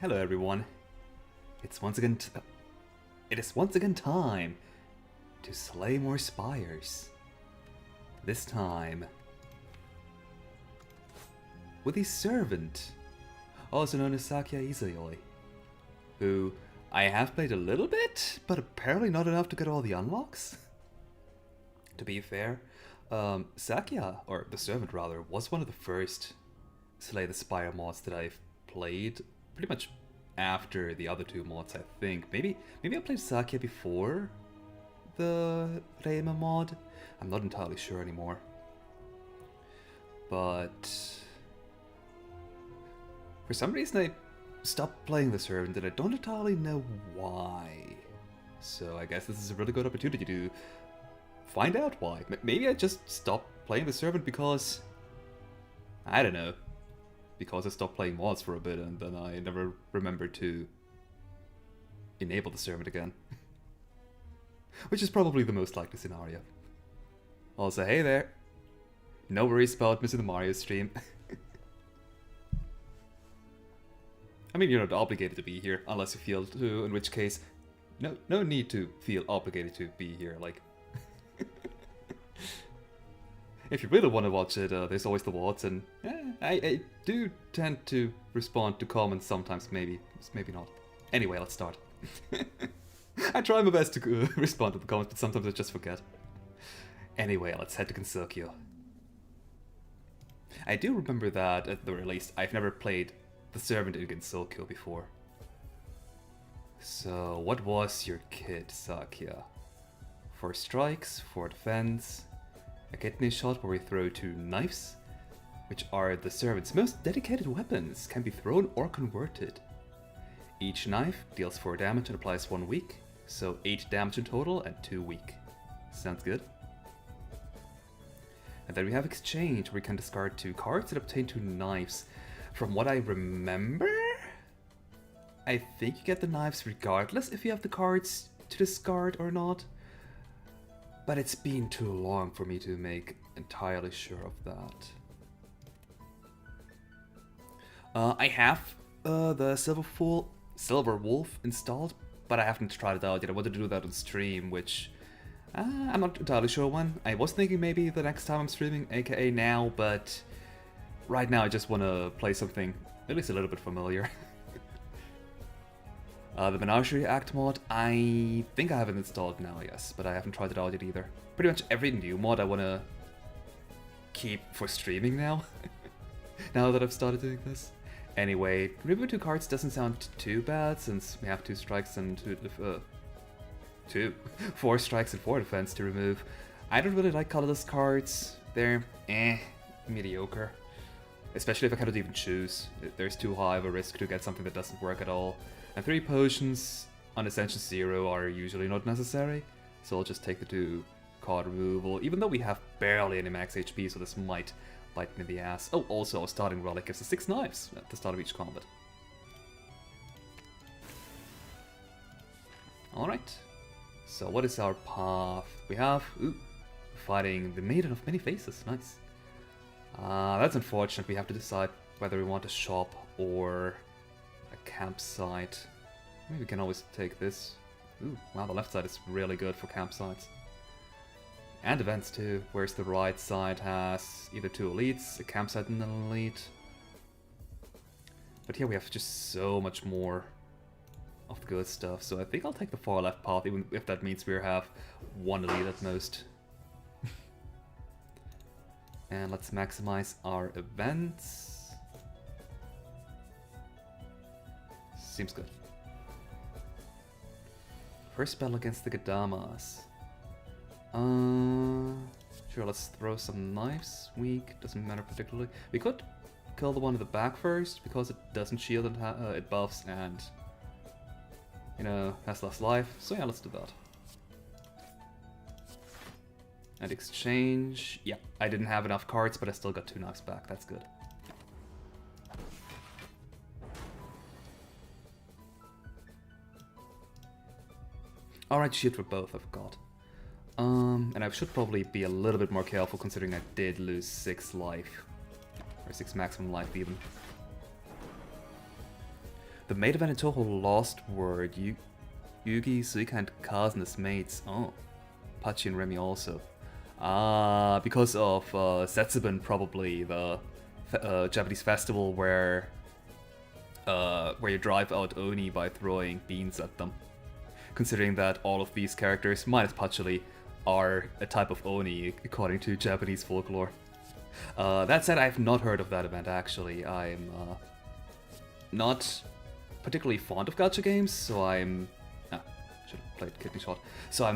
Hello everyone. It is once again time to slay more spires. This time with a servant, also known as Sakuya Izayoi, who I have played a little bit, but apparently not enough to get all the unlocks. To be fair, Sakuya, or the servant rather, was one of the first Slay the Spire mods that I've played pretty much after the other two mods, I think. Maybe I played Sakuya before the Reima mod. I'm not entirely sure anymore. But for some reason I stopped playing the servant and I don't entirely know why. So I guess this is a really good opportunity to find out why. Maybe I just stopped playing the servant because, I don't know, because I stopped playing mods for a bit and then I never remembered to enable the servant again. Which is probably the most likely scenario. Also, hey there. No worries about missing the Mario stream. I mean, you're not obligated to be here unless you feel to, in which case, no need to feel obligated to be here, like. If you really want to watch it, there's always the VODs, and I do tend to respond to comments sometimes, maybe not. Anyway, let's start. I try my best to respond to the comments, but sometimes I just forget. Anyway, let's head to Gensokyo. I do remember that, at the very least, I've never played the servant in Gensokyo before. So, what was your kit, Sakuya? 4 strikes, 4 defense, a kidney shot where we throw 2 knives, which are the servant's most dedicated weapons, can be thrown or converted. Each knife deals 4 damage and applies 1 weak, so 8 damage in total and 2 weak. Sounds good. And then we have exchange, where we can discard 2 cards and obtain 2 knives. From what I remember, I think you get the knives regardless if you have the cards to discard or not. But it's been too long for me to make entirely sure of that. I have the Silver Wolf installed, but I haven't tried it out yet. I wanted to do that on stream, which I'm not entirely sure when. I was thinking maybe the next time I'm streaming, aka now, but right now I just want to play something at least a little bit familiar. The Menagerie Act mod, I think I have it installed now, yes, but I haven't tried it out yet either. Pretty much every new mod I want to keep for streaming now, now that I've started doing this. Anyway, removing 2 cards doesn't sound too bad, since we have 2 strikes and 4 strikes and 4 defense to remove. I don't really like colorless cards. They're mediocre. Especially if I cannot even choose. There's too high of a risk to get something that doesn't work at all. And 3 potions on Essential 0 are usually not necessary, so I'll just take the 2 card removal, even though we have barely any max HP, so this might bite me in the ass. Oh, also, our starting relic gives us 6 knives at the start of each combat. Alright, so what is our path? We have, fighting the Maiden of Many Faces, nice. That's unfortunate, we have to decide whether we want a shop or a campsite. Maybe we can always take this. Ooh, wow, the left side is really good for campsites. And events too, whereas the right side has either 2 elites, a campsite and an elite. But here we have just so much more of the good stuff, so I think I'll take the far left path, even if that means we have 1 elite at most. And let's maximize our events. Seems good. First battle against the Gadamas. Sure, let's throw some knives. Weak, doesn't matter particularly. We could kill the one in the back first, because it doesn't shield and it buffs and, you know, has less life. So yeah, let's do that. And exchange. Yeah, I didn't have enough cards, but I still got 2 knives back. That's good. Alright, shield for both, I forgot. And I should probably be a little bit more careful considering I did lose 6 life. Or 6 maximum life even. The maid event in Toho Lost Word, Yugi, Suika, and Kaz and his mates. Oh, Pachi and Remy also. Because of Setsubun, probably the Japanese festival where you drive out Oni by throwing beans at them. Considering that all of these characters, minus Pachuli, are a type of Oni according to Japanese folklore. That said, I've not heard of that event actually. I'm not particularly fond of gacha games, so I'm... should have played Kidney Shot. So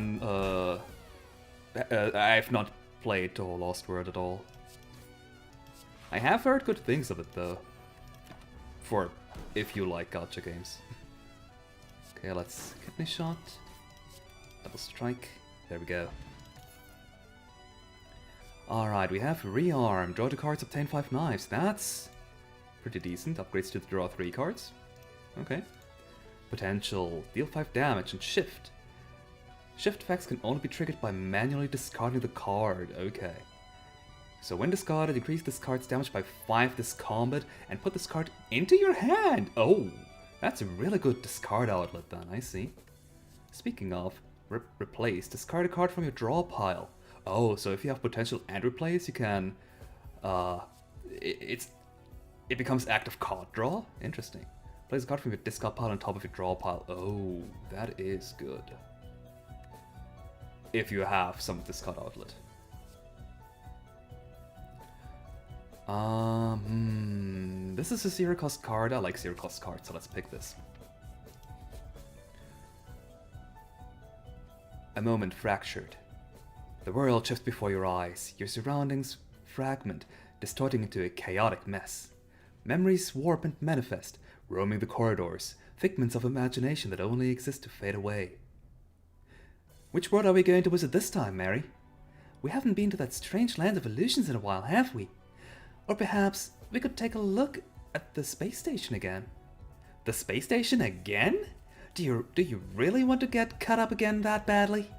I've not played Toho Lost World at all. I have heard good things of it though. For if you like gacha games. Okay, let's Kidney Shot. Double Strike. There we go. Alright, we have Rearm. Draw 2 cards, obtain 5 knives. That's pretty decent. Upgrades to the draw 3 cards. Okay. Potential. Deal 5 damage and Shift. Shift effects can only be triggered by manually discarding the card. Okay. So when discarded, increase this card's damage by 5 this combat and put this card into your hand. Oh, that's a really good discard outlet then, I see. Speaking of, replace. Discard a card from your draw pile. Oh, so if you have potential and replace, you can... it becomes active card draw? Interesting. Place a card from your discard pile on top of your draw pile. Oh, that is good. If you have some discard outlet. This is a zero cost card. I like zero cost cards, so let's pick this. A moment fractured. The world shifts before your eyes, your surroundings fragment, distorting into a chaotic mess. Memories warp and manifest, roaming the corridors, figments of imagination that only exist to fade away. Which world are we going to visit this time, Mary? We haven't been to that strange land of illusions in a while, have we? Or perhaps we could take a look at the space station again. The space station again? Do you really want to get cut up again that badly?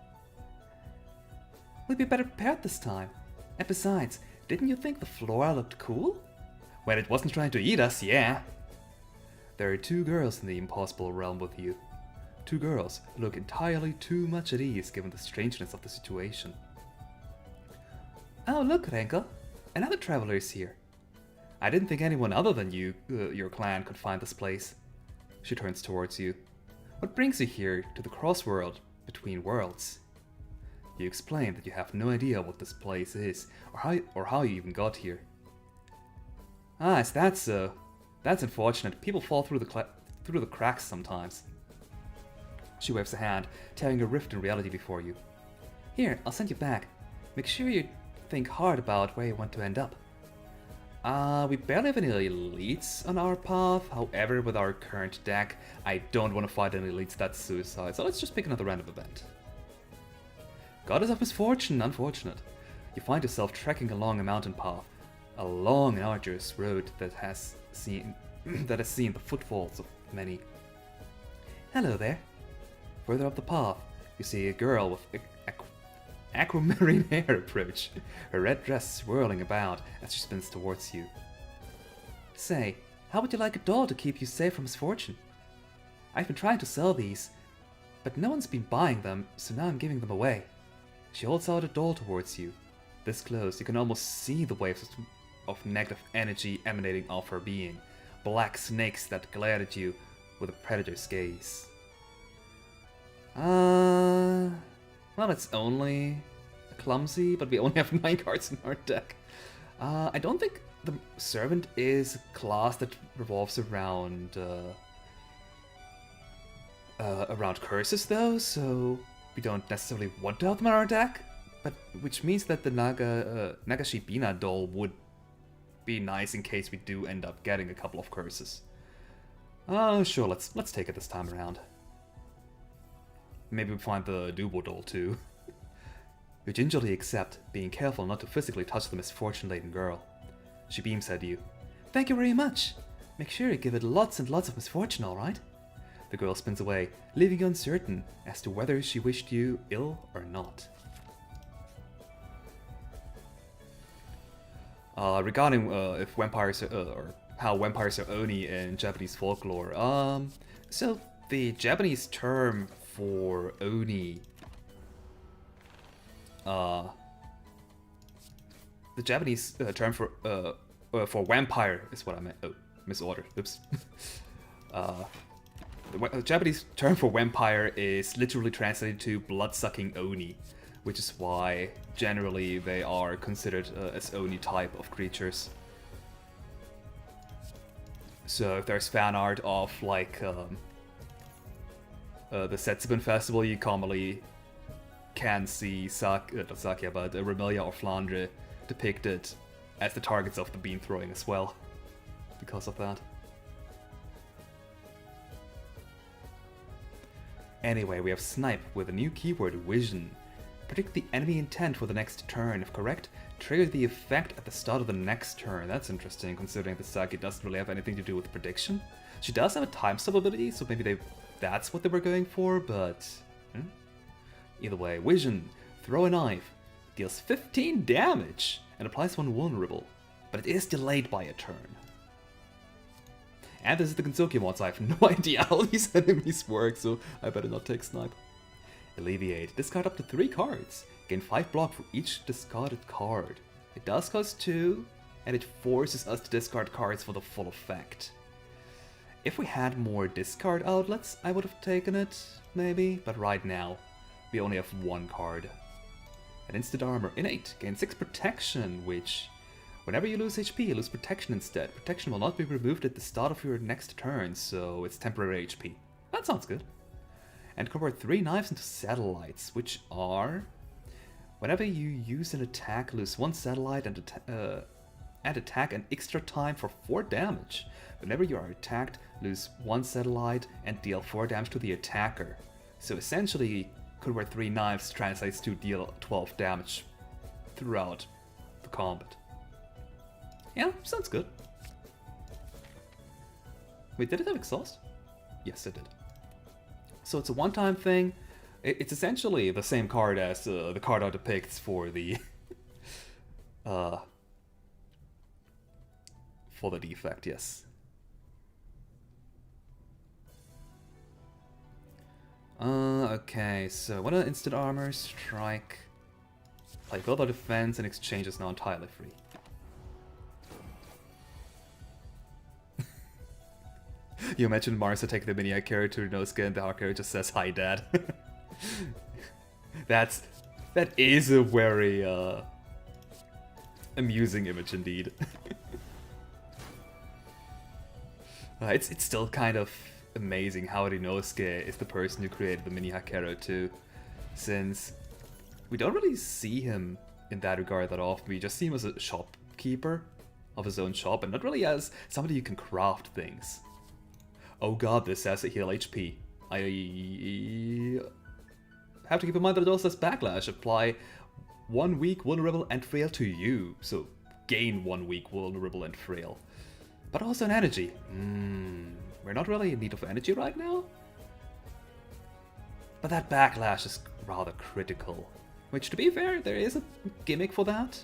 We'd be better prepared this time. And besides, didn't you think the flora looked cool? When it wasn't trying to eat us, yeah. There are 2 girls in the impossible realm with you. 2 girls who look entirely too much at ease given the strangeness of the situation. Oh look, Renko. Another traveler is here. I didn't think anyone other than you, your clan, could find this place. She turns towards you. What brings you here to the crossworld between worlds? You explain that you have no idea what this place is, or how you even got here. Ah, is that so? That's unfortunate. People fall through the cracks sometimes. She waves a hand, tearing a rift in reality before you. Here, I'll send you back. Make sure you think hard about where you want to end up. We barely have any elites on our path. However, with our current deck, I don't want to fight any elites. That's suicide. So let's just pick another random event. Goddess of Misfortune, unfortunate. You find yourself trekking along a mountain path, a long and arduous road that has seen the footfalls of many. Hello there. Further up the path, you see a girl with aquamarine hair approach, her red dress swirling about as she spins towards you. Say, how would you like a doll to keep you safe from misfortune? I've been trying to sell these, but no one's been buying them, so now I'm giving them away. She holds out a doll towards you. This close, you can almost see the waves of negative energy emanating off her being, black snakes that glare at you with a predator's gaze. Well, it's only clumsy, but we only have 9 cards in our deck. I don't think the servant is a class that revolves around curses though, so we don't necessarily want to have them in our deck. But which means that the Nagashibina doll would be nice in case we do end up getting a couple of curses. Sure, let's take it this time around. Maybe we find the Dubo doll too. You gingerly accept, being careful not to physically touch the misfortune-laden girl. She beams at you. Thank you very much. Make sure you give it lots and lots of misfortune, alright? The girl spins away, leaving you uncertain as to whether she wished you ill or not. Regarding if vampires or how vampires are oni in Japanese folklore. So the Japanese term for oni, the Japanese term for vampire is what I meant. Oh, misordered. Oops. The Japanese term for vampire is literally translated to blood-sucking oni, which is why generally they are considered as oni type of creatures. So if there's fan art of like the Setsubun Festival, you commonly can see not Sakuya, but Remelia or Flandre depicted as the targets of the beam throwing as well, because of that. Anyway, we have Snipe with a new keyword, Vision. Predict the enemy intent for the next turn. If correct, trigger the effect at the start of the next turn. That's interesting, considering that Saki doesn't really have anything to do with prediction. She does have a time stop ability, so maybe that's what they were going for, but... Either way, Vision. Throw a knife. Deals 15 damage and applies one vulnerable, but it is delayed by a turn. And this is the Gensoki mod, so I have no idea how these enemies work, so I better not take Snipe. Alleviate. Discard up to 3 cards. Gain 5 block for each discarded card. It does cost 2, and it forces us to discard cards for the full effect. If we had more discard outlets, I would have taken it, maybe, but right now, we only have 1 card. An instant armor. Innate. Gain 6 protection, which... Whenever you lose HP, you lose protection instead. Protection will not be removed at the start of your next turn, so it's temporary HP. That sounds good. And convert 3 knives into satellites, which are... Whenever you use an attack, lose 1 satellite and attack an extra time for 4 damage. Whenever you are attacked, lose 1 satellite and deal 4 damage to the attacker. So essentially, convert 3 knives translates to deal 12 damage throughout the combat. Yeah, sounds good. Wait, did it have exhaust? Yes, it did. So it's a one-time thing. It's essentially the same card as the card art depicts for the for the defect, yes. Okay, so what are instant armor? Strike. Play build or defense and exchange is now entirely free. You imagine Marisa taking the mini character to Inosuke and the hard character just says, "Hi, Dad." That is a very amusing image indeed. It's still kind of amazing how Inosuke is the person who created the mini Hakero too, since we don't really see him in that regard that often. We just see him as a shopkeeper of his own shop and not really as somebody who can craft things. Oh god, this says a heal HP. I have to keep in mind that it also says backlash. Apply 1 week vulnerable and frail to you. So gain 1 week vulnerable and frail. But also an energy. We're not really in need of energy right now. But that backlash is rather critical. Which, to be fair, there is a gimmick for that.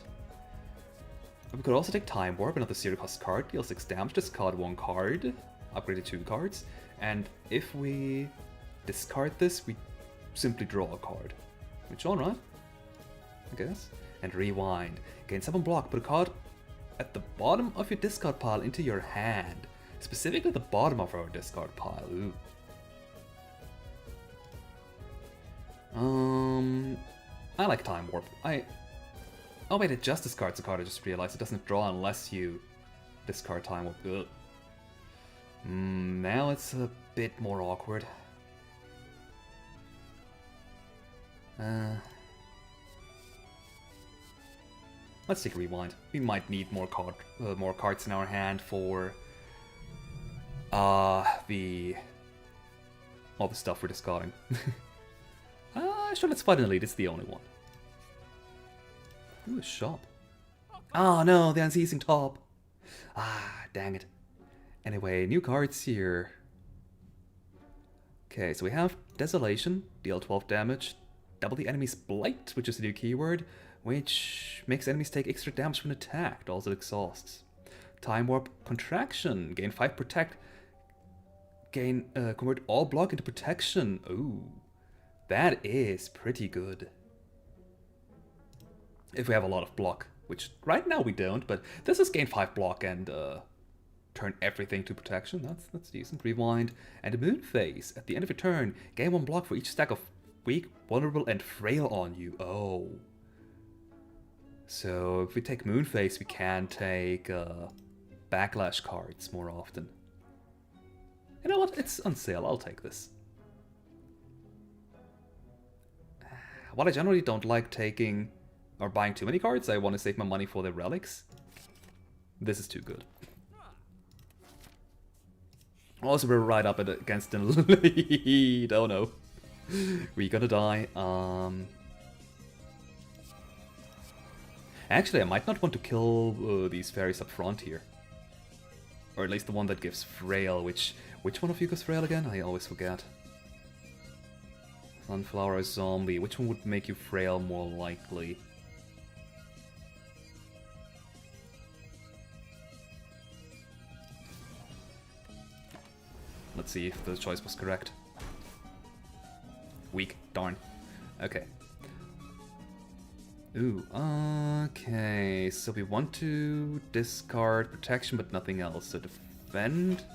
We could also take Time Warp, another zero cost card, deal 6 damage, discard 1 card. Upgraded 2 cards, and if we discard this, we simply draw a card. Which, alright, I guess. And rewind. Gain 7 block, put a card at the bottom of your discard pile into your hand. Specifically the bottom of our discard pile. Ooh. I like Time Warp. Oh wait, it just discards a card, I just realized. It doesn't draw unless you discard Time Warp. Ugh. Now it's a bit more awkward. Let's take a rewind. We might need more cards in our hand for all the stuff we're discarding. Sure, let's fight an elite. It's the only one. Ooh, a shop. Oh no, the unceasing top. Ah, dang it. Anyway, new cards here. Okay, so we have Desolation, deal 12 damage, double the enemy's Blight, which is a new keyword, which makes enemies take extra damage when attacked, also exhausts. Time Warp Contraction. Gain 5 Protect. Convert all block into protection. Ooh, that is pretty good. If we have a lot of block, which right now we don't, but this is gain 5 block and turn everything to protection. That's decent. Rewind. And the Moon Phase. At the end of your turn, gain 1 block for each stack of weak, vulnerable, and frail on you. Oh. So if we take Moon Phase, we can take backlash cards more often. You know what? It's on sale. I'll take this. While I generally don't like taking or buying too many cards, I want to save my money for the relics. This is too good. Also, we're right up against the lead. Oh no. We're gonna die. Actually, I might not want to kill these fairies up front here. Or at least the one that gives frail, which one of you gives frail again? I always forget. Sunflower or zombie, which one would make you frail more likely? Let's see if the choice was correct. Weak, darn. Okay. Ooh, okay, so we want to discard protection but nothing else. So defend,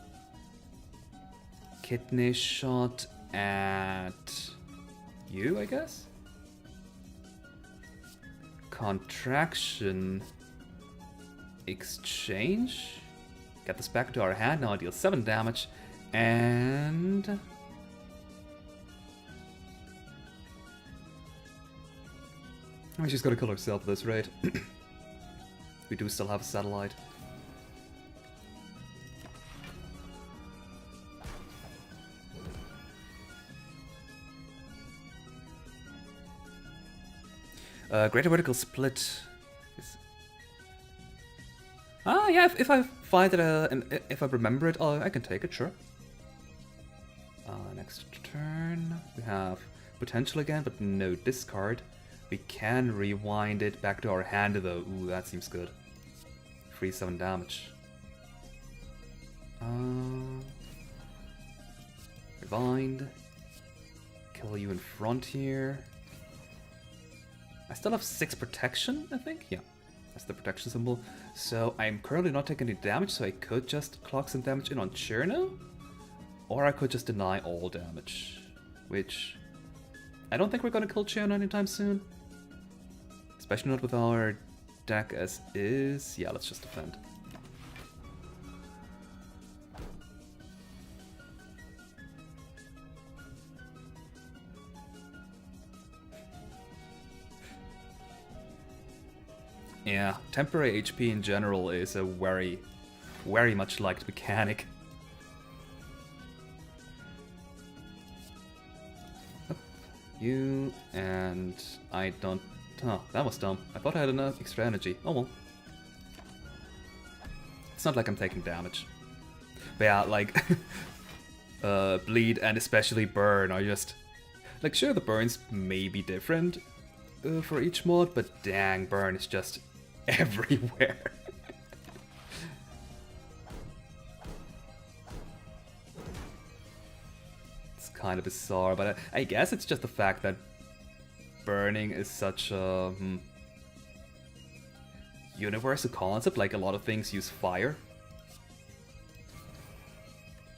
kidney shot at you, I guess? Contraction, exchange, get this back to our hand, now I deal 7 damage, and... Oh, she's gotta kill herself at this rate. We do still have a satellite. Greater Vertical Split is... Ah, yeah, if I find it, and if I remember it, I can take it, sure. Next turn, we have potential again, but no discard. We can rewind it back to our hand though. Ooh, that seems good. 3-7 damage. Rewind. Kill you in front here. I still have 6 protection, I think? Yeah, that's the protection symbol. So I'm currently not taking any damage, so I could just clock some damage in on Cherno. Or I could just deny all damage. Which... I don't think we're gonna kill Cherno anytime soon. Especially not with our deck as is. Yeah, let's just defend. Yeah, temporary HP in general is a very, very much liked mechanic. You and I don't... Oh, that was dumb. I thought I had enough extra energy. Oh well. It's not like I'm taking damage. But yeah, like... bleed and especially burn are just... Like, sure, the burns may be different for each mod, but dang, burn is just everywhere. It's kind of bizarre, but I guess it's just the fact that burning is such a universal concept. Like, a lot of things use fire,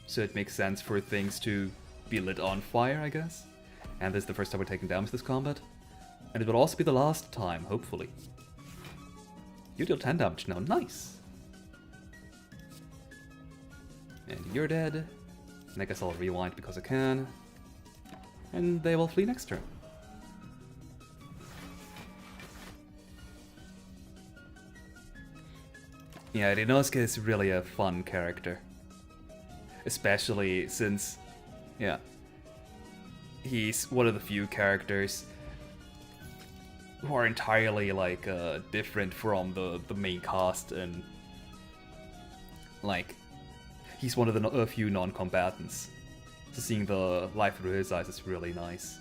so it makes sense for things to be lit on fire, I guess. And this is the first time we're taking damage this combat, and it will also be the last time, hopefully. You deal 10 damage now, nice. And you're dead. And I guess I'll rewind because I can. And they will flee next turn. Yeah, Rinosuke is really a fun character. Especially since, yeah, he's one of the few characters who are entirely, like, different from the main cast, and, like, he's one of the few non-combatants. So seeing the light through his eyes is really nice.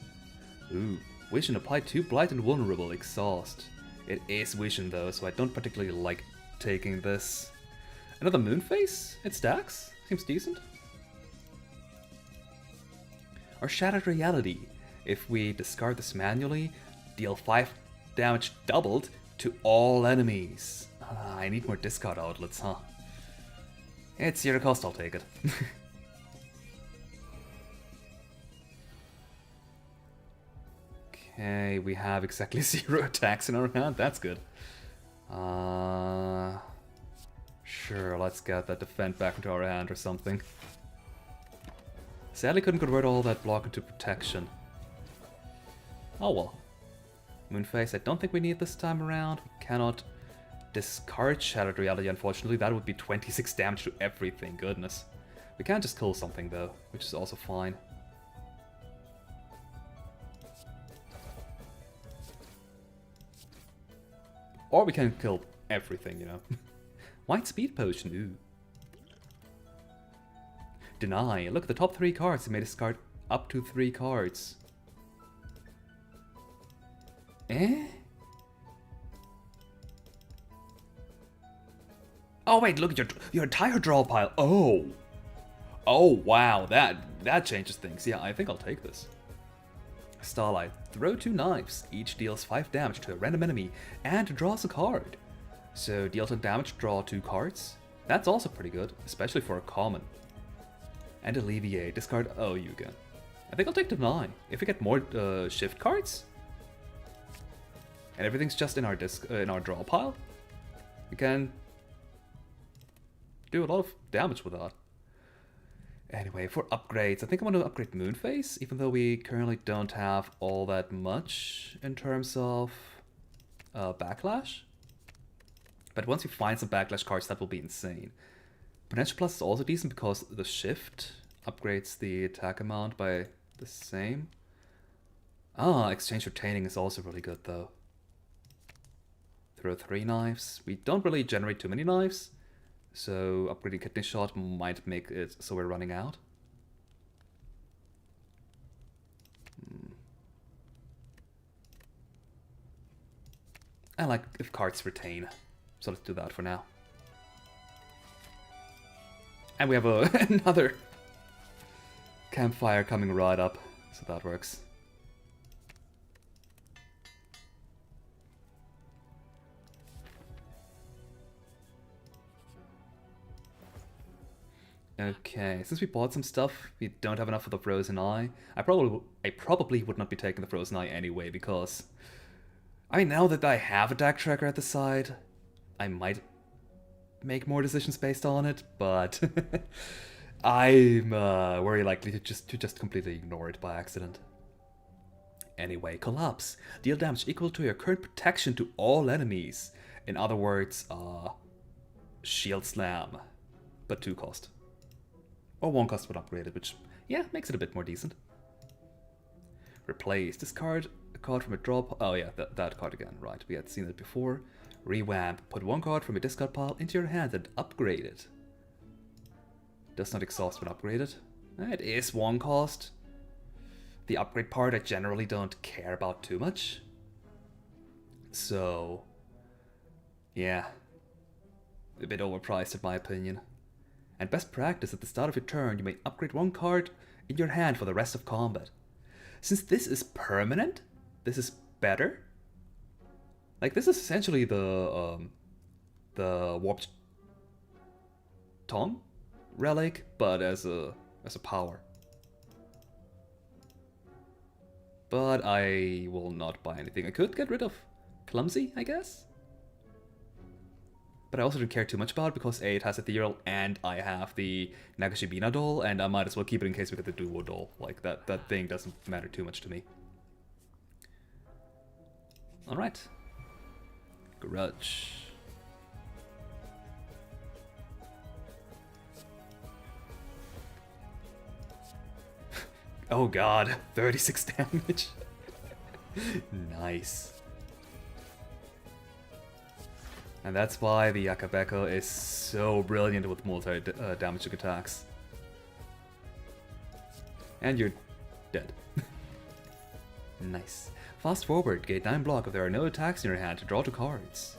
Ooh, Vision applied to Blight and Vulnerable, Exhaust. It is Vision though, so I don't particularly like taking this. Another Moonface? It stacks? Seems decent. Or Shattered Reality. If we discard this manually, deal 5 damage doubled to all enemies. I need more discard outlets, huh? It's 0 cost, I'll take it. Okay, we have exactly 0 attacks in our hand, that's good. Sure, let's get that defend back into our hand or something. Sadly couldn't convert all that block into protection. Oh well. Moonface, I don't think we need this time around. We cannot discard Shattered Reality, unfortunately. That would be 26 damage to everything, goodness. We can just kill something though, which is also fine. Or we can kill everything, you know. White Speed Potion, ooh. Deny. Look at the top 3 cards. You may discard up to 3 cards. Eh? Oh wait, look at your entire draw pile. Oh. Oh wow, that changes things. Yeah, I think I'll take this. Starlight. Throw 2 knives. Each deals 5 damage to a random enemy and draws a card. So deal 10 damage, draw 2 cards. That's also pretty good, especially for a common. And Alleviate. Discard. Oh, you again. I think I'll take Deny. If we get more shift cards, and everything's just in our in our draw pile, we can do a lot of damage with that. Anyway, for upgrades, I think I want to upgrade Moonface, even though we currently don't have all that much in terms of backlash. But once we find some backlash cards, that will be insane. Potential Plus is also decent because the shift upgrades the attack amount by the same. Ah, Exchange Retaining is also really good though. Throw 3 knives. We don't really generate too many knives, so upgrading Kidney Shot might make it so we're running out. I like if cards retain, so let's do that for now. And we have another campfire coming right up, so that works. Okay, since we bought some stuff, we don't have enough for the Frozen Eye. I probably would not be taking the Frozen Eye anyway, because I mean, now that I have a deck tracker at the side, I might make more decisions based on it, but I'm very likely to just completely ignore it by accident. Anyway, Collapse. Deal damage equal to your current protection to all enemies. In other words, Shield Slam, but 2 cost. Or 1 cost when upgraded, which, yeah, makes it a bit more decent. Replace. Discard a card from a draw pile. Oh yeah, that card again, right. We had seen it before. Revamp. Put 1 card from a discard pile into your hand and upgrade it. Does not exhaust when upgraded. It is 1 cost. The upgrade part I generally don't care about too much. So, yeah. A bit overpriced in my opinion. And best practice, at the start of your turn, you may upgrade 1 card in your hand for the rest of combat. Since this is permanent, this is better. Like, this is essentially the Warped Tongue relic, but as a power. But I will not buy anything. I could get rid of Clumsy, I guess? But I also don't care too much about it because A, it has Ethereal, and I have the Nagashibina doll, and I might as well keep it in case we get the Duo doll. Like, that thing doesn't matter too much to me. Alright. Grudge. Oh god, 36 damage. Nice. And that's why the Yakabeko is so brilliant with multi-damaging attacks. And you're dead. Nice. Fast forward, gate 9 block if there are no attacks in your hand to draw 2 cards.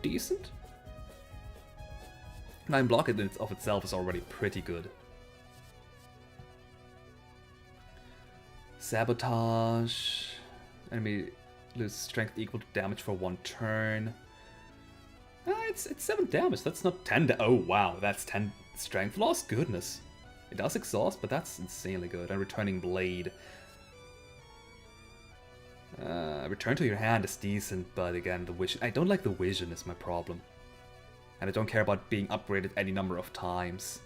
Decent? 9 block in of itself is already pretty good. Sabotage. Enemy loses strength equal to damage for 1 turn. It's 7 damage. That's not 10 oh wow, that's 10 strength loss? Goodness. It does exhaust, but that's insanely good. And returning blade. Return to your hand is decent, but again, the vision. I don't like the vision is my problem. And I don't care about being upgraded any number of times.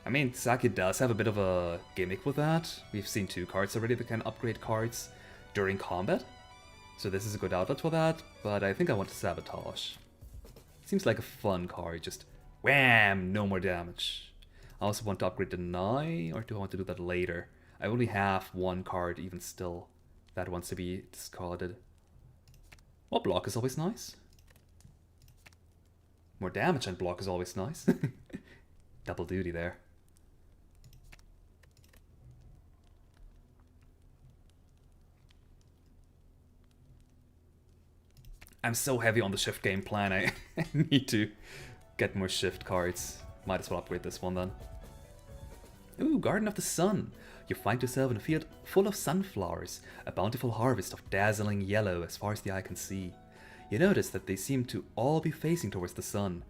I mean, Sakuya does have a bit of a gimmick with that. We've seen 2 cards already that can upgrade cards during combat. So this is a good outlet for that, but I think I want to Sabotage. Seems like a fun card, just wham, no more damage. I also want to upgrade Deny, or do I want to do that later? I only have 1 card even still that wants to be discarded. Well, block is always nice. More damage and block is always nice. Double duty there. I'm so heavy on the shift game plan, I need to get more shift cards. Might as well upgrade this one then. Ooh, Garden of the Sun. You find yourself in a field full of sunflowers, a bountiful harvest of dazzling yellow as far as the eye can see. You notice that they seem to all be facing towards the sun,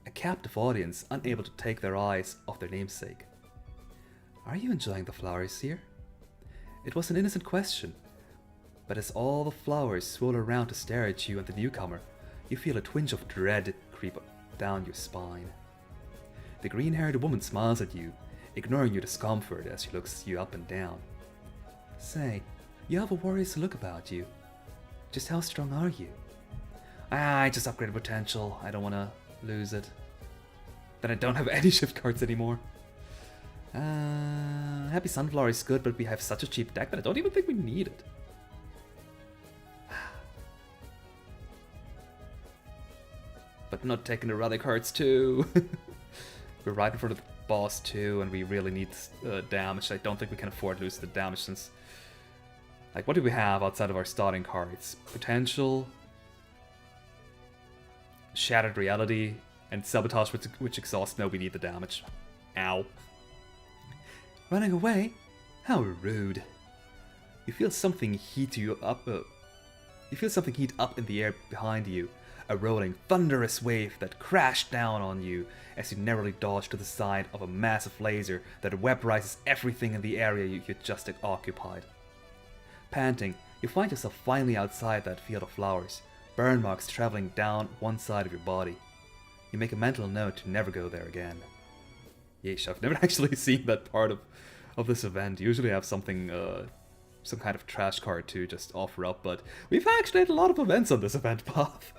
a captive audience unable to take their eyes off their namesake. Are you enjoying the flowers here? It was an innocent question. But as all the flowers swirl around to stare at you and the newcomer, you feel a twinge of dread creep down your spine. The green-haired woman smiles at you, ignoring your discomfort as she looks you up and down. Say, you have a worrisome look about you. Just how strong are you? I just upgraded potential. I don't want to lose it. Then I don't have any shift cards anymore. Happy Sunflower is good, but we have such a cheap deck that I don't even think we need it. But not taking the relic cards too. We're right in front of the boss too, and we really need damage. I don't think we can afford to lose the damage since... Like, what do we have outside of our starting cards? Potential, Shattered Reality, and Sabotage, which exhausts. No, we need the damage. Ow. Running away? How rude. You feel something heat you up. You feel something heat up in the air behind you. A rolling, thunderous wave that crashed down on you as you narrowly dodged to the side of a massive laser that vaporizes everything in the area you just occupied. Panting, you find yourself finally outside that field of flowers, burn marks traveling down one side of your body. You make a mental note to never go there again. Yeesh, I've never actually seen that part of this event. Usually I have something, some kind of trash card to just offer up, but we've actually had a lot of events on this event path.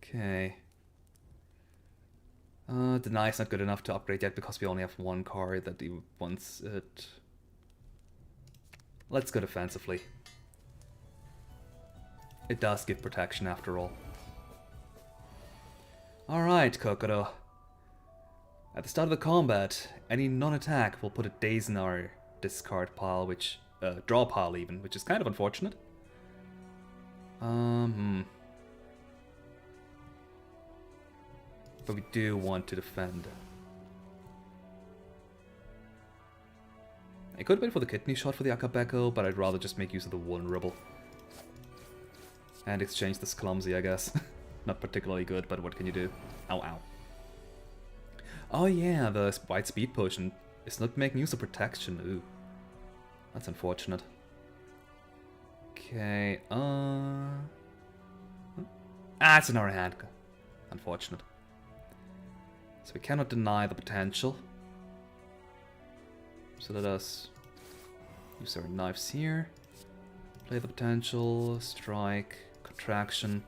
Okay. Deny is not good enough to upgrade yet because we only have 1 card that wants it. Let's go defensively. It does give protection after all. Alright, Kokoro. At the start of the combat, any non-attack will put a daze in our discard pile, which... draw pile even, which is kind of unfortunate. But we do want to defend. I could wait for the kidney shot for the Akabeko, but I'd rather just make use of the vulnerable. And exchange this clumsy, I guess. Not particularly good, but what can you do? Ow, ow. Oh yeah, the white speed potion is not making use of protection. Ooh. That's unfortunate. Okay, it's in our hand. Unfortunate. So we cannot deny the potential. So let us use our knives here. Play the potential, strike, contraction.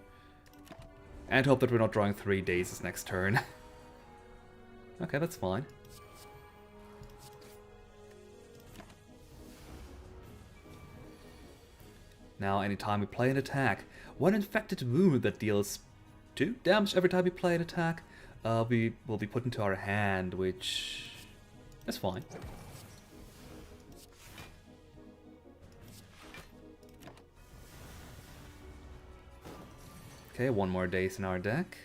And hope that we're not drawing 3 dazes next turn. Okay, that's fine. Now, anytime we play an attack, one infected wound that deals 2 damage every time we play an attack, we will be put into our hand, which is fine. Okay, one more daze in our deck.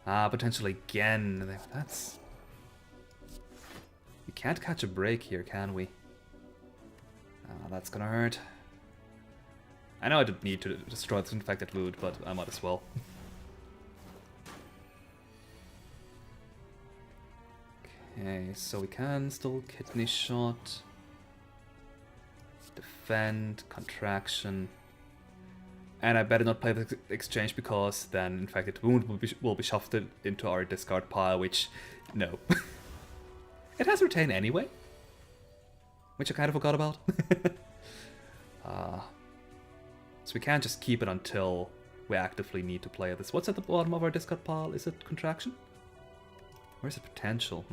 Potentially again. That's... We can't catch a break here, can we? That's gonna hurt. I know I didn't need to destroy this infected wound, but I might as well. Okay, so we can still kidney shot. Defend, contraction. And I better not play the exchange because then infected wound will be shuffled into our discard pile, which, no. It has retain anyway, which I kind of forgot about. So we can't just keep it until we actively need to play this. What's at the bottom of our discard pile? Is it contraction? Or is it potential?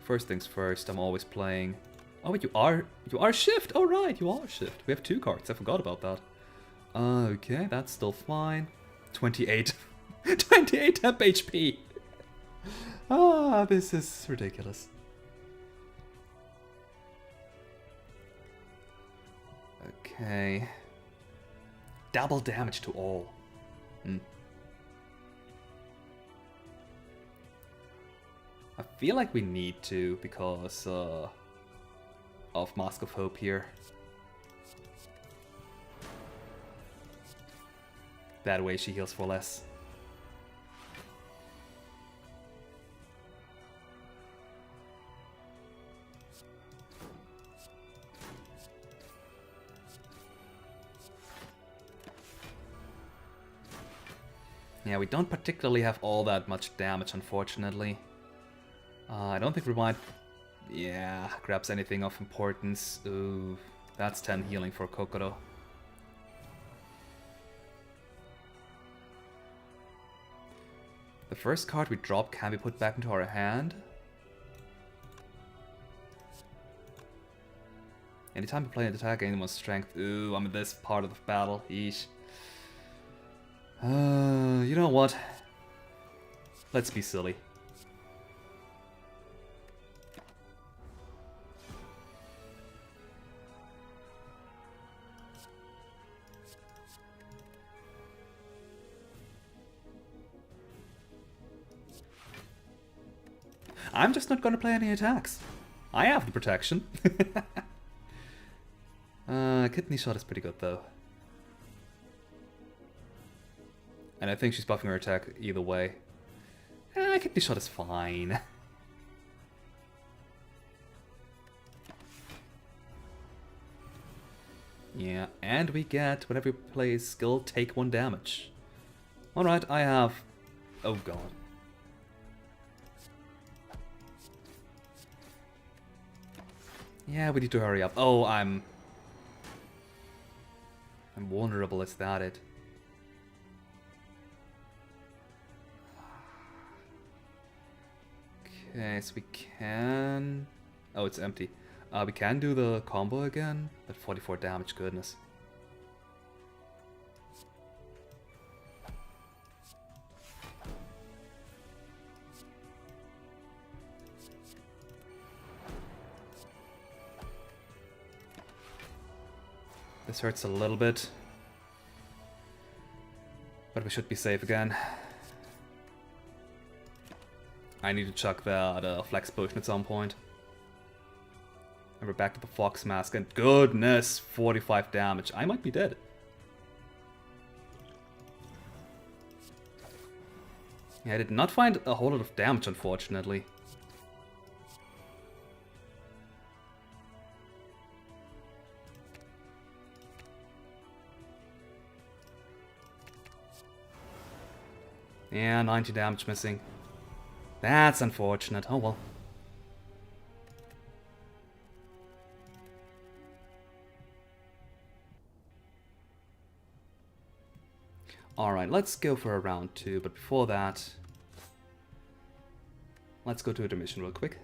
First things first, I'm always playing... Oh wait, you are shift! Oh right, you are shift. We have 2 cards, I forgot about that. Okay, that's still fine. 28. 28 temp HP! This is ridiculous. Okay. Double damage to all. I feel like we need to because of Mask of Hope here. That way she heals for less. Yeah, we don't particularly have all that much damage, unfortunately. I don't think Rewind, yeah, grabs anything of importance. Ooh, that's 10 healing for Kokoro. The first card we drop can be put back into our hand. Anytime we play an attack, anyone's strength. Ooh, I'm in this part of the battle. Eesh. You know what? Let's be silly. I'm just not going to play any attacks. I have the protection. Kidney shot is pretty good though. And I think she's buffing her attack either way. Kidney shot is fine. Yeah, and we get, whenever we play skill, take 1 damage. Alright, I have... Oh god. Yeah, we need to hurry up. Oh, I'm vulnerable, is that it? Okay, so we can... Oh, it's empty. We can do the combo again, but 44 damage, goodness. This hurts a little bit, but we should be safe again. I need to chuck the flex potion at some point. And we're back to the Fox Mask, and goodness, 45 damage. I might be dead. Yeah, I did not find a whole lot of damage, unfortunately. Yeah, 90 damage missing. That's unfortunate. Oh well. Alright, let's go for a round 2, but before that, let's go to intermission real quick.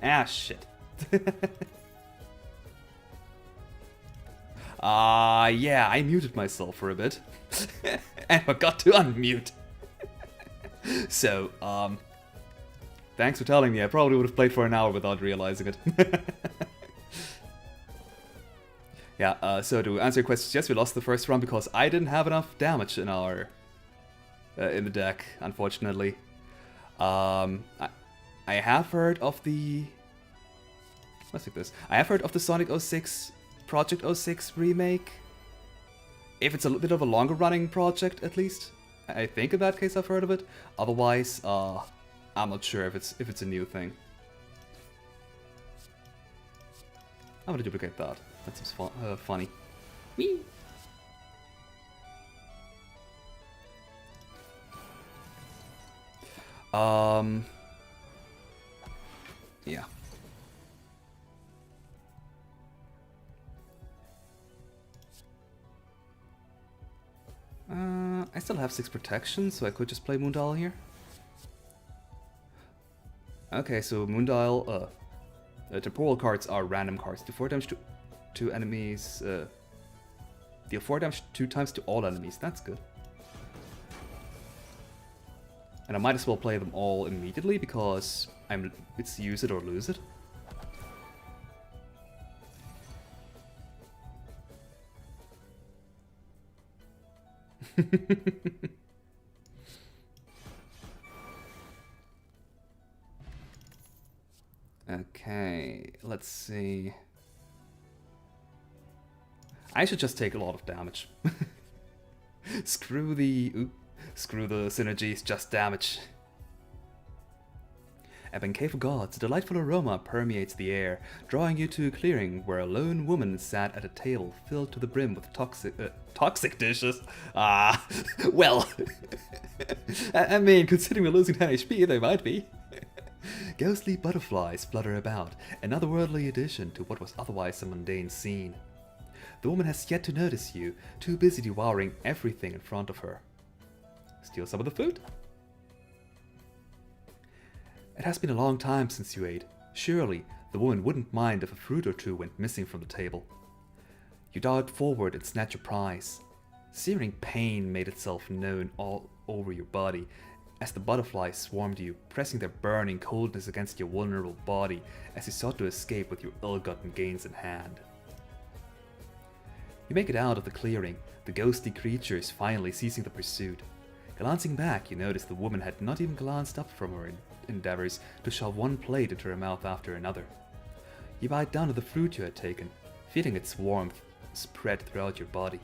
Ah, shit. Yeah, I muted myself for a bit. And forgot to unmute. So, thanks for telling me. I probably would have played for an hour without realizing it. Yeah, so to answer your questions, yes, we lost the first round because I didn't have enough damage in our... in the deck, unfortunately. I have heard of the... Let's take this. I have heard of the Sonic 06 Project 06 remake. If it's a little bit of a longer running project, at least. I think in that case I've heard of it. Otherwise, I'm not sure if it's a new thing. I'm gonna duplicate that. That seems funny. Whee! Yeah. I still have 6 protection, so I could just play Moondial here. Okay, so Moondial, temporal cards are random cards. Do 4 damage to enemies, deal 4 damage 2 times to all enemies. That's good. And I might as well play them all immediately because it's use it or lose it. Okay, let's see. I should just take a lot of damage. Screw the synergies, just damage. At Benkei for Gods, a delightful aroma permeates the air, drawing you to a clearing where a lone woman sat at a table filled to the brim with toxic dishes. Well, I mean, considering we're losing 10 HP, they might be. Ghostly butterflies flutter about, an otherworldly addition to what was otherwise a mundane scene. The woman has yet to notice you, too busy devouring everything in front of her. Steal some of the food? It has been a long time since you ate. Surely, the woman wouldn't mind if a fruit or two went missing from the table. You dart forward and snatch your prize. Searing pain made itself known all over your body as the butterflies swarmed you, pressing their burning coldness against your vulnerable body as you sought to escape with your ill-gotten gains in hand. You make it out of the clearing, the ghostly creatures finally ceasing the pursuit. Glancing back, you notice the woman had not even glanced up from her endeavors to shove one plate into her mouth after another. You bite down to the fruit you had taken, feeling its warmth spread throughout your body.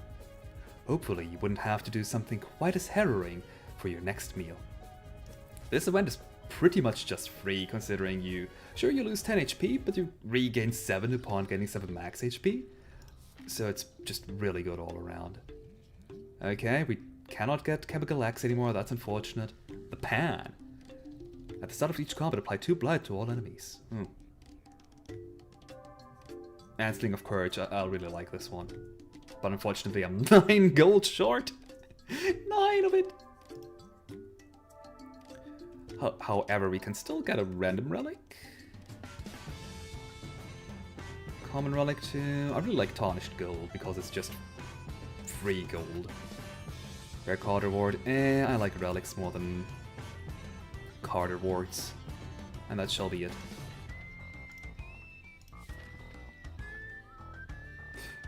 Hopefully, you wouldn't have to do something quite as harrowing for your next meal. This event is pretty much just free, considering you lose 10 HP, but you regain 7 upon getting 7 max HP. So it's just really good all around. Okay, we cannot get Chemical X anymore, that's unfortunate. The Pan. At the start of each combat, apply 2 blight to all enemies. And Sling of Courage, I really like this one. But unfortunately, I'm 9 gold short. 9 of it. However, we can still get a random relic. Common relic too. I really like Tarnished Gold because it's just free gold. Rare card reward. I like relics more than card rewards. And that shall be it.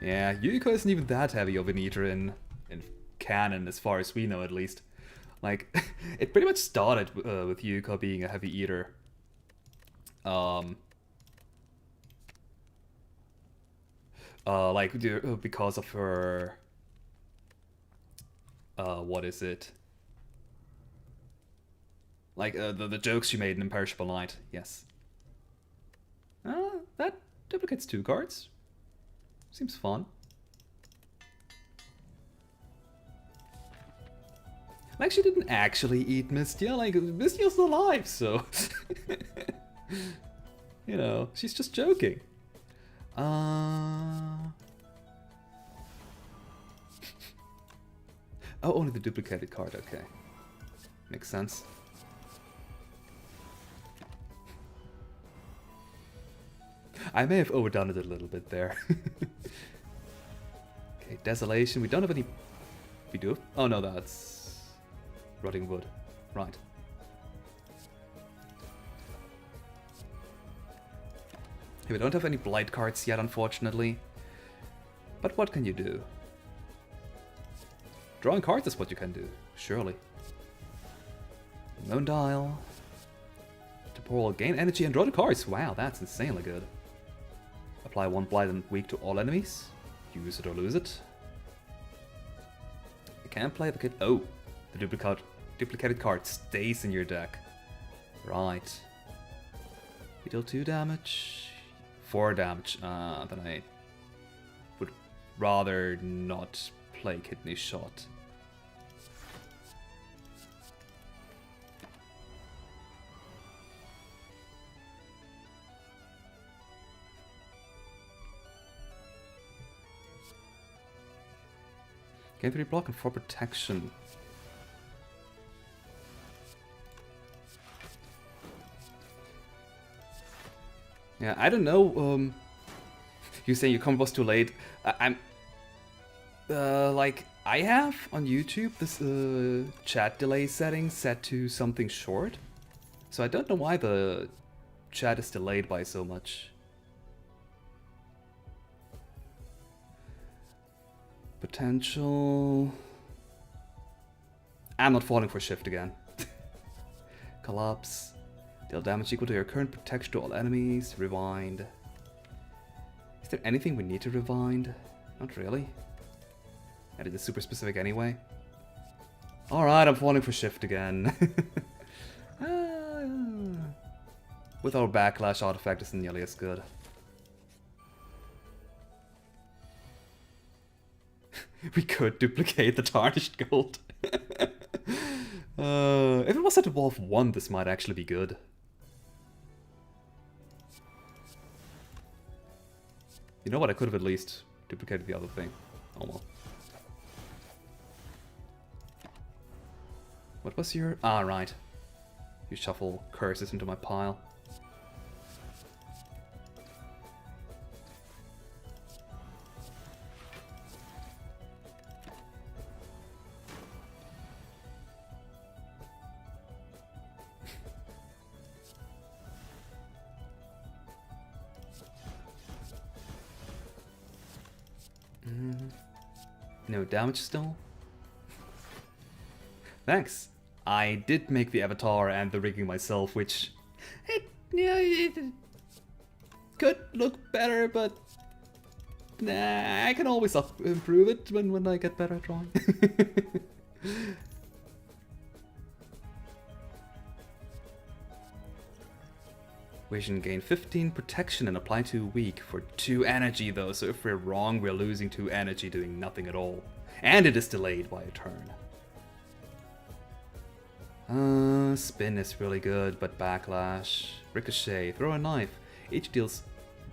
Yeah, Yuko isn't even that heavy of an eater in canon, as far as we know at least. Like, it pretty much started with Yuko being a heavy eater. Because of her... what is it? Like, the jokes she made in Imperishable Night, yes. That duplicates 2 cards. Seems fun. Like, she didn't actually eat Mistia, like, Mistia's still alive, so... you know, she's just joking. Oh, only the duplicated card, okay. Makes sense. I may have overdone it a little bit there. Okay, Desolation. We don't have any... We do? Oh no, that's... Rotting Wood. Right. Okay, we don't have any Blight cards yet, unfortunately. But what can you do? Drawing cards is what you can do, surely. Moondial. Temporal, gain energy and draw the cards. Wow, that's insanely good. Apply 1 Blight and Weak to all enemies. Use it or lose it. You can't play the kit. Oh, the duplicated card stays in your deck. Right. You deal 2 damage. 4 damage. Then I would rather not play Kidney Shot. Gain 3 block and 4 protection. Yeah, I don't know. You saying your comment was too late. I'm like I have on YouTube this chat delay setting set to something short, so I don't know why the chat is delayed by so much. Potential. I'm not falling for shift again. Collapse. Deal damage equal to your current protection to all enemies. Rewind. Is there anything we need to rewind? Not really. And it is super specific anyway. Alright, I'm falling for shift again. With our backlash artifact isn't nearly as good. We could duplicate the tarnished gold. If it was at Evolve 1, this might actually be good. You know what, I could have at least duplicated the other thing. Oh well. What was your... Ah, right. You shuffle curses into my pile. No damage still? Thanks. I did make the avatar and the rigging myself, which it could look better, but nah, I can always improve it when I get better at drawing. Vision gain 15 protection and apply 2 weak for 2 energy though, so if we're wrong, we're losing 2 energy doing nothing at all. And it is delayed by a turn. Spin is really good, but backlash. Ricochet, throw a knife. Each deals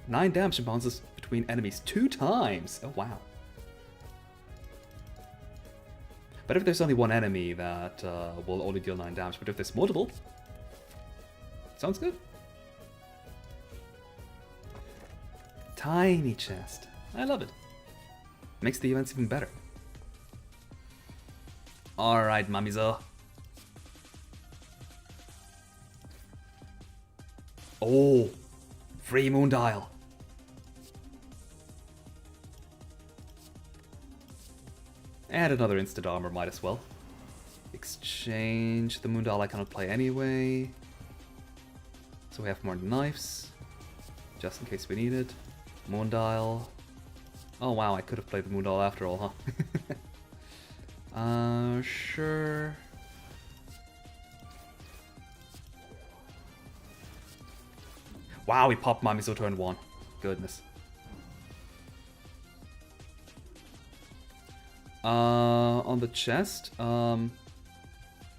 9 damage and bounces between enemies 2 times. Oh wow. But if there's only one enemy, that will only deal 9 damage. But if there's multiple, sounds good. Tiny chest. I love it. Makes the events even better. Alright, Mamizo. Oh, free Moondial. And another instant armor, might as well. Exchange the Moondial I cannot play anyway. So we have more knives, just in case we need it. Moondial. Oh wow, I could have played the Moondial after all, huh? Sure. Wow, we popped Mamizo turn 1. Goodness. On the chest, you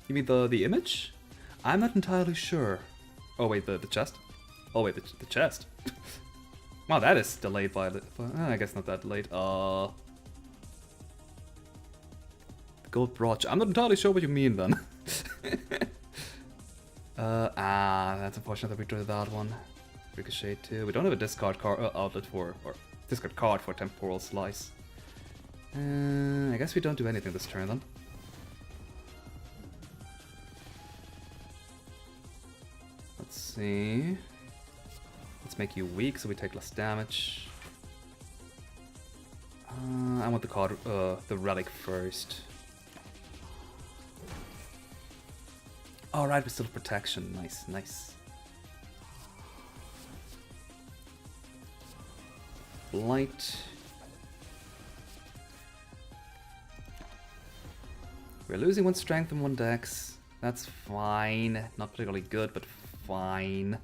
mean the image? I'm not entirely sure. Oh wait, the chest? Oh wait, the chest. Wow, that is delayed by the... I guess not that delayed. The gold brooch. I'm not entirely sure what you mean then. That's unfortunate that we drew that one. Ricochet too. We don't have a discard card outlet for, or discard card for Temporal Slice. I guess we don't do anything this turn then. Let's see. Let's make you weak so we take less damage. I want the card, the relic first. Alright, we still have protection. Nice, nice. Blight. We're losing 1 strength and 1 dex. That's fine. Not particularly good, but fine.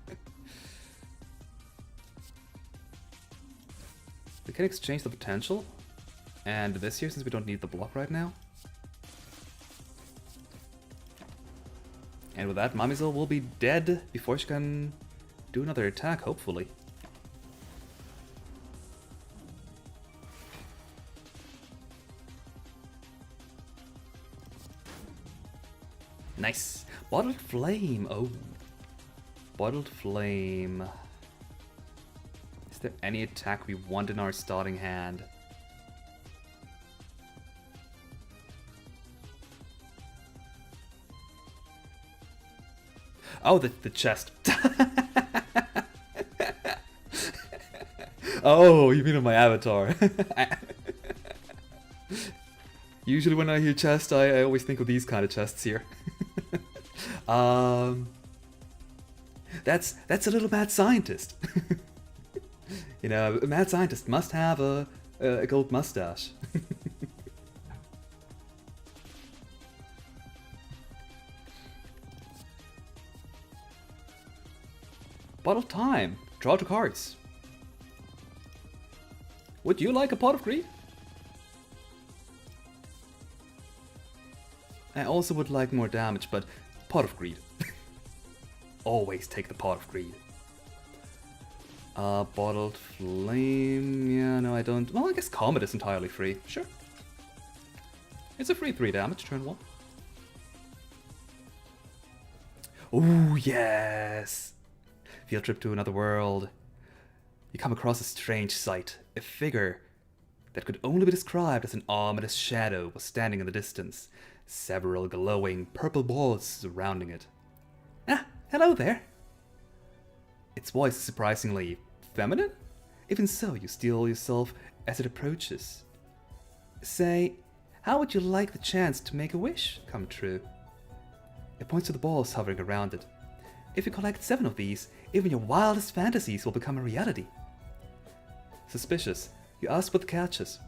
We can exchange the potential. And this here, since we don't need the block right now. And with that, Mamizel will be dead before she can do another attack, hopefully. Nice. Bottled Flame. Oh. Bottled Flame. Is there any attack we want in our starting hand? Oh, the chest. Oh, you mean on my avatar. Usually when I hear chest, I always think of these kind of chests here. That's a little mad scientist. You know, a mad scientist must have a gold mustache. Bottle time. Draw 2 cards. Would you like a Pot of Greed? I also would like more damage, but Pot of Greed. Always take the Pot of Greed. Bottled Flame. Yeah, no, I don't. Well, I guess Comet is entirely free. Sure. It's a free 3 damage, turn 1. Ooh, yes! Field trip to another world. You come across a strange sight. A figure that could only be described as an ominous shadow was standing in the distance. Several glowing purple balls surrounding it. Ah, hello there. Its voice is surprisingly feminine. Even so, you steel yourself as it approaches. Say, how would you like the chance to make a wish come true? It points to the balls hovering around it. If you collect 7 of these, even your wildest fantasies will become a reality. Suspicious, you ask what the catch is.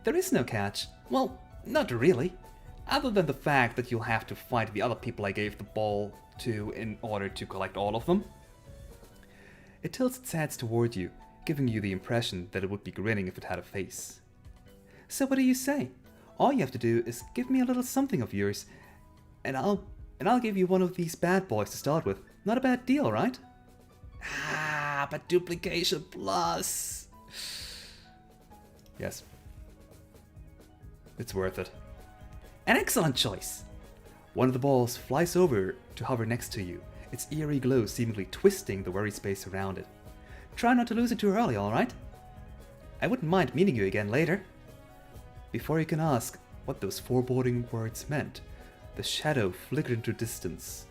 There is no catch. Well, not really. Other than the fact that you'll have to fight the other people I gave the ball to in order to collect all of them. It tilts its head toward you, giving you the impression that it would be grinning if it had a face. So what do you say? All you have to do is give me a little something of yours, and I'll give you one of these bad boys to start with. Not a bad deal, right? Ah, but duplication plus. Yes. It's worth it. An excellent choice. One of the balls flies over to hover next to you, its eerie glow seemingly twisting the worry space around it. Try not to lose it too early, alright? I wouldn't mind meeting you again later. Before you can ask what those foreboding words meant, the shadow flickered into distance,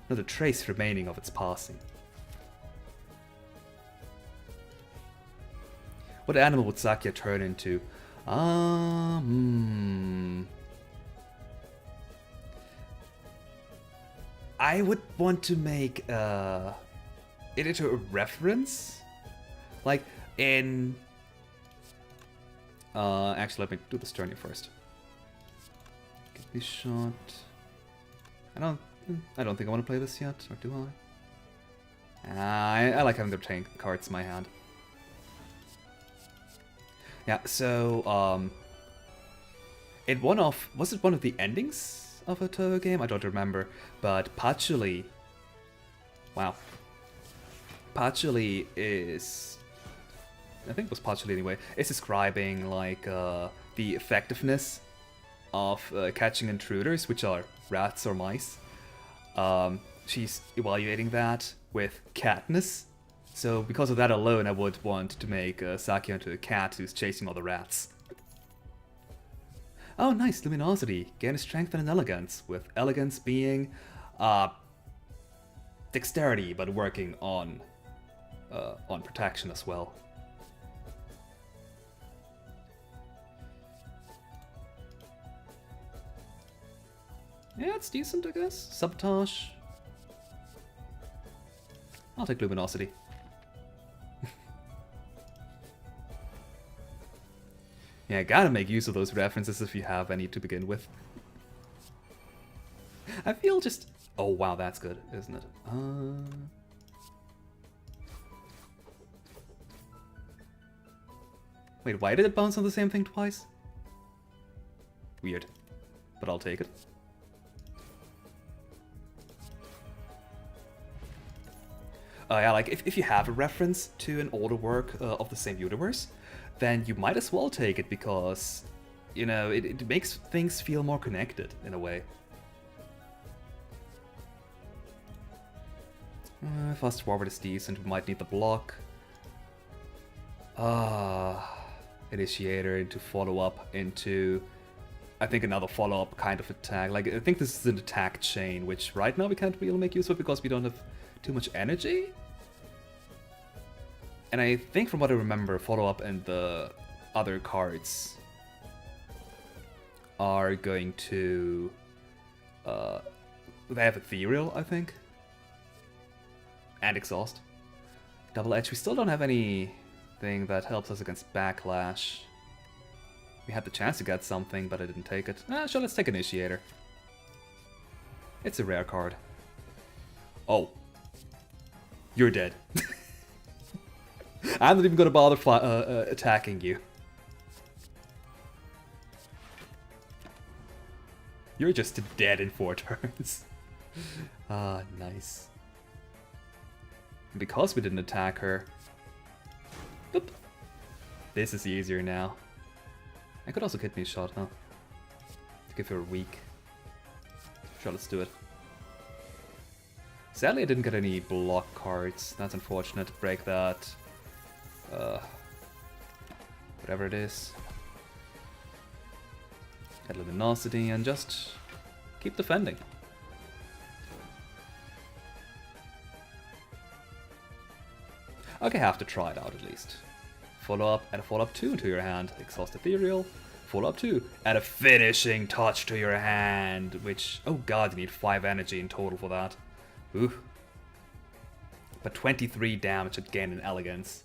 not a trace remaining of its passing. What animal would Sakuya turn into? I would want to make it into a reference, like in. Actually, let me do this turn here first. Get this shot. I don't think I want to play this yet, or do I? I like having the retained cards in my hand. Yeah, so was it one of the endings of a Toho game? I don't remember, but Patchouli, wow. Patchouli is, I think it was Patchouli anyway, is describing like the effectiveness of catching intruders, which are rats or mice. She's evaluating that with Katniss, So because of that alone, I would want to make Sakuya into a cat who's chasing all the rats. Oh, nice, luminosity. Gain strength and elegance, with elegance being dexterity, but working on protection as well. Yeah, it's decent, I guess. Sabotage. I'll take luminosity. Yeah, gotta make use of those references if you have any to begin with. I feel just... Oh wow, that's good, isn't it? Wait, why did it bounce on the same thing twice? Weird. But I'll take it. Yeah, like, if you have a reference to an older work of the same universe, then you might as well take it because, you know, it makes things feel more connected in a way. Fast forward is decent, we might need the block. Initiator into follow-up into, I think, another follow-up kind of attack. Like, I think this is an attack chain, which right now we can't really make use of because we don't have too much energy. And I think from what I remember, follow-up and the other cards are going to... they have Ethereal, I think. And Exhaust. Double Edge, we still don't have anything that helps us against Backlash. We had the chance to get something, but I didn't take it. Sure, let's take Initiator. It's a rare card. Oh. You're dead. I'm not even gonna bother attacking you. You're just dead in 4 turns. Ah, nice. And because we didn't attack her... Boop. This is easier now. I could also Kidney Shot, huh? To give her a weak. Sure, let's do it. Sadly, I didn't get any block cards. That's unfortunate. Break that. Whatever it is. Get luminosity and just keep defending. Okay, have to try it out at least. Follow up, add a follow up 2 into your hand. Exhaust Ethereal. Follow up 2. Add a finishing touch to your hand. Which, oh god, you need 5 energy in total for that. Ooh. But 23 damage at gain in elegance.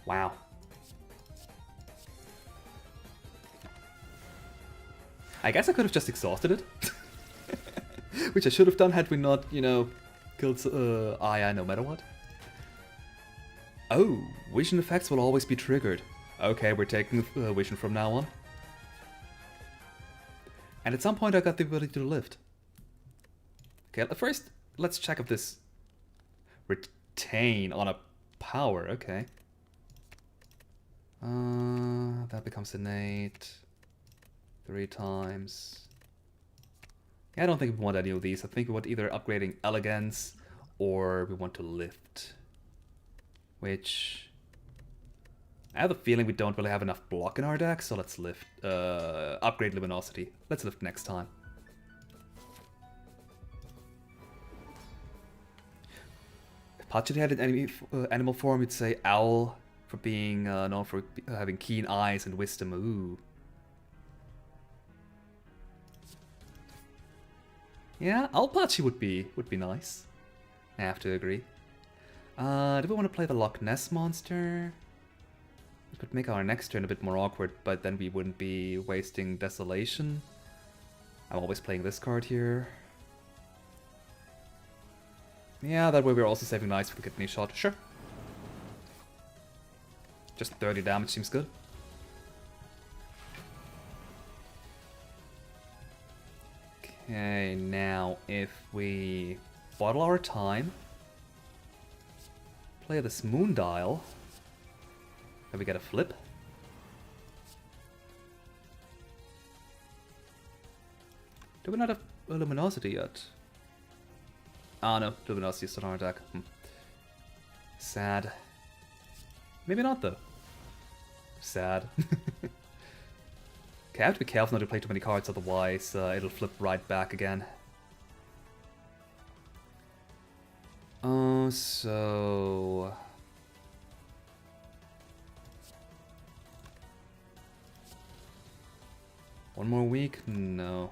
Wow. I guess I could have just exhausted it. Which I should have done had we not, you know, killed Aya no matter what. Oh, vision effects will always be triggered. Okay, we're taking vision from now on. And at some point I got the ability to lift. Okay, first let's check if this retain on a power, okay. That becomes innate 3 times. Yeah, I don't think we want any of these. I think we want either upgrading elegance or we want to lift. Which I have a feeling we don't really have enough block in our deck, so let's lift. Upgrade luminosity. Let's lift next time. If Pachiri had an animal form, you'd say owl for being known for having keen eyes and wisdom. Ooh. Yeah, Alpachi would be nice. I have to agree. Do we want to play the Loch Ness monster? It could make our next turn a bit more awkward, but then we wouldn't be wasting Desolation. I'm always playing this card here. Yeah, that way we're also saving lives for the Kidney Shot. Sure. Just 30 damage seems good. Okay, now if we bottle our time, play this Moon Dial, then we get a flip. Do we not have Luminosity yet? Ah no, Luminosity is still on our deck. Sad. Maybe not, though. Sad. Okay, I have to be careful not to play too many cards, otherwise it'll flip right back again. Oh, so... One more week? No.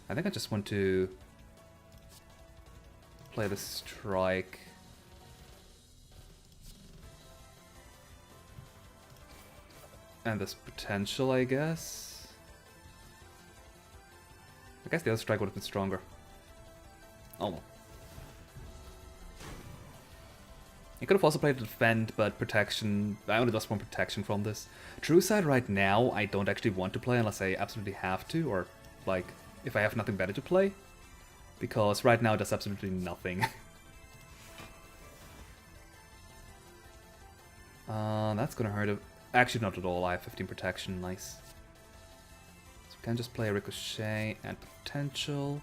I think I just want to play the strike. And this potential, I guess. I guess the other strike would have been stronger. Oh well. I could have also played defend, but protection. I only lost one protection from this. True side right now, I don't actually want to play unless I absolutely have to, or like if I have nothing better to play. Because right now it does absolutely nothing. That's gonna hurt. Actually, not at all. I have 15 protection. Nice. So we can just play a ricochet and potential.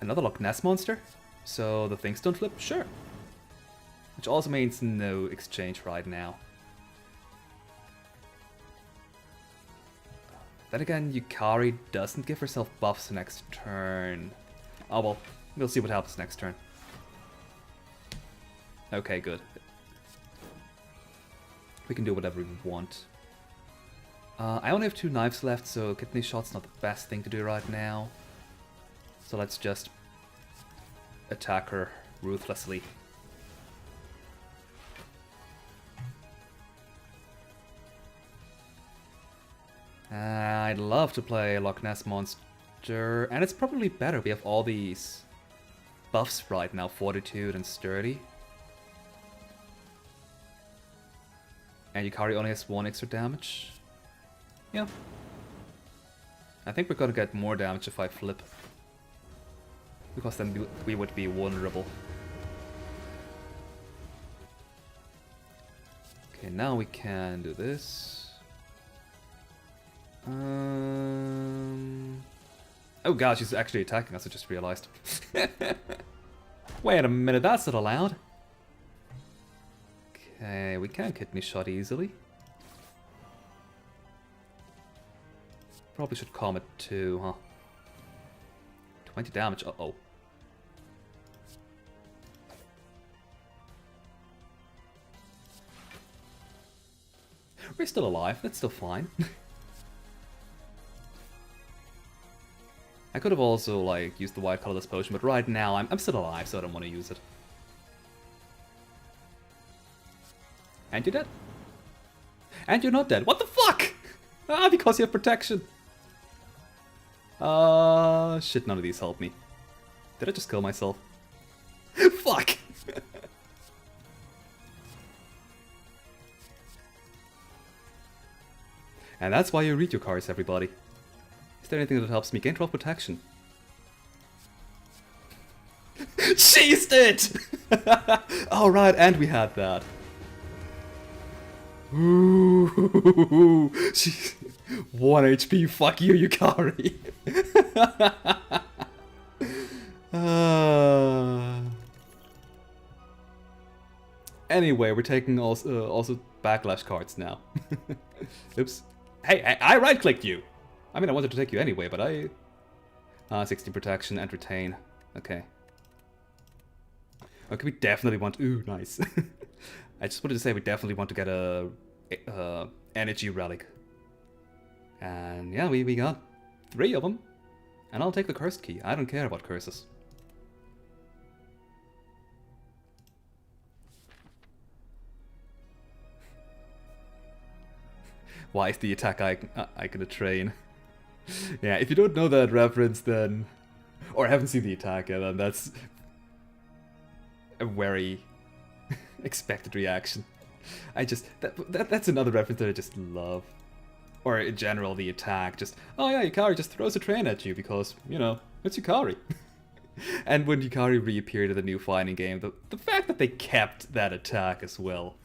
Another Loch Ness monster, so the things don't flip? Sure. Which also means no exchange right now. Then again, Yukari doesn't give herself buffs next turn. Oh well, we'll see what happens next turn. Okay, good. We can do whatever we want. I only have 2 knives left, so kidney shot's not the best thing to do right now. So let's just attack her ruthlessly. I'd love to play a Loch Ness monster, and it's probably better. We have all these buffs right now, Fortitude and Sturdy. And Yukari only has 1 extra damage. Yeah. I think we're gonna get more damage if I flip. Because then we would be vulnerable. Okay, now we can do this. Oh god, she's actually attacking us, I just realized. Wait a minute, that's not allowed. Okay, we can kidney shot easily. Probably should calm it too, huh? 20 damage, uh-oh. We're still alive, that's still fine. I could have also, like, used the white colorless potion, but right now I'm still alive, so I don't want to use it. And you're dead. And you're not dead. What the fuck? Ah, because you have protection. Shit, none of these help me. Did I just kill myself? Fuck! And that's why you read your cards, everybody. Is there anything that helps me? Gain 12 protection. She's it! Alright, and we had that. Ooh, 1 HP, fuck you, Yukari. Anyway, we're taking also backlash cards now. Oops. Hey, I right-clicked you! I mean, I wanted to take you anyway, but I... 60 protection and retain. Okay. Okay, we definitely want... Ooh, nice. I just wanted to say we definitely want to get a energy relic. And yeah, we got 3 of them. And I'll take the cursed key. I don't care about curses. Why is the attack icon a train? Yeah, if you don't know that reference, then... Or haven't seen the attack, yeah, then that's... a very expected reaction. I just... That's another reference that I just love. Or in general, the attack. Just, oh yeah, Yukari just throws a train at you because, you know, it's Yukari. And when Yukari reappeared in the new fighting game, the fact that they kept that attack as well.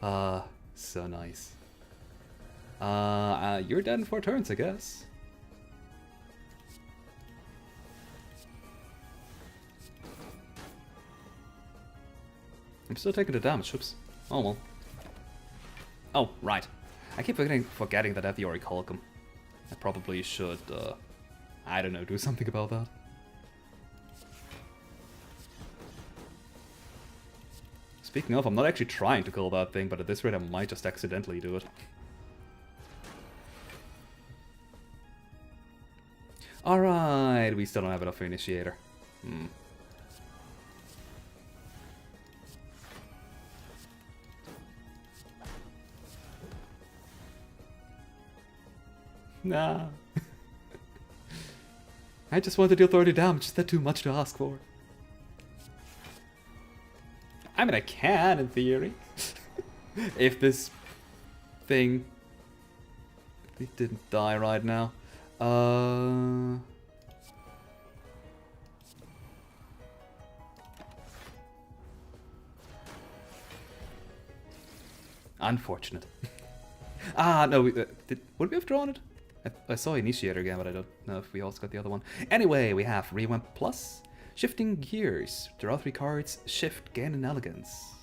So nice. You're dead in 4 turns, I guess. I'm still taking the damage. Oops. Oh well. Oh, right. I keep forgetting that I have the Orichalcum. I probably should, I don't know, do something about that. Speaking of, I'm not actually trying to kill that thing, but at this rate I might just accidentally do it. Alright, we still don't have enough for Initiator. Nah. I just want to deal 30 damage, is that too much to ask for? I mean, I can, in theory. If this thing didn't die right now. Unfortunate. No, would we have drawn it? I saw Initiator again, but I don't know if we also got the other one. Anyway, we have Revamp Plus, Shifting Gears. Draw 3 cards, shift, gain an elegance.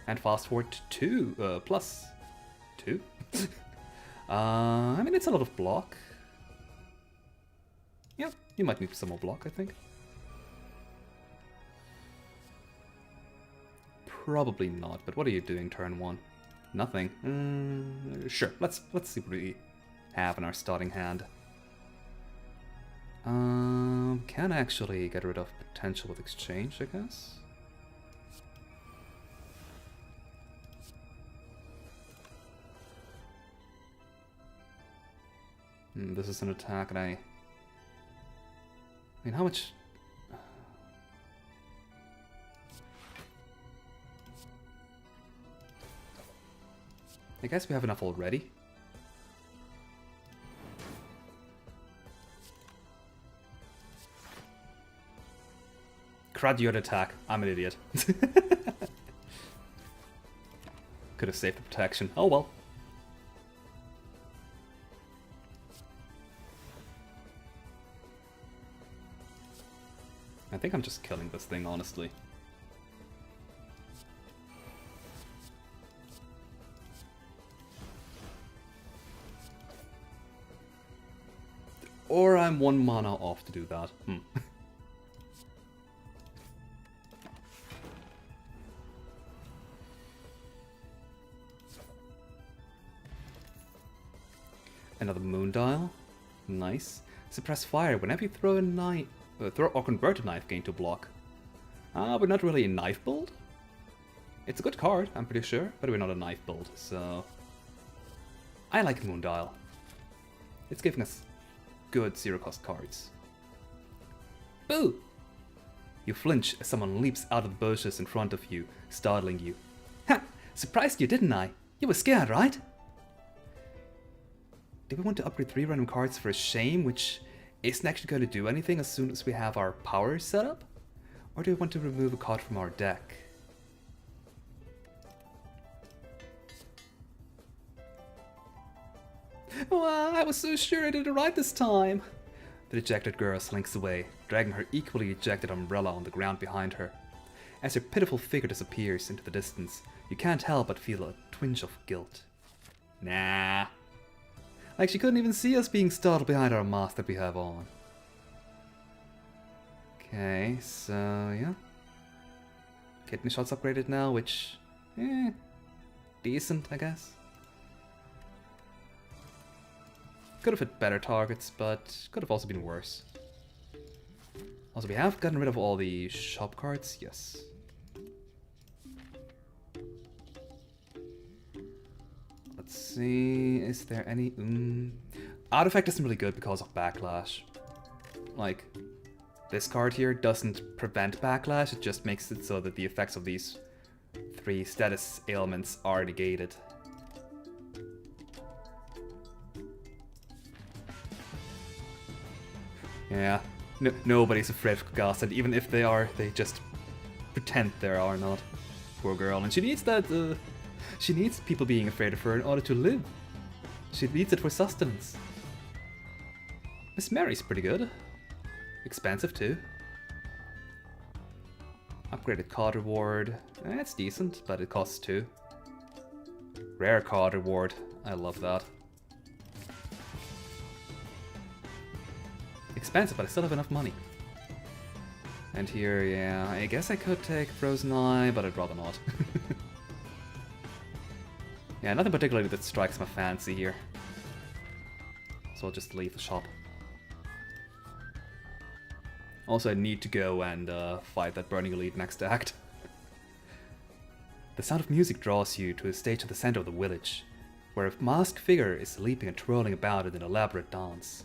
And fast forward to 2, plus 2. I mean, it's a lot of block. Yeah, you might need some more block, I think. Probably not, but what are you doing turn 1? Nothing. Sure, let's see what we have in our starting hand. Can actually get rid of potential with exchange, I guess. This is an attack, and I mean, how much? I guess we have enough already. Crud, you had attack. I'm an idiot. Could have saved the protection. Oh well. I think I'm just killing this thing, honestly. Or I'm 1 mana off to do that. Another Moon Dial. Nice. Suppress fire. Whenever you throw a knife, throw or convert a knife gain to block. We're not really a knife build. It's a good card, I'm pretty sure, but we're not a knife build, so I like Moon Dial. It's giving us good 0-cost cards. Boo! You flinch as someone leaps out of the bushes in front of you, startling you. Ha! Surprised you, didn't I? You were scared, right? Do we want to upgrade 3 random cards for a shame, which isn't actually going to do anything as soon as we have our power set up? Or do we want to remove a card from our deck? Oh, I was so sure I did it right this time. The dejected girl slinks away, dragging her equally ejected umbrella on the ground behind her. As her pitiful figure disappears into the distance, you can't help but feel a twinge of guilt. Nah. Like she couldn't even see us being startled behind our mask that we have on. Okay, so yeah. Kidney shot's upgraded now, which, decent, I guess. Could have hit better targets, but could have also been worse. Also, we have gotten rid of all the shop cards, yes. Let's see, is there any... Artifact isn't really good because of backlash. Like, this card here doesn't prevent backlash, it just makes it so that the effects of these 3 status ailments are negated. Yeah, nobody's afraid of Gas, and even if they are, they just pretend they are not. Poor girl, and she needs that, she needs people being afraid of her in order to live. She needs it for sustenance. Miss Mary's pretty good. Expensive too. I'm Upgraded card reward. It's decent, but it costs 2. Rare card reward. I love that. Expensive, but I still have enough money. And here, yeah, I guess I could take Frozen Eye, but I'd rather not. Yeah, nothing particularly that strikes my fancy here. So I'll just leave the shop. Also, I need to go and fight that Burning Elite next act. The sound of music draws you to a stage at the center of the village, where a masked figure is leaping and twirling about in an elaborate dance.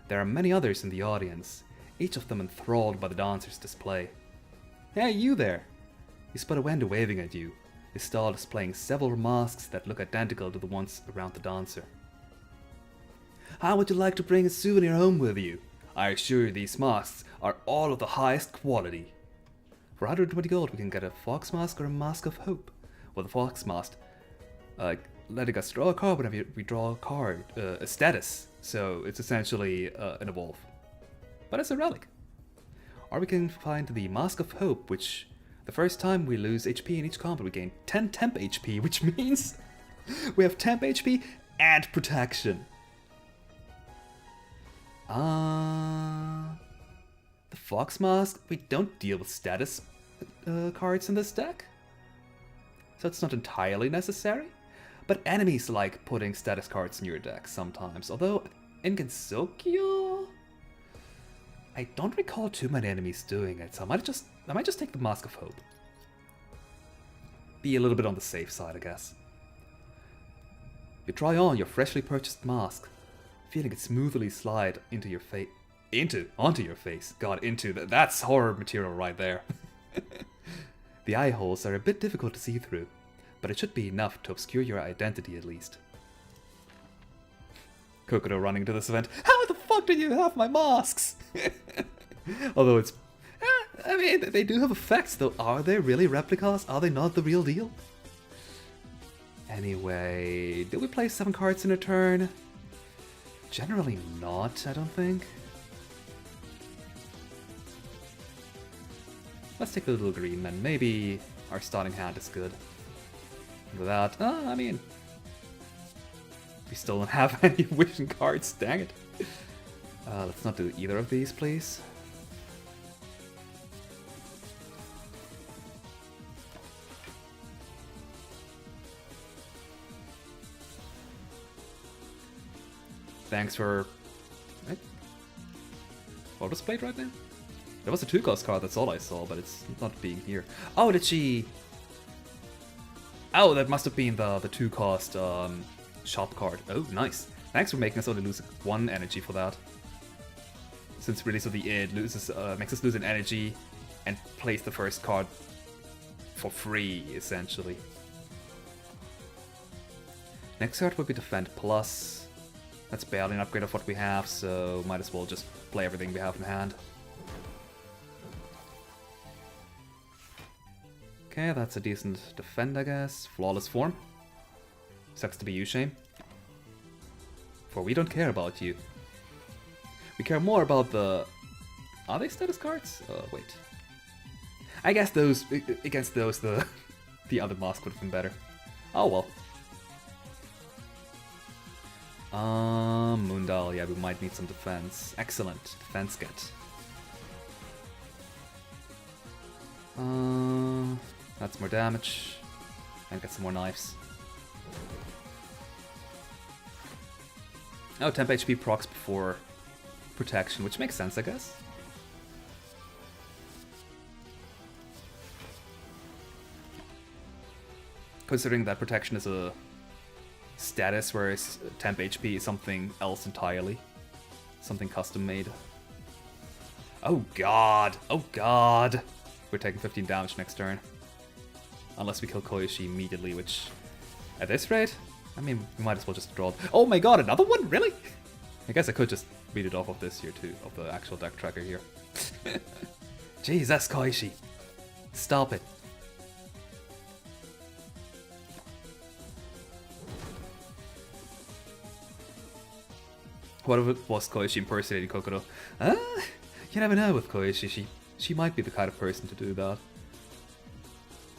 There are many others in the audience, each of them enthralled by the dancer's display. Hey, you there! You spot a vendor waving at you, his stall displaying several masks that look identical to the ones around the dancer. How would you like to bring a souvenir home with you? I assure you these masks are all of the highest quality. For 120 gold we can get a fox mask or a mask of hope. With a fox mask, letting us draw a card whenever we draw a card, a status. So it's essentially an evolve. But it's a relic. Or we can find the Mask of Hope, which the first time we lose HP in each combat we gain 10 temp HP, which means we have temp HP and protection. The Fox Mask, we don't deal with status cards in this deck, so it's not entirely necessary. But enemies like putting status cards in your deck sometimes, although in Gensokyo, I don't recall too many enemies doing it, so I might just take the Mask of Hope. Be a little bit on the safe side, I guess. You try on your freshly purchased mask, feeling it smoothly slide into your face. Onto your face. God, that's horror material right there. The eye holes are a bit difficult to see through, but it should be enough to obscure your identity at least. Kokoto running to this event. How the fuck did you have my masks? Although it's... I mean, they do have effects though. Are they really replicas? Are they not the real deal? Anyway, did we play 7 cards in a turn? Generally not, I don't think. Let's take a little green then. Maybe our starting hand is good. With that, I mean... we still don't have any vision cards, dang it. Let's not do either of these, please. Thanks for... What was played right now? There was a 2-cost card, that's all I saw, but it's not being here. Oh, did she... Oh, that must have been the 2-cost shop card. Oh, nice. Thanks for making us only lose 1 energy for that. Since Release of the Id loses, makes us lose an energy and plays the first card for free, essentially. Next card will be Defend Plus. That's barely an upgrade of what we have, so might as well just play everything we have in hand. Okay, that's a decent defend, I guess. Flawless form. Sucks to be you, Shame. For we don't care about you. We care more about the... Are they status cards? Wait. I guess those... Against those, the other mask would have been better. Oh well. Moondal, yeah, we might need some defense. Excellent. Defense get. That's more damage. And get some more knives. Oh, temp HP procs before protection, which makes sense, I guess. Considering that protection is a status, whereas temp HP is something else entirely. Something custom made. Oh god! Oh god! We're taking 15 damage next turn. Unless we kill Koishi immediately, which... At this rate? I mean, we might as well just draw... Oh my god, another one? Really? I guess I could just read it off of this here too, of the actual deck tracker here. Jesus, Koishi. Stop it. What if it was Koishi impersonating Kokoto? You never know with Koishi, she might be the kind of person to do that.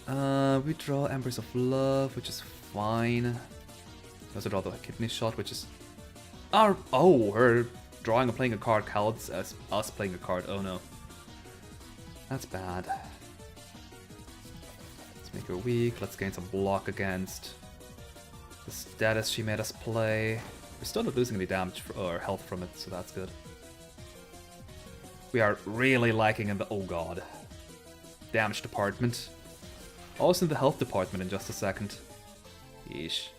We draw Embers of Love, which is fine. We also draw the Kidney Shot, which is... Oh, her drawing and playing a card counts as us playing a card. Oh no. That's bad. Let's make her weak. Let's gain some block against the status she made us play. We're still not losing any damage or health from it, so that's good. We are really lacking in the... Oh god. Damage department. Also in the health department in just a second. Yeesh.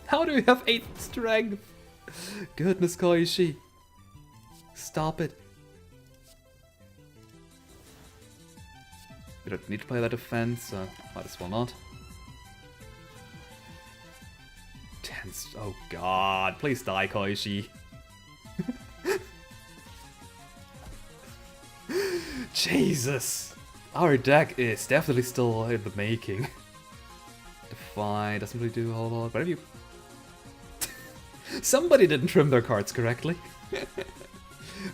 How do we have 8 strength? Goodness, Koishi. Stop it. We don't need to play that defense, so might as well not. 10. Oh god, please die, Koishi. Jesus! Our deck is definitely still in the making. Defy doesn't really do a whole lot. Whatever you... Somebody didn't trim their cards correctly.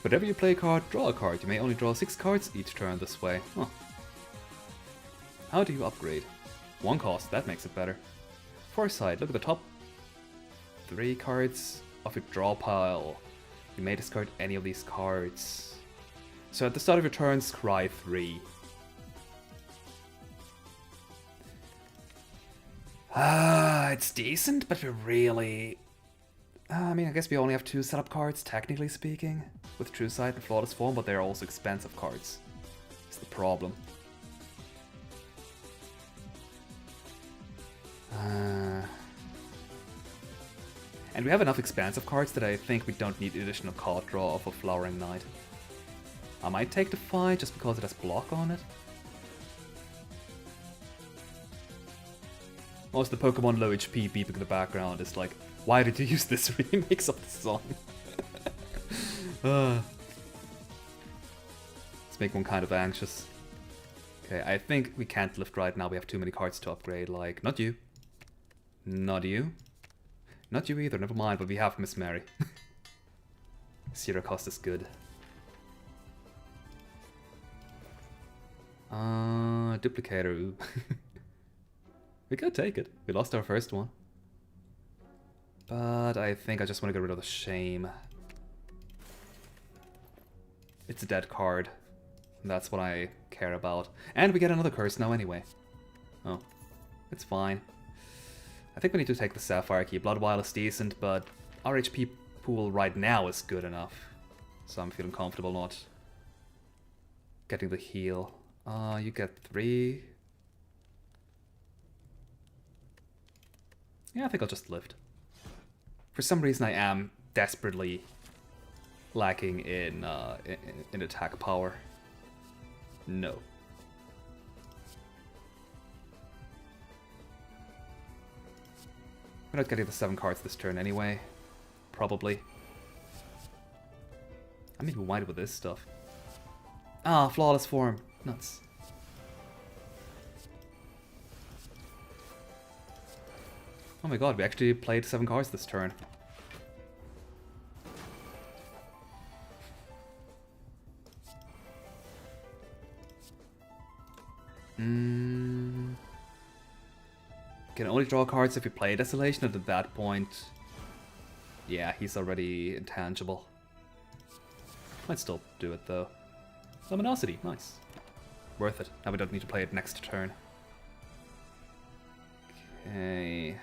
Whenever you play a card, draw a card. You may only draw 6 cards each turn this way. Huh. How do you upgrade? 1 cost, that makes it better. Foresight, look at the top 3 cards of your draw pile. You may discard any of these cards. So at the start of your turn, scry 3. It's decent, but we're really... I mean, I guess we only have 2 setup cards, technically speaking, with True Sight and Flawless Form, but they're also expensive cards. That's the problem. And we have enough expensive cards that I think we don't need additional card draw of a Flowering Knight. I might take the fight just because it has block on it. Most of the Pokemon low HP beeping in the background is like, why did you use this remix of the song? It's making one kind of anxious. Okay, I think we can't lift right now. We have too many cards to upgrade. Like, not you. Not you. Not you either, never mind, but we have Miss Mary. Zero cost is good. Duplicator, ooh. We could take it. We lost our first one. But I think I just want to get rid of the shame. It's a dead card. That's what I care about. And we get another curse now anyway. Oh, it's fine. I think we need to take the Sapphire Key. Bloodwild is decent, but our HP pool right now is good enough. So I'm feeling comfortable not getting the heal. You get 3. Yeah, I think I'll just lift. For some reason I am desperately lacking in attack power. No. We're not getting the 7 cards this turn anyway. Probably. I mean, we might with this stuff. Ah, Flawless Form. Nuts. Oh my god, we actually played 7 cards this turn. Can only draw cards if you play Desolation, and at that point... Yeah, he's already intangible. Might still do it though. Luminosity, nice. Worth it. Now we don't need to play it next turn. Okay.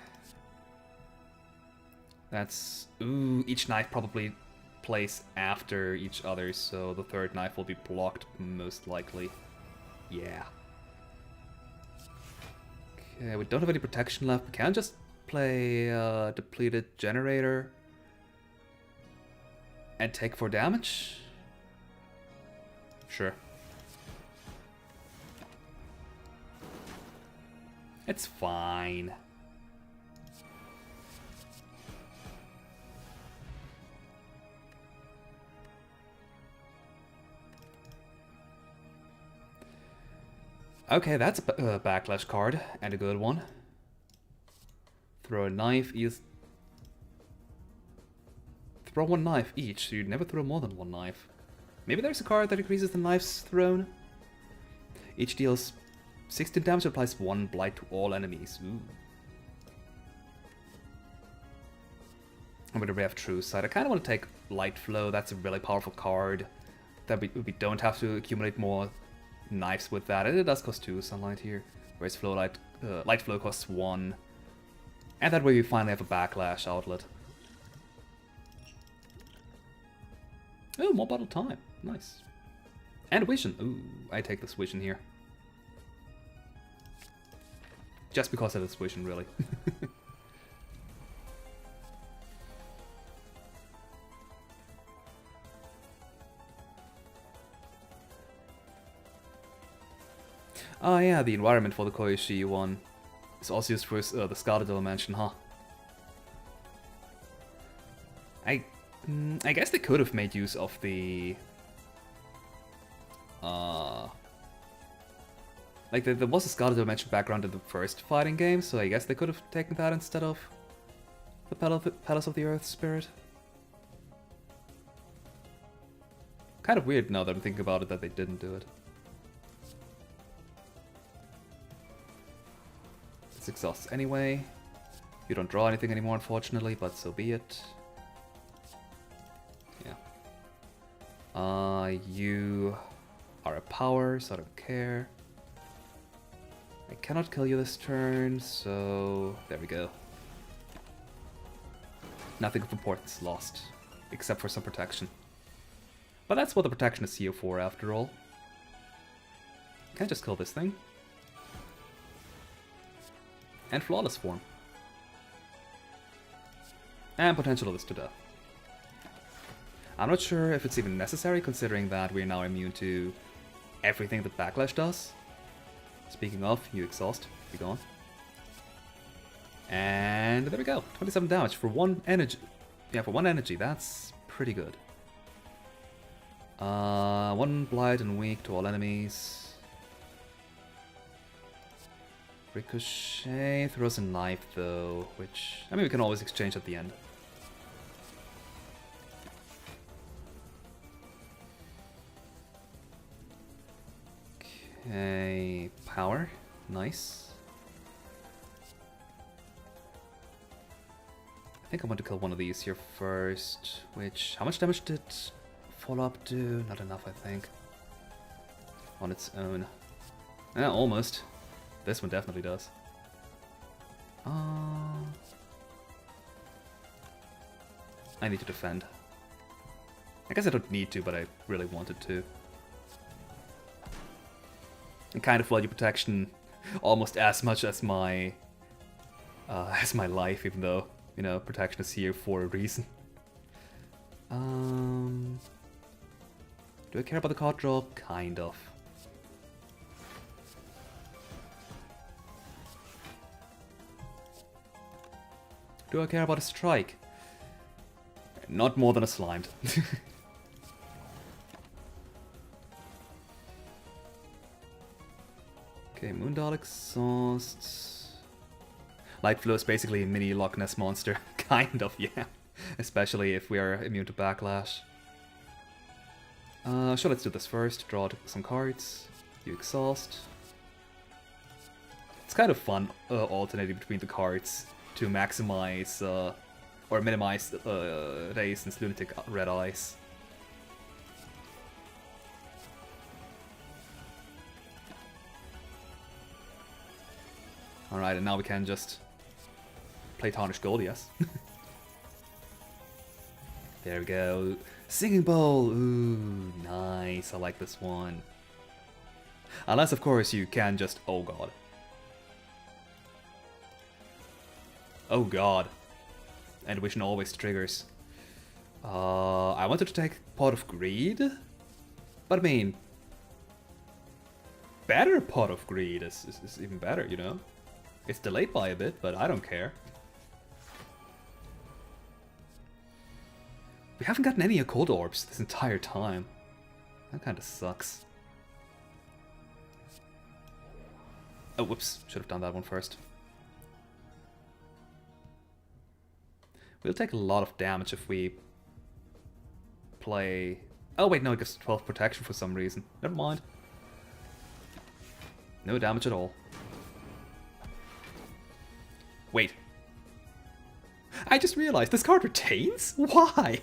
That's... Ooh, each knife probably plays after each other, so the third knife will be blocked most likely. Yeah. Okay, we don't have any protection left. We can just play Depleted Generator and take 4 damage. Sure. It's fine. Okay, that's a backlash card, and a good one. Throw a knife is... Throw 1 knife each, so you'd never throw more than 1 knife. Maybe there's a card that increases the knives thrown. Each deals 16 damage applies 1 blight to all enemies. Ooh. I'm gonna have True Sight. I kind of want to take Light Flow. That's a really powerful card. That we don't have to accumulate more knives with that. And it does cost 2 Sunlight here. Whereas Light Flow costs 1. And that way we finally have a Backlash outlet. Oh, more Bottle Time. Nice. And Vision. Ooh, I take this Vision here. Just because of this Vision, really. Oh yeah, the environment for the Koishi one is also used for the Scarlet Dimension, huh? I guess they could have made use of the... Like, there was a Scarlet Dimension background in the first fighting game, so I guess they could have taken that instead of the Palace of the Earth Spirit. Kind of weird now that I'm thinking about it that they didn't do it. It's exhausts anyway. You don't draw anything anymore, unfortunately, but so be it. Yeah. You are a power, so I don't care. I cannot kill you this turn, so there we go. Nothing of importance lost, except for some protection. But that's what the protection is here for, after all. Can't just kill this thing. And Flawless Form. And potential this to death. I'm not sure if it's even necessary, considering that we're now immune to everything that Backlash does. Speaking of, you exhaust, be gone. And there we go, 27 damage for 1 energy. Yeah, for 1 energy, that's pretty good. 1 blight and weak to all enemies. Ricochet throws a knife though, which, I mean, we can always exchange at the end. Okay, power, nice. I think I want to kill one of these here first, which, how much damage did follow-up do? Not enough, I think. On its own. Almost. This one definitely does. I need to defend. I guess I don't need to, but I really wanted to. And kind of value protection almost as much as my life, even though, you know, protection is here for a reason. Do I care about the card draw? Kind of. Do I care about a strike? Not more than a slimed. Okay, Moondal exhausts. Light Flow is basically a mini Loch Ness monster. Kind of, yeah. Especially if we are immune to Backlash. Sure, let's do this first. Draw some cards. You exhaust. It's kind of fun alternating between the cards to maximize or minimize Raisin's Lunatic Red Eyes. Alright, and now we can just play Tarnished Gold, yes. There we go. Singing Bowl! Ooh, nice. I like this one. Unless, of course, you can just... Oh, God. Oh, God. And Vision always triggers. I wanted to take Pot of Greed. But, I mean... Better Pot of Greed is even better, you know? It's delayed by a bit, but I don't care. We haven't gotten any Occult Orbs this entire time. That kinda sucks. Oh, whoops. Should have done that one first. We'll take a lot of damage if we play... Oh wait, no, it gives 12 protection for some reason. Never mind. No damage at all. Wait. I just realized this card retains? Why?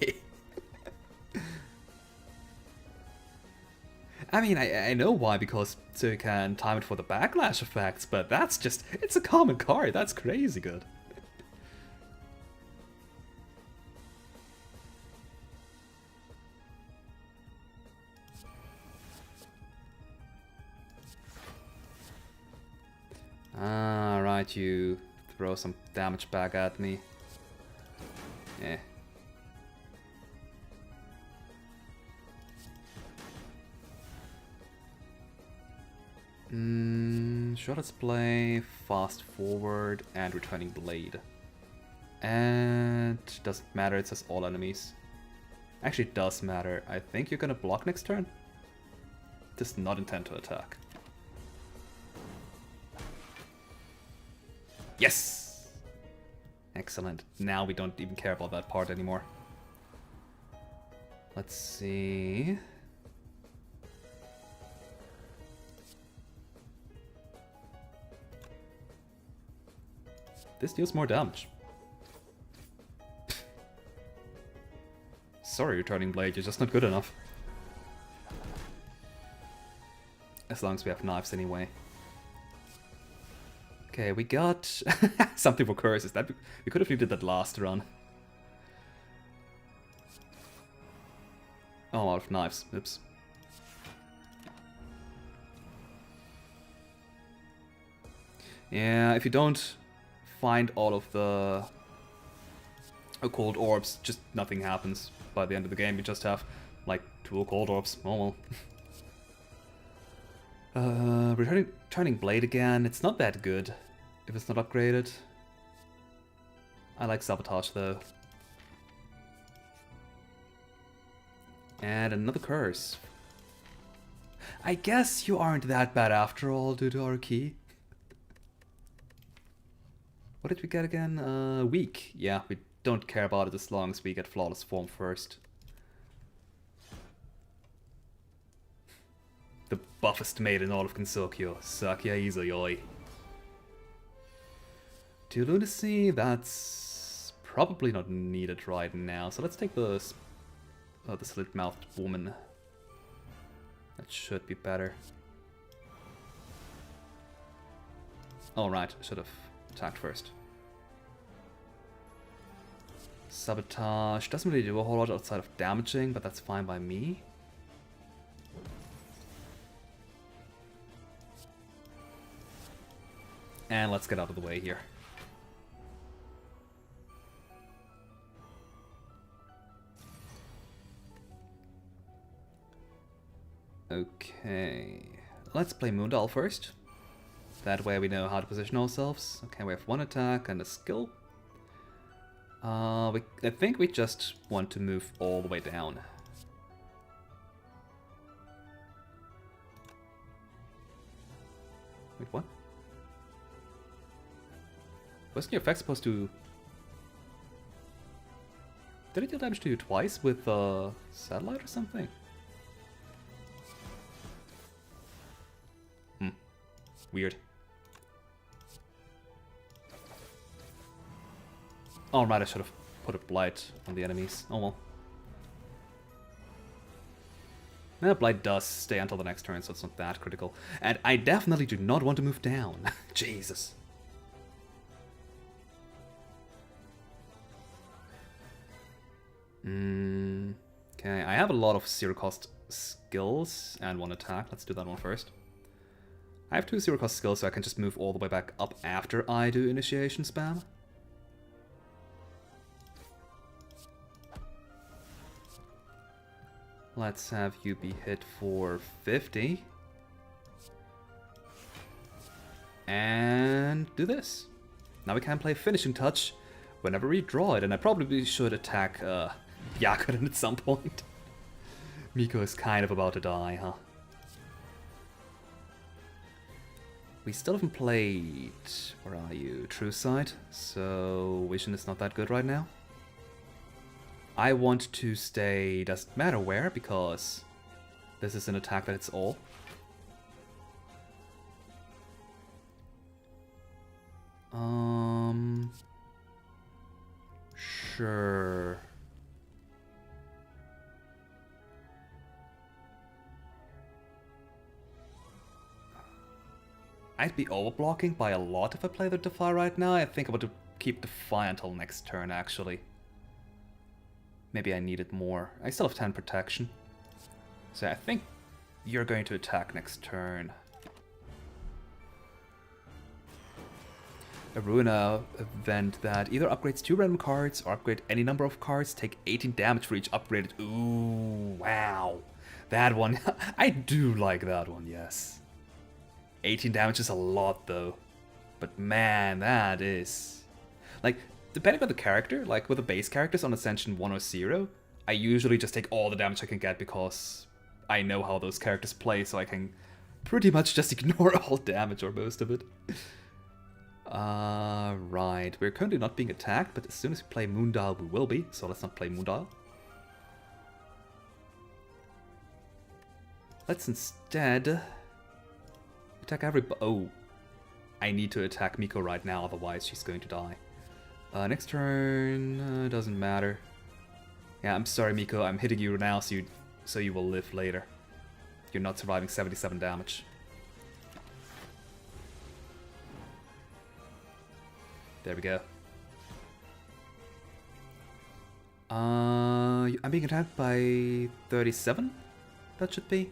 I mean, I know why, because so you can time it for the backlash effects, but that's just, it's a common card, that's crazy good. Alright, you throw some damage back at me. Eh. Sure, let's play Fast Forward and Returning Blade. And doesn't matter, it says all enemies. Actually, it does matter. I think you're gonna block next turn. Does not intend to attack. Yes! Excellent. Now we don't even care about that part anymore. Let's see... This deals more damage. Sorry, Returning Blade, you're just not good enough. As long as we have knives anyway. Okay, we got something for curses. That we could have did that last run. Oh, I'm out of knives. Oops. Yeah, if you don't find all of the occult orbs, just nothing happens by the end of the game. You just have like 2 occult orbs. Oh well. Returning Blade again. It's not that good if it's not upgraded. I like Sabotage though. And another curse. I guess you aren't that bad after all due to our key. What did we get again? Weak. Yeah, we don't care about it as long as we get Flawless Form first. The buffest maid in all of Kensokyo, Sakuya Izayoi. 2 Lunacy, that's probably not needed right now. So let's take the slit-mouthed woman. That should be better. Alright, should have attacked first. Sabotage doesn't really do a whole lot outside of damaging, but that's fine by me. And let's get out of the way here. Okay, let's play Moondal first. That way we know how to position ourselves. Okay, we have 1 attack and a skill. I think we just want to move all the way down. Wait, what? Wasn't your effect supposed to... Did it deal damage to you twice with satellite or something? Weird. Alright, I should have put a blight on the enemies. Oh well. Now, blight does stay until the next turn, so it's not that critical. And I definitely do not want to move down. Jesus. Okay, I have a lot of zero-cost skills and 1 attack. Let's do that one first. I have 2 zero-cost skills, so I can just move all the way back up after I do initiation spam. Let's have you be hit for 50. And do this. Now we can play Finishing Touch whenever we draw it, and I probably should attack Byakuren at some point. Miko is kind of about to die, huh? We still haven't played... Where are you? True Sight. So Vision is not that good right now. I want to stay... Doesn't matter where, because this is an attack that hits all. Sure. I'd be overblocking by a lot if I play the Defy right now. I think I want to keep Defy until next turn, actually. Maybe I need it more. I still have 10 protection. So I think you're going to attack next turn. A Ruina event that either upgrades 2 random cards or upgrade any number of cards, take 18 damage for each upgraded. Ooh, wow. That one, I do like that one, yes. 18 damage is a lot though. But man, that is... Like, depending on the character, like with the base characters on Ascension 1 or 0, I usually just take all the damage I can get because I know how those characters play, so I can pretty much just ignore all damage or most of it. Right. We're currently not being attacked, but as soon as we play Moondial, we will be, so let's not play Moondial. Let's instead attack everybody. Oh, I need to attack Miko right now, otherwise she's going to die. Next turn, doesn't matter. Yeah, I'm sorry, Miko. I'm hitting you now, so you will live later. You're not surviving 77 damage. There we go. I'm being attacked by 37. That should be.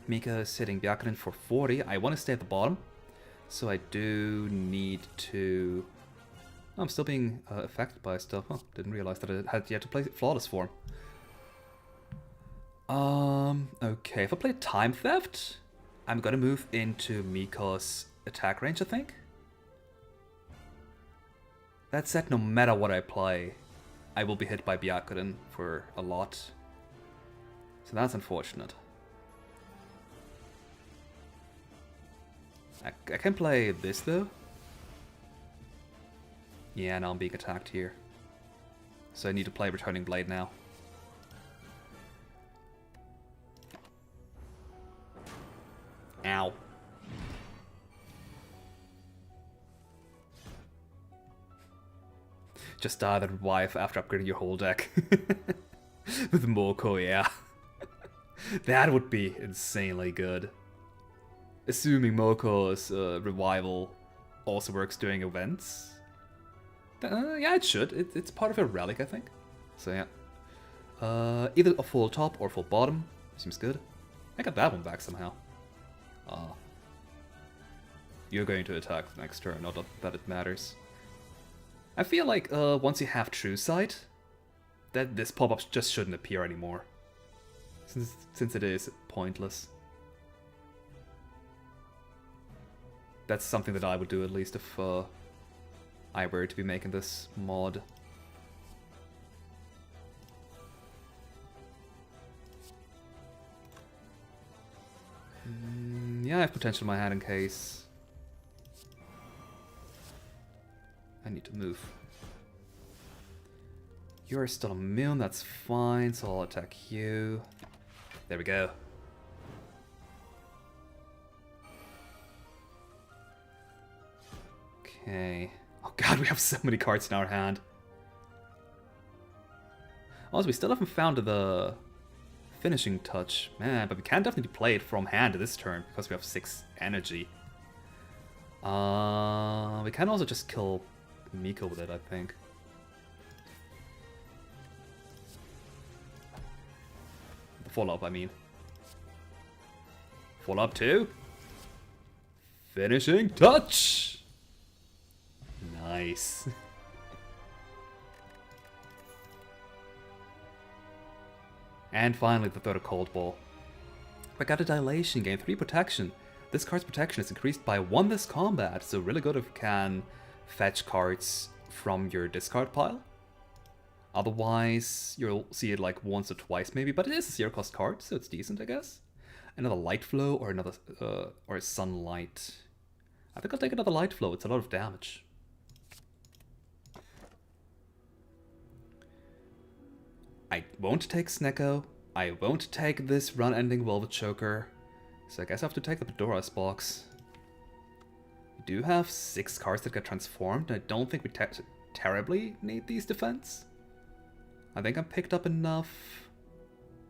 Mika is hitting Byakunin for 40. I want to stay at the bottom, so I do need to... Oh, I'm still being affected by stuff. Oh, didn't realize that I had yet to play Flawless form. Okay, if I play Time Theft, I'm gonna move into Miko's attack range, I think. That said, no matter what I play, I will be hit by Byakunin for a lot. So that's unfortunate. I can play this though. Yeah, now I'm being attacked here. So I need to play Returning Blade now. Ow. Just die and revive after upgrading your whole deck. With Moko, yeah. That would be insanely good. Assuming Moko's revival also works during events. Yeah, it should. It's part of a relic, I think. So yeah. Either a full top or full bottom. Seems good. I got that one back somehow. You're going to attack next turn, not that it matters. I feel like once you have True Sight, that this pop-up just shouldn't appear anymore. Since it is pointless. That's something that I would do at least if I were to be making this mod. Yeah, I have potential in my hand in case. I need to move. You're still immune, that's fine, so I'll attack you. There we go. Okay. Oh god, we have so many cards in our hand. Also, we still haven't found the finishing touch. Man, but we can definitely play it from hand this turn because we have 6 energy. We can also just kill Miko with it, I think. The follow-up, I mean. Follow-up 2. Finishing touch! Nice. And finally, the third Cold Ball. I got a Dilation, gain 3 protection. This card's protection is increased by 1 this combat, so really good if you can fetch cards from your discard pile. Otherwise, you'll see it like once or twice maybe, but it is a 0 cost card, so it's decent, I guess. Another Light Flow or another or Sunlight. I think I'll take another Light Flow. It's a lot of damage. I won't take Snecko. I won't take this run-ending Velvet Choker. So I guess I have to take the Pandora's box. do have 6 cards that get transformed, and I don't think we terribly need these defense. I think I picked up enough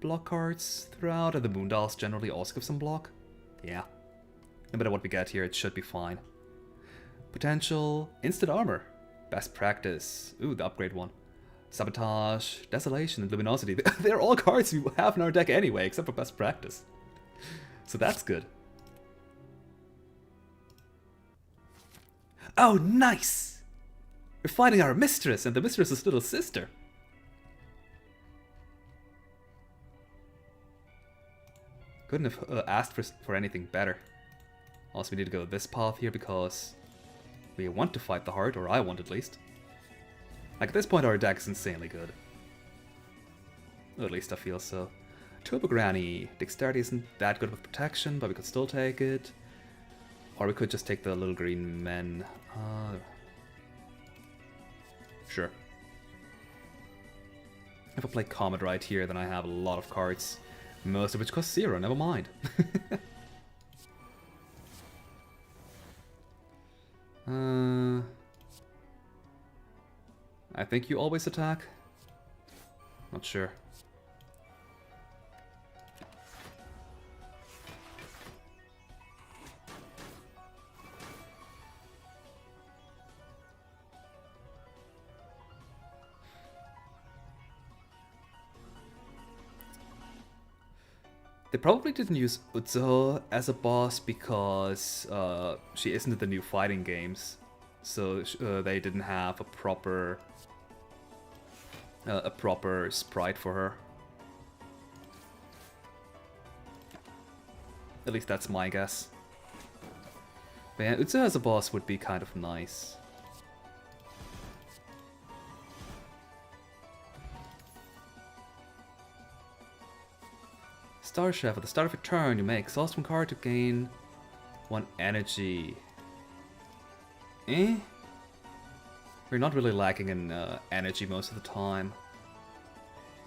block cards throughout, and the Moondals generally also give some block. Yeah. No matter what we get here, it should be fine. Potential, instant armor, best practice, ooh, the upgrade one. Sabotage, Desolation, and Luminosity. They're all cards we have in our deck anyway, except for best practice. So that's good. Oh, nice! We're fighting our mistress and the mistress's little sister. Couldn't have asked for anything better. Also, we need to go this path here because we want to fight the heart, or I want at least. Like, at this point, our deck is insanely good. Or at least I feel so. Turbo Granny. Dexterity isn't that good with protection, but we could still take it. Or we could just take the little green men. Sure. If I play Comet right here, then I have a lot of cards. Most of which cost 0, never mind. I think you always attack. Not sure. They probably didn't use Uzo as a boss because she isn't in the new fighting games, so they didn't have a proper sprite for her. At least that's my guess. But yeah, Uzo as a boss would be kind of nice. Star Chef, at the start of a turn, you may exhaust one card to gain 1 energy. Eh? We're not really lacking in energy most of the time.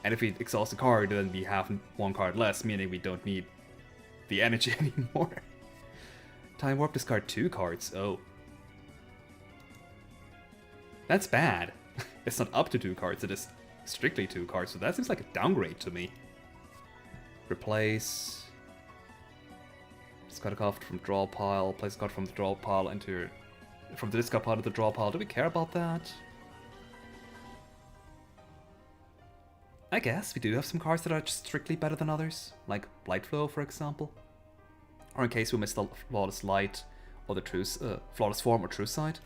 And if we exhaust a card, then we have 1 card less, meaning we don't need the energy anymore. Time Warp, discard 2 cards. Oh. That's bad. It's not up to 2 cards, it is strictly 2 cards, so that seems like a downgrade to me. Replace. Discard a card from draw pile. Place a card from the draw pile into. From the discard pile to the draw pile. Do we care about that? I guess we do have some cards that are just strictly better than others, like Light Flow, for example. Or in case we miss the Flawless Light or the True Flawless Form or True Sight.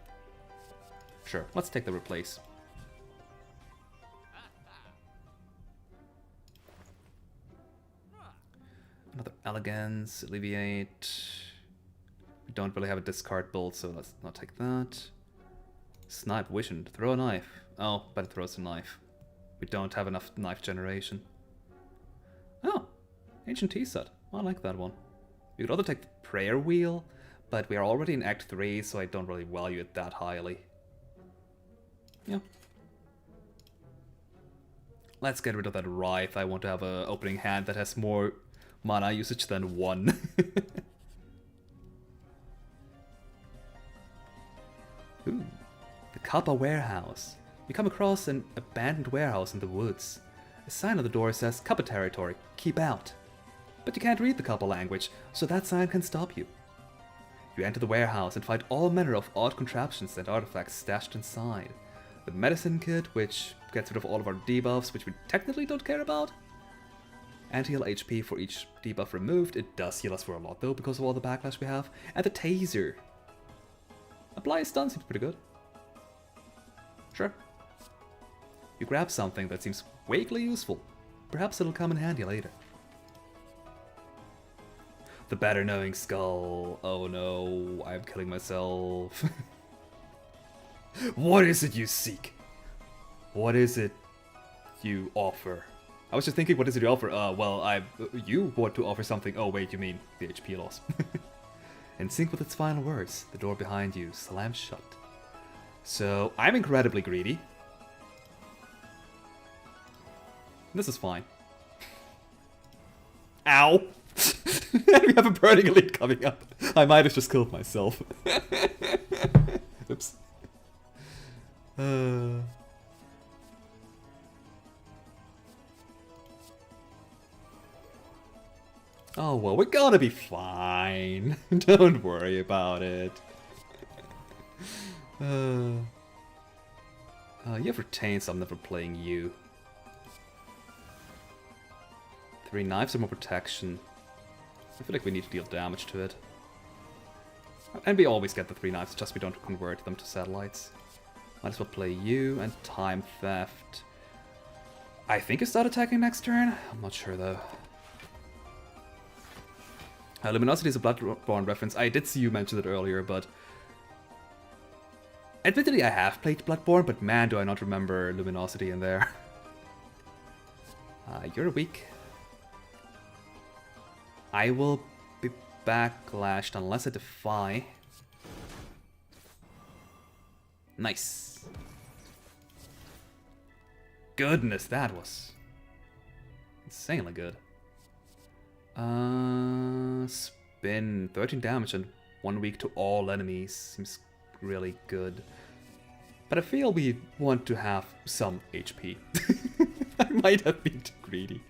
Sure, let's take the replace. Another Elegance, Alleviate. We don't really have a discard build, so let's not take that. Snipe Vision, throw a knife. Oh, but it throws a knife. We don't have enough knife generation. Oh, Ancient Tea Set. I like that one. We could also take the Prayer Wheel, but we are already in Act 3, so I don't really value it that highly. Yeah. Let's get rid of that Writhe. I want to have an opening hand that has more mana usage than 1. Ooh, the Kappa Warehouse. You come across an abandoned warehouse in the woods. A sign on the door says Kappa Territory, keep out. But you can't read the Kappa language, so that sign can stop you. You enter the warehouse and find all manner of odd contraptions and artifacts stashed inside. The medicine kit, which gets rid of all of our debuffs, which we technically don't care about. Anti-heal HP for each debuff removed. It does heal us for a lot though, because of all the backlash we have. And the taser. Apply a stun seems pretty good. Sure. You grab something that seems vaguely useful. Perhaps it'll come in handy later. The better knowing skull. Oh no, I'm killing myself. What is it you seek? What is it you offer? I was just thinking, what is it you offer? Well, you want to offer something. Oh wait, you mean the HP loss. In sync with its final words, the door behind you slams shut. So, I'm incredibly greedy. This is fine. Ow! And we have a burning elite coming up. I might have just killed myself. Oops. Oh well, we're gonna be fine. Don't worry about it. You have retained, so I'm never playing you. 3 knives or more protection. I feel like we need to deal damage to it. And we always get the 3 knives, just we don't convert them to satellites. Might as well play you and time theft. I think you start attacking next turn. I'm not sure though. Luminosity is a Bloodborne reference. I did see you mention it earlier, but admittedly I have played Bloodborne, but man do I not remember Luminosity in there. You're weak. I will be backlashed unless I defy. Nice. Goodness, that was insanely good. Spin 13 damage and 1 week to all enemies seems really good. But I feel we want to have some HP. I might have been too greedy.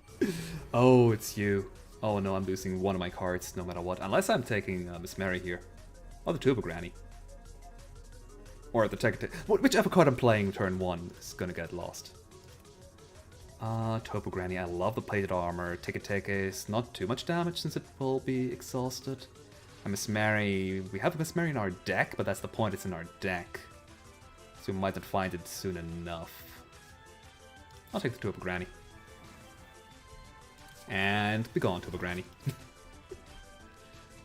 Oh, it's you. Oh no, I'm losing one of my cards no matter what. Unless I'm taking Miss Mary here. Or the Turbo Granny. Or the whichever card I'm playing turn 1 is gonna get lost. Turbo Granny, I love the plated armor. Teke is not too much damage since it will be exhausted. And Miss Mary, we have Miss Mary in our deck, but that's the point, it's in our deck. So we might not find it soon enough. I'll take the Turbo Granny. And be gone, Turbo Granny.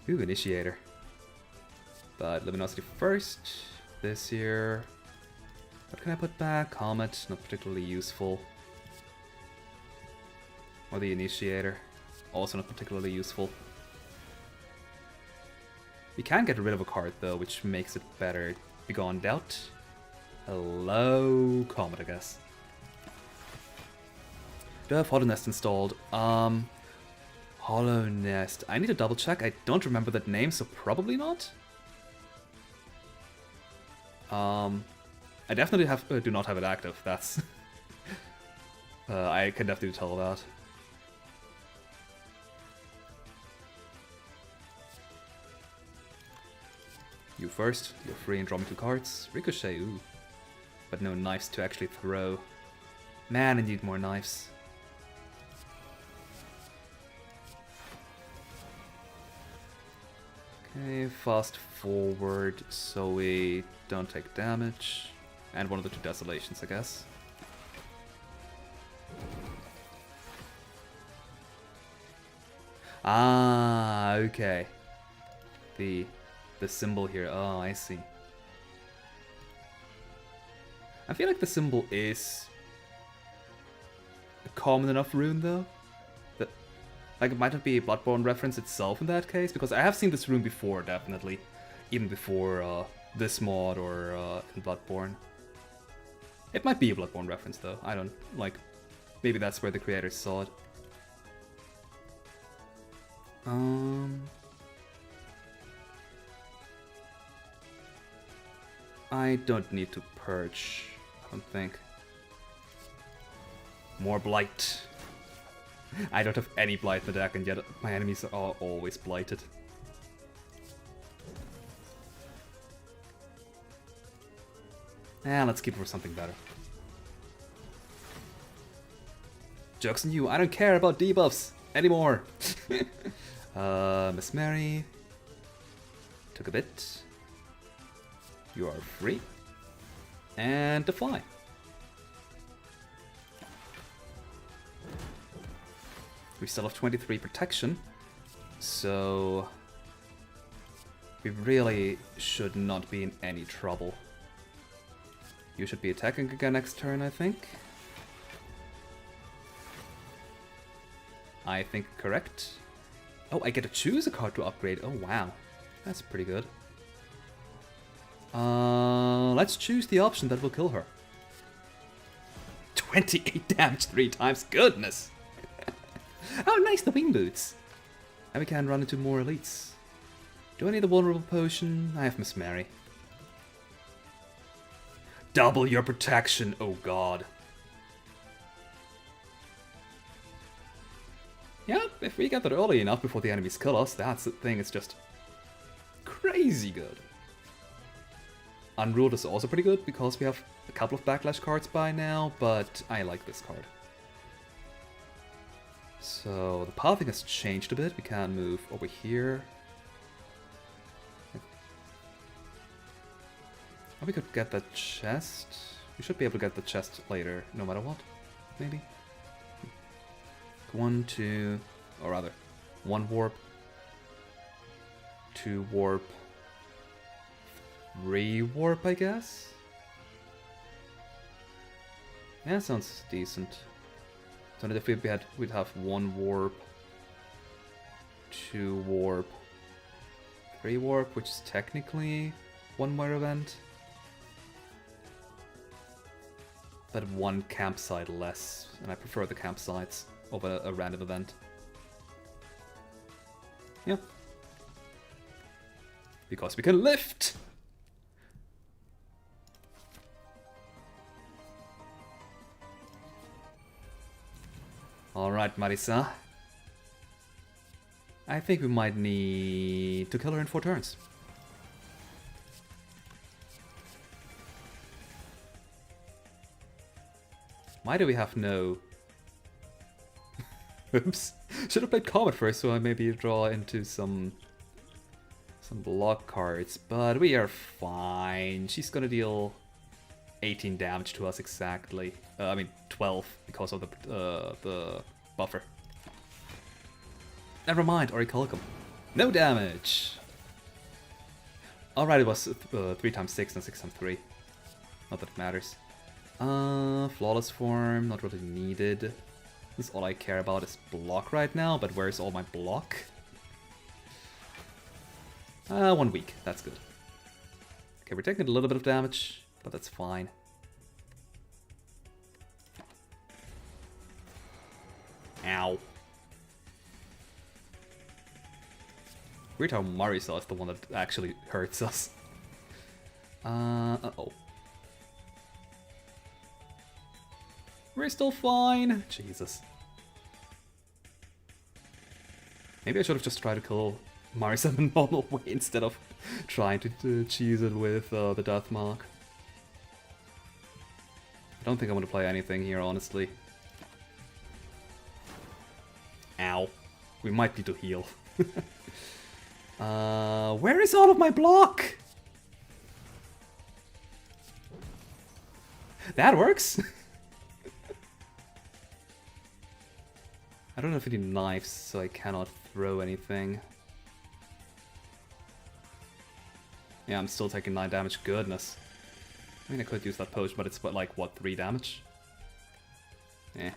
Ooh, Initiator. But Luminosity first. This here. What can I put back? Comet, not particularly useful. Or the Initiator, also not particularly useful. We can get rid of a card though, which makes it better. Begone Doubt. Hello, Comet, I guess. Do I have Hollow Nest installed? Hollow Nest. I need to double check. I don't remember that name, so probably not. I definitely have do not have it active. That's I can definitely tell that. You first. You're free and draw me 2 cards. Ricochet, ooh. But no knives to actually throw. Man, I need more knives. Okay, fast forward so we don't take damage. And one of the 2 desolations, I guess. Ah, okay. The symbol here. Oh, I see. I feel like the symbol is a common enough rune, though. That, like, it might not be a Bloodborne reference itself in that case, because I have seen this rune before, definitely. Even before this mod or in Bloodborne. It might be a Bloodborne reference, though. I don't, like, maybe that's where the creators saw it. I don't need to purge, I don't think. More blight. I don't have any blight in the deck, and yet my enemies are always blighted. Let's keep it for something better. Joke's on you, I don't care about debuffs anymore! Miss Mary. Took a bit. You are free. And defy. We still have 23 protection, so we really should not be in any trouble. You should be attacking again next turn, I think. I think correct. Oh, I get to choose a card to upgrade. Oh, wow. That's pretty good. Let's choose the option that will kill her. 28 damage 3 times. Goodness. Oh, nice, the wing boots. And we can run into more elites. Do I need a vulnerable potion? I have Miss Mary. Double your protection, oh god. Yeah, if we get that early enough before the enemies kill us, that's the thing, it's just crazy good. Unruled is also pretty good because we have a couple of backlash cards by now, but I like this card. So the pathing has changed a bit. We can move over here. Oh, we could get that chest. We should be able to get the chest later, no matter what. Maybe. 1, 2, or rather, 1 warp, 2 warp, 3 warp, I guess? Yeah, sounds decent. So if we'd have 1 warp, 2 warp, 3 warp, which is technically 1 more event. But 1 campsite less, and I prefer the campsites over a random event. Yeah. Because we can lift! Alright, Marisa. I think we might need to kill her in 4 turns. Why do we have no... Oops. Should have played Comet first, so I maybe draw into some block cards. But we are fine. She's gonna deal 18 damage to us exactly. I mean 12 because of the buffer. Never mind, Auriculicum. No damage. Alright, it was 3 times 6 and 6 times 3. Not that it matters. Flawless form, not really needed. This is all I care about is block right now, but where's all my block? 1 week, that's good. Okay, we're taking a little bit of damage, but that's fine. Ow. Weird how Marisa is the one that actually hurts us. Uh-oh. We're still fine. Jesus. Maybe I should have just tried to kill Marisa in the normal way instead of trying to cheese it with the death mark. I don't think I'm gonna play anything here, honestly. Ow. We might need to heal. Where is all of my block? That works. I don't have any knives, so I cannot throw anything. Yeah, I'm still taking 9 damage. Goodness. I mean, I could use that potion, but it's like, what, 3 damage? Eh.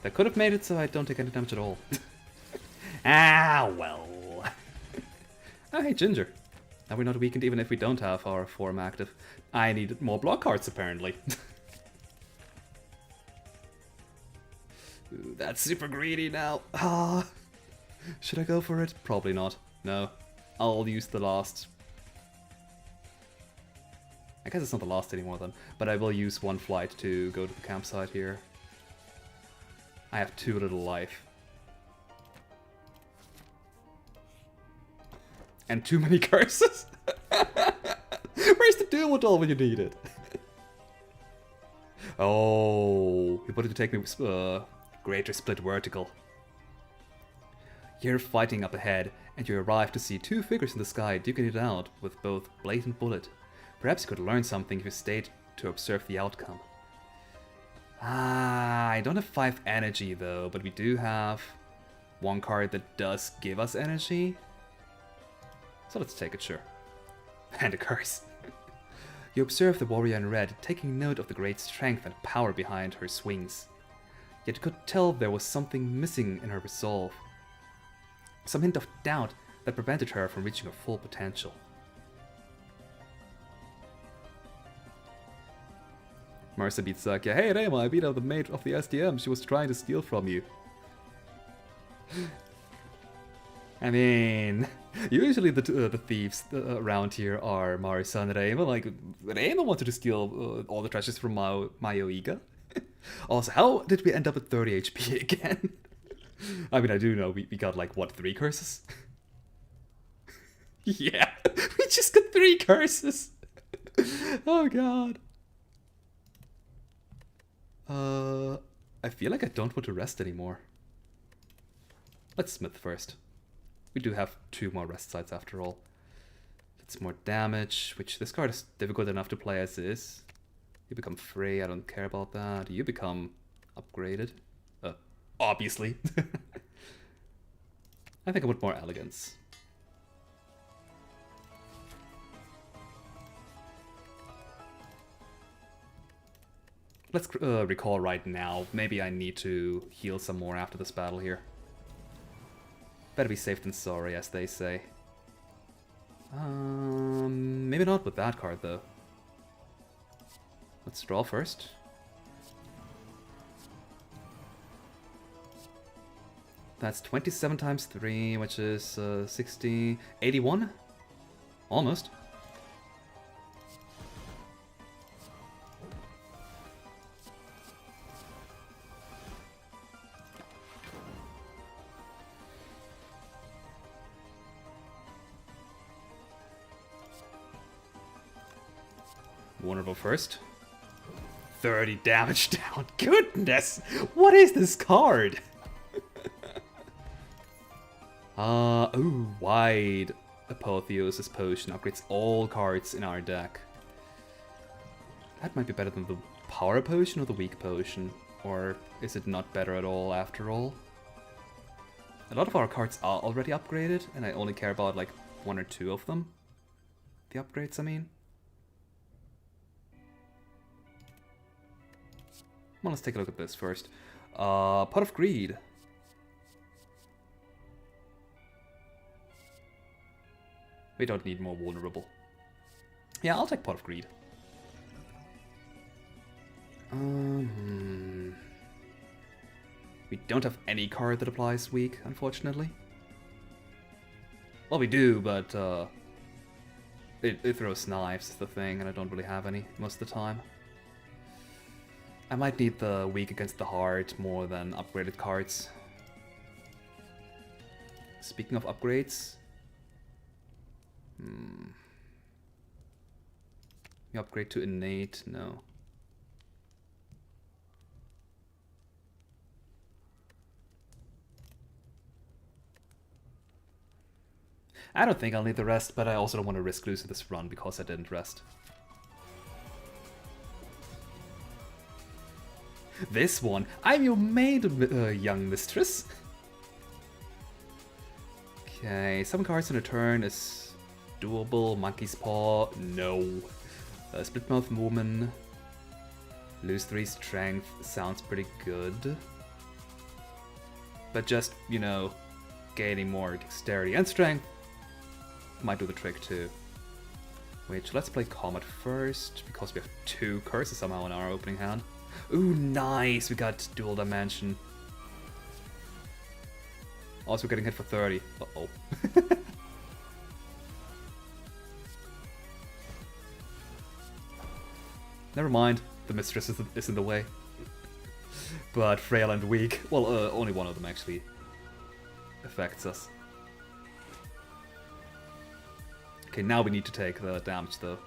That could have made it so I don't take any damage at all. Ah, well. Oh, hey, Ginger. Now we're not weakened even if we don't have our form active. I need more block cards, apparently. Ooh, that's super greedy now. Ah. Should I go for it? Probably not. No. I'll use the last. I guess it's not the last anymore then. But I will use 1 flight to go to the campsite here. I have 2 little life. And too many curses. Where's the dual doll when you need it? Oh, you wanted to take me Greater Split Vertical. You're fighting up ahead, and you arrive to see 2 figures in the sky duking it out with both blade and bullet. Perhaps you could learn something if you stayed to observe the outcome. Ah, I don't have 5 energy though, but we do have 1 card that does give us energy. So let's take it, sure. And a curse. You observe the warrior in red, taking note of the great strength and power behind her swings. Yet you could tell there was something missing in her resolve. Some hint of doubt that prevented her from reaching her full potential. Marisa beats Sakuya. Hey Rema, I beat up the mate of the SDM. She was trying to steal from you. I mean, usually the thieves around here are Mari-san and Reima. Like, Reima wanted to steal all the treasures from Mayoiga. Also, how did we end up at 30 HP again? I mean, I do know we got like, what, 3 curses? Yeah, we just got 3 curses. Oh god. I feel like I don't want to rest anymore. Let's smith first. We do have 2 more rest sites after all. That's more damage, which this card is difficult enough to play as is. You become free, I don't care about that. You become upgraded. Obviously. I think I want more elegance. Let's recall right now. Maybe I need to heal some more after this battle here. Better be safe than sorry, as they say. Maybe not with that card, though. Let's draw first. That's 27 times 3, which is 60... 81? Almost. Vulnerable first. 30 damage down. Goodness! What is this card? Ooh, Wide Apotheosis Potion upgrades all cards in our deck. That might be better than the Power Potion or the Weak Potion. Or is it not better at all after all? A lot of our cards are already upgraded, and I only care about like 1 or 2 of them. The upgrades, I mean. Well, let's take a look at this first. Pot of Greed. We don't need more vulnerable. Yeah, I'll take Pot of Greed. We don't have any card that applies weak, unfortunately. Well, we do, but it throws knives is the thing, and I don't really have any most of the time. I might need the weak against the heart more than upgraded cards. Speaking of upgrades... You upgrade to innate? No. I don't think I'll need the rest, but I also don't want to risk losing this run because I didn't rest. This one, I'm your maid, young mistress. Okay, some cards in a turn is doable. Monkey's Paw, no. Splitmouth Woman, lose 3 strength, sounds pretty good. But just, you know, gaining more dexterity and strength might do the trick too. Which, let's play Comet first, because we have 2 curses somehow in our opening hand. Ooh, nice! We got Dual Dimension. Also getting hit for 30. Uh-oh. Never mind, the mistress is in the way. But frail and weak. Well, only one of them actually affects us. Okay, now we need to take the damage though.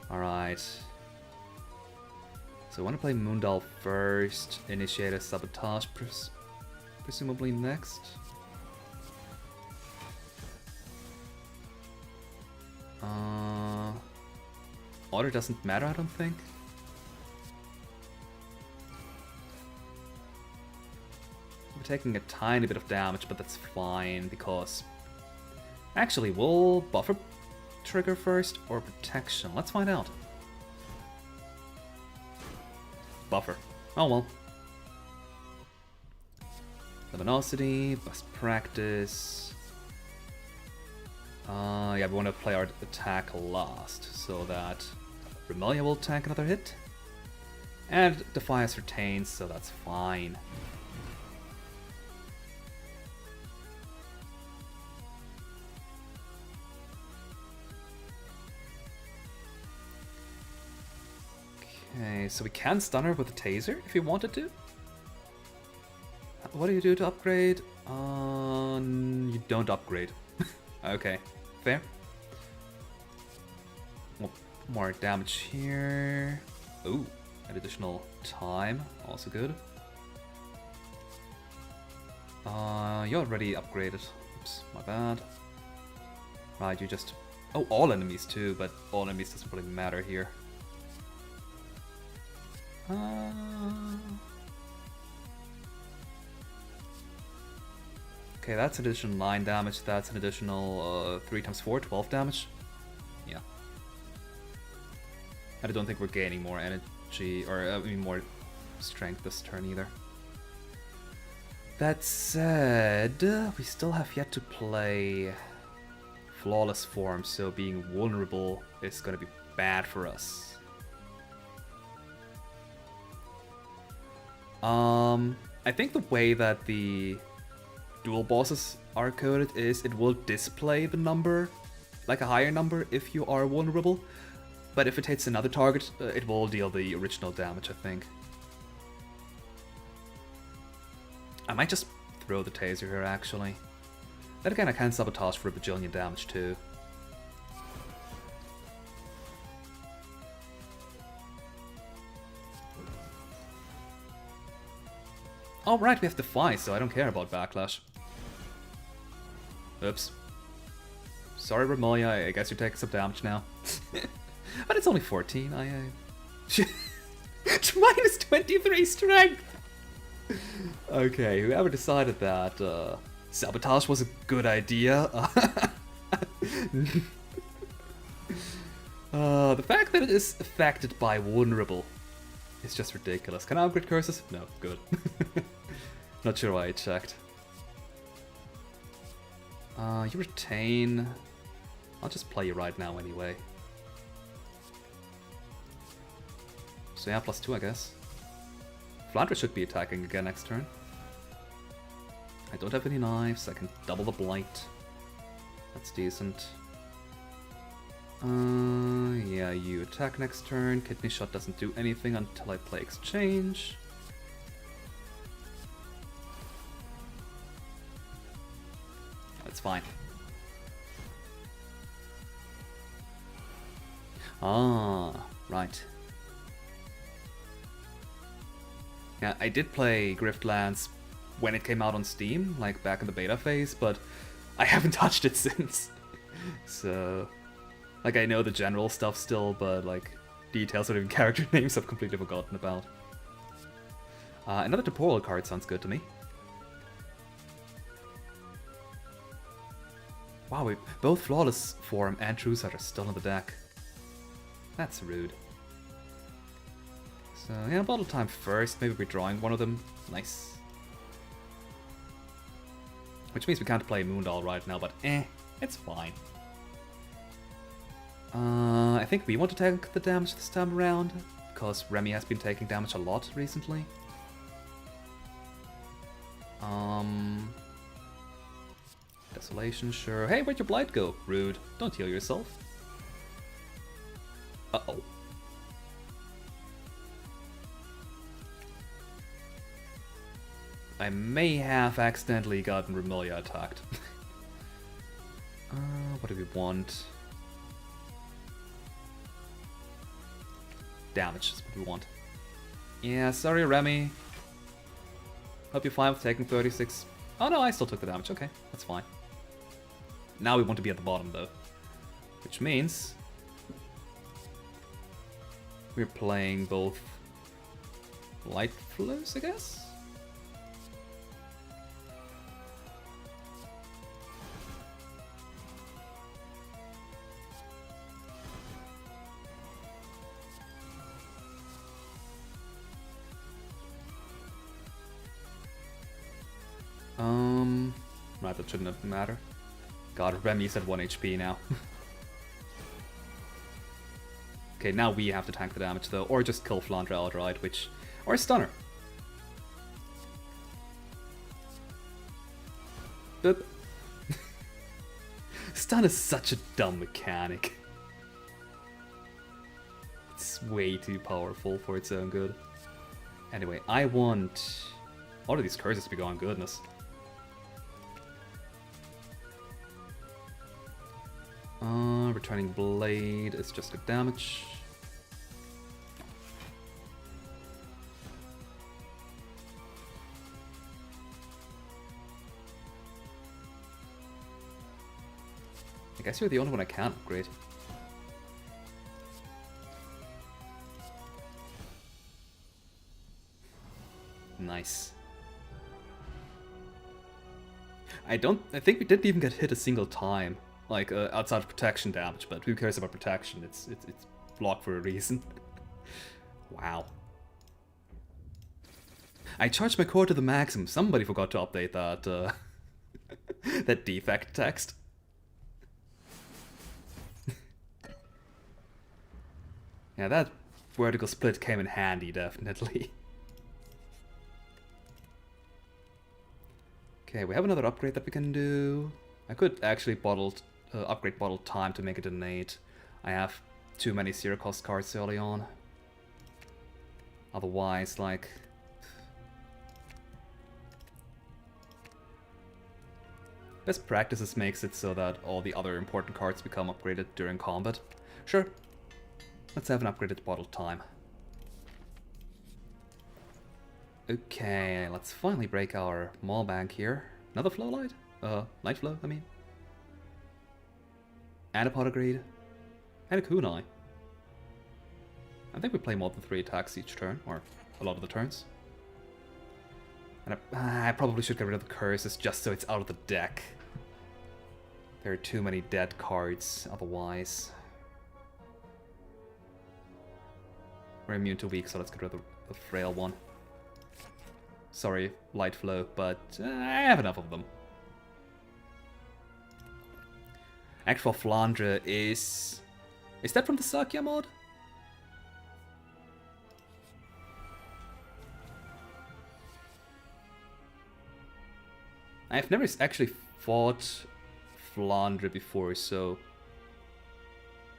Alright. So I want to play Moondal first, initiate a Sabotage presumably next. Order doesn't matter, I don't think. We're taking a tiny bit of damage, but that's fine because... Actually, we'll buffer trigger first or protection. Let's find out. Buffer. Oh well. Luminosity, best practice. Yeah, we want to play our attack last, so that Remelia will tank another hit. And Defias retains, so that's fine. Okay, so we can stun her with a taser if we wanted to. What do you do to upgrade? You don't upgrade. Okay, fair. Well, more damage here. Ooh, an additional time, also good. You already upgraded. Oops, my bad. Right, you just... Oh, all enemies too, but all enemies doesn't really matter here. Okay, that's an additional 9 damage, that's an additional 3 times 4, 12 damage. Yeah. I don't think we're gaining more energy, or I mean more strength this turn either. That said, we still have yet to play Flawless form, so being vulnerable is gonna be bad for us. I think the way that the dual bosses are coded is it will display the number, like a higher number if you are vulnerable, but if it hits another target, it will deal the original damage, I think. I might just throw the taser here, actually. Then again, I can sabotage for a bajillion damage, too. Oh, right, we have Defy, so I don't care about Backlash. Oops. Sorry, Ramoya, I guess you're taking some damage now. But it's only 14, Minus 23 strength! Okay, whoever decided that sabotage was a good idea. The fact that it is affected by vulnerable is just ridiculous. Can I upgrade curses? No, good. Not sure why I checked. You retain. I'll just play you right now anyway. So yeah, +2 I guess. Flandre should be attacking again next turn. I don't have any knives, I can double the blight. That's decent. Yeah, you attack next turn. Kidney Shot doesn't do anything until I play Exchange. That's fine. Ah, right. Yeah, I did play Griftlands when it came out on Steam, like back in the beta phase, but I haven't touched it since. So, like, I know the general stuff still, but like details or even character names I've completely forgotten about. Another temporal card sounds good to me. Wow, both Flawless form and True Sight are still in the deck. That's rude. So yeah, bottle time first. Maybe we're drawing one of them. Nice. Which means we can't play Moondall right now, but it's fine. I think we want to take the damage this time around, because Remy has been taking damage a lot recently. Desolation, sure. Hey, where'd your blight go? Rude. Don't heal yourself. Uh-oh. I may have accidentally gotten Remelia attacked. What do we want? Damage is what we want. Yeah, sorry, Remy. Hope you're fine with taking 36. Oh no, I still took the damage. Okay, that's fine. Now we want to be at the bottom, though. Which means we're playing both light flows, I guess? Right, that shouldn't have mattered. God, Remy's at 1 HP now. Okay, now we have to tank the damage though, or just kill Flandre outright, which... or Stunner. Boop. Stun is such a dumb mechanic. It's It's way too powerful for its own good. Anyway, I want all of these curses to be going goodness. Returning Blade is just good damage. I guess you're the only one I can't upgrade. Nice. I think we didn't even get hit a single time, like outside of protection damage, but who cares about protection? It's blocked for a reason. Wow. I charged my core to the maximum. Somebody forgot to update that that defect text. Yeah, that vertical split came in handy, definitely. Okay, we have another upgrade that we can do. I could actually upgrade bottled time to make it an 8. I have too many zero cost cards early on. Otherwise, like... Best practices makes it so that all the other important cards become upgraded during combat. Sure. Let's have an upgraded bottled time. Okay, let's finally break our Maul Bank here. Another Flow Light? Light Flow, I mean. And a Pot of Greed. And a Kunai. I think we play more than 3 attacks each turn, or a lot of the turns. And I probably should get rid of the curses just so it's out of the deck. There are too many dead cards otherwise. We're immune to weak, so let's get rid of the frail one. Sorry, Light Flow, but I have enough of them. Actual Flandre is... Is that from the Sakuya mod? I've never actually fought Flandre before, so...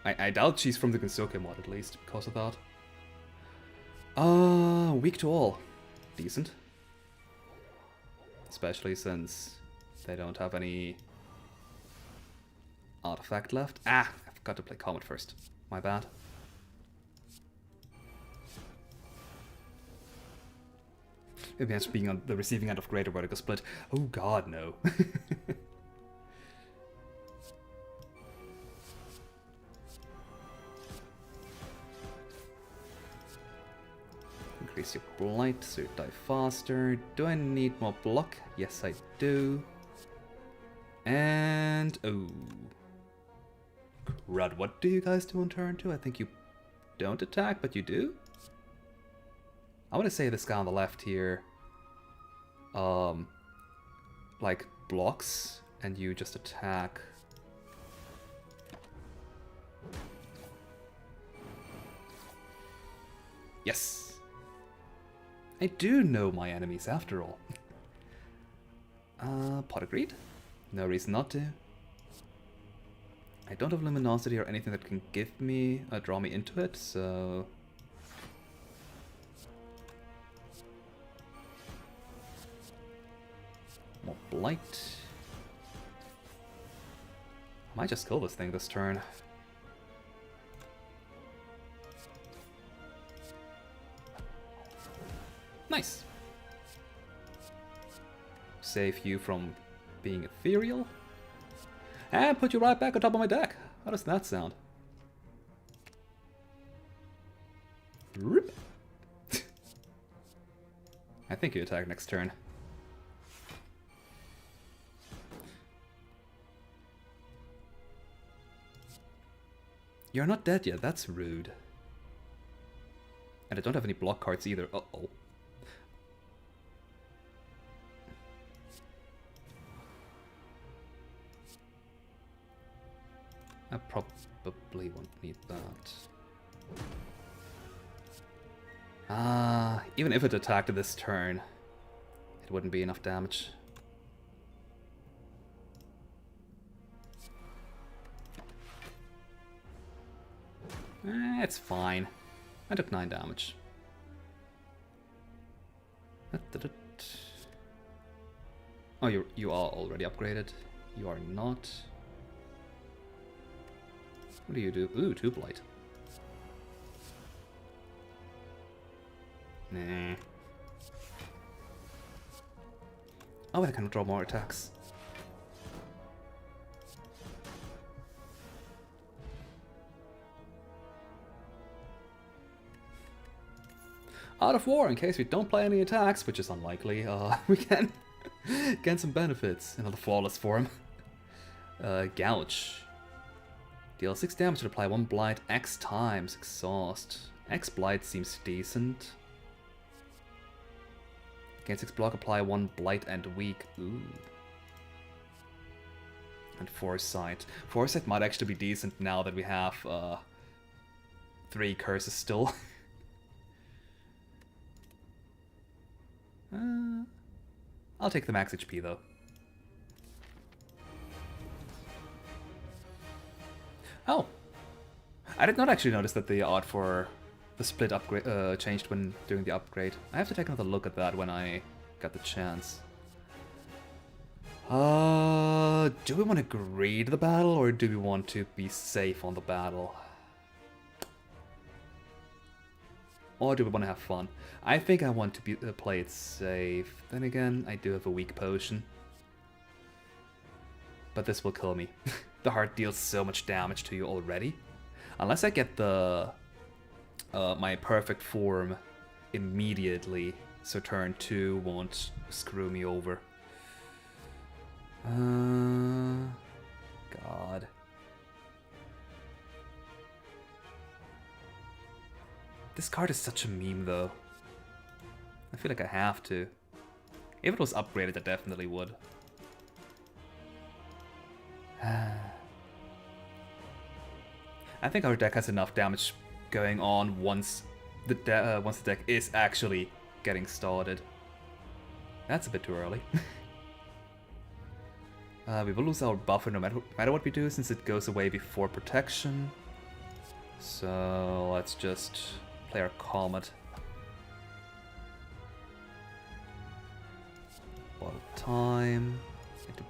I doubt she's from the Gensoke mod, at least, because of that. Weak to all. Decent. Especially since they don't have any artifact left. Ah, I forgot to play Comet first. My bad. Imagine being on the receiving end of Greater Vertical Split. Oh god, no. Increase your blight so you die faster. Do I need more block? Yes, I do. And... oh. Crud, what do you guys do on turn 2? I think you don't attack, but you do? I want to say this guy on the left here... like, blocks, and you just attack. Yes! I do know my enemies after all. Pot of Greed? No reason not to. I don't have Luminosity or anything that can give me, draw me into it, so... More Blight. I might just kill this thing this turn. Nice. Save you from being ethereal. And put you right back on top of my deck. How does that sound? Rip. I think you attack next turn. You're not dead yet, that's rude. And I don't have any block cards either. Uh-oh. I probably won't need that. Even if it attacked this turn, it wouldn't be enough damage. It's fine. I took 9 damage. Oh, you are already upgraded. You are not. What do you do? Ooh, 2 blight. Nah. Oh, I can draw more attacks. Out of War, in case we don't play any attacks, which is unlikely, we can get some benefits. Another flawless form. Gouge. Deal 6 damage and apply 1 blight X times. Exhaust. X blight seems decent. Gain 6 block, apply 1 blight and weak. Ooh. And Foresight. Foresight might actually be decent now that we have 3 curses still. I'll take the max HP though. Oh! I did not actually notice that the art for the split upgrade changed when doing the upgrade. I have to take another look at that when I got the chance. Do we want to greed the battle or do we want to be safe on the battle? Or do we want to have fun? I think I want to play it safe. Then again, I do have a weak potion. But this will kill me. The heart deals so much damage to you already. Unless I get the my perfect form immediately, so turn 2 won't screw me over. God. This card is such a meme though. I feel like I have to. If it was upgraded, I definitely would. I think our deck has enough damage going on once the deck is actually getting started. That's a bit too early. We will lose our buffer no matter what we do, since it goes away before protection. So let's just play our Comet. Bottle time. Into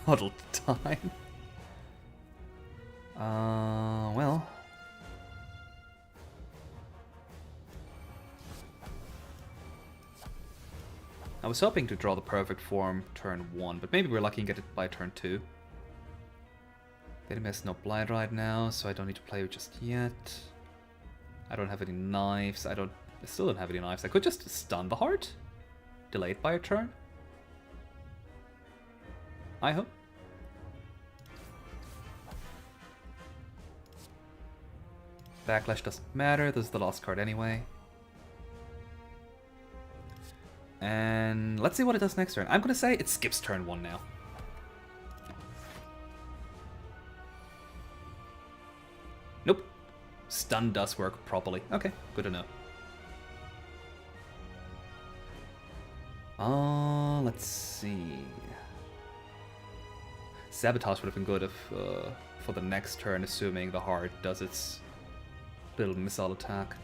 bottle time. Well. I was hoping to draw the perfect form turn 1, but maybe we're lucky and get it by turn 2. The enemy has no blight right now, so I don't need to play it just yet. I don't have any knives. I still don't have any knives. I could just stun the heart. Delay it by a turn. I hope. Backlash doesn't matter. This is the last card anyway. And let's see what it does next turn. I'm gonna say it skips turn 1 now. Nope. Stun does work properly. Okay, good to know. Let's see. Sabotage would have been good if for the next turn, assuming the heart does its little missile attack.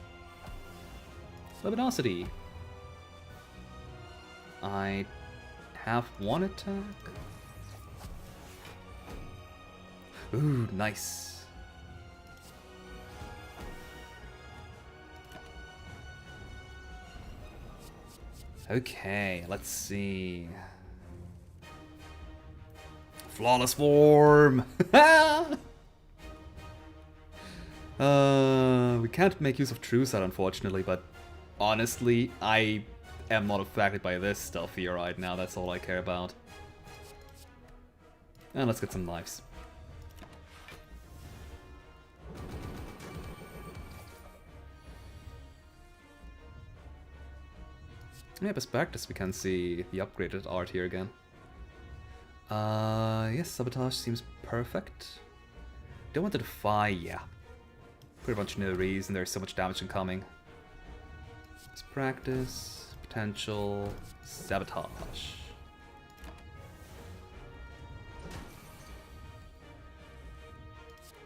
Luminosity. I have 1 attack. Ooh, nice. Okay, let's see. Flawless form! We can't make use of True Sight, unfortunately, but honestly, I am not affected by this stuff here right now. That's all I care about. And let's get some knives. Yeah, best practice, we can see the upgraded art here again. Yes, Sabotage seems perfect. Don't want to defy, yeah. Pretty much no reason, there's so much damage incoming. Best practice, potential, Sabotage.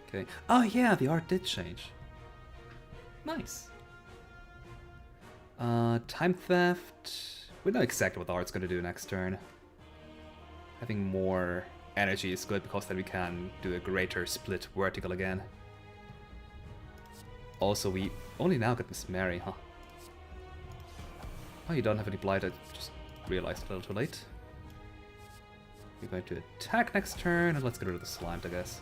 Okay. Oh yeah, the art did change. Nice. Time Theft. We know exactly what the art's going to do next turn. Having more energy is good because then we can do a greater split vertical again. Also, we only now get Miss Mary, huh? Oh, you don't have any blight. I just realized a little too late. We're going to attack next turn, and let's get rid of the slime, I guess.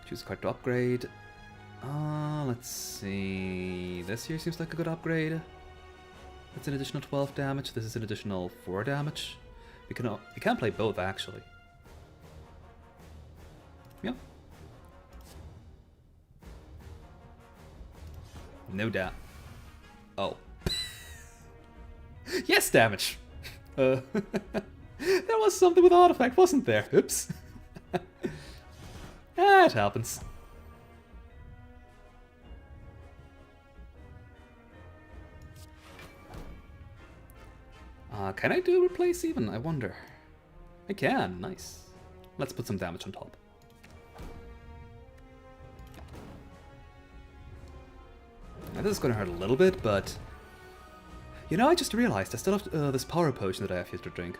Choose a card to upgrade. Let's see. This here seems like a good upgrade. That's an additional 12 damage. This is an additional 4 damage. We can play both, actually. Yeah. No doubt. Oh. Yes, damage! There was something with artifact, wasn't there? Oops. It happens. Can I do replace even? I wonder. I can, nice. Let's put some damage on top. Now this is gonna hurt a little bit, but... You know, I just realized I still have this power potion that I have here to drink.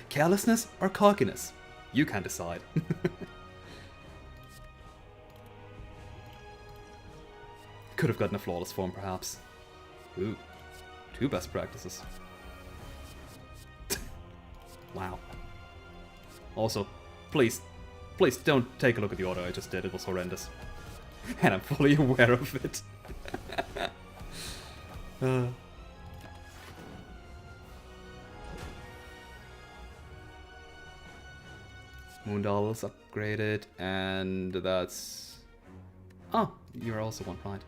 Carelessness or cockiness? You can decide. Could have gotten a flawless form, perhaps. Ooh. 2 best practices. Wow. Also, please don't take a look at the order I just did. It was horrendous. And I'm fully aware of it. Moondal is upgraded, and that's... Oh, you're also one point.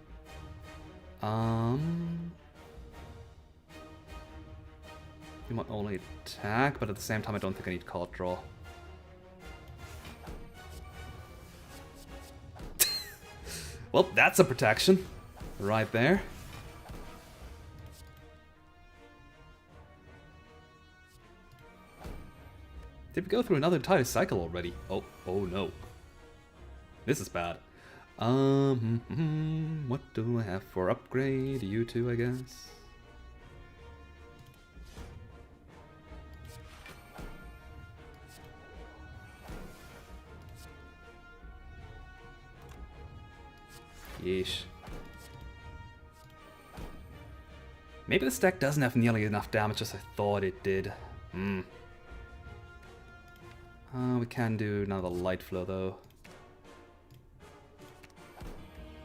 You might only attack, but at the same time I don't think I need card draw. Well, that's a protection. Right there. Did we go through another entire cycle already? Oh no. This is bad. What do I have for upgrade? You two, I guess. Yeesh. Maybe this deck doesn't have nearly enough damage as I thought it did. We can do another light flow though.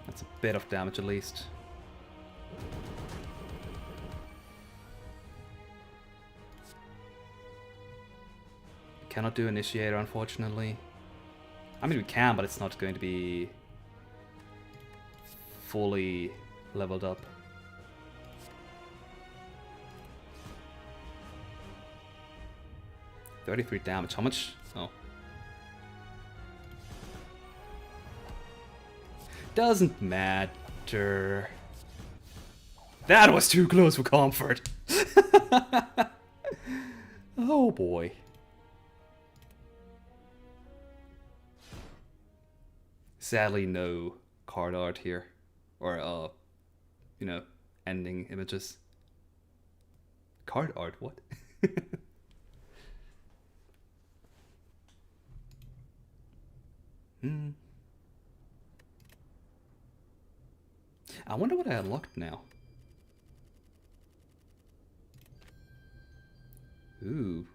That's a bit of damage at least. We cannot do Initiator, unfortunately. I mean, we can, but it's not going to be fully leveled up. $33 damage. How much? Oh. Doesn't matter. That was too close for comfort. Oh boy. Sadly, no card art here. Or, you know, ending images. Card art, what? I wonder what I unlocked now. Ooh.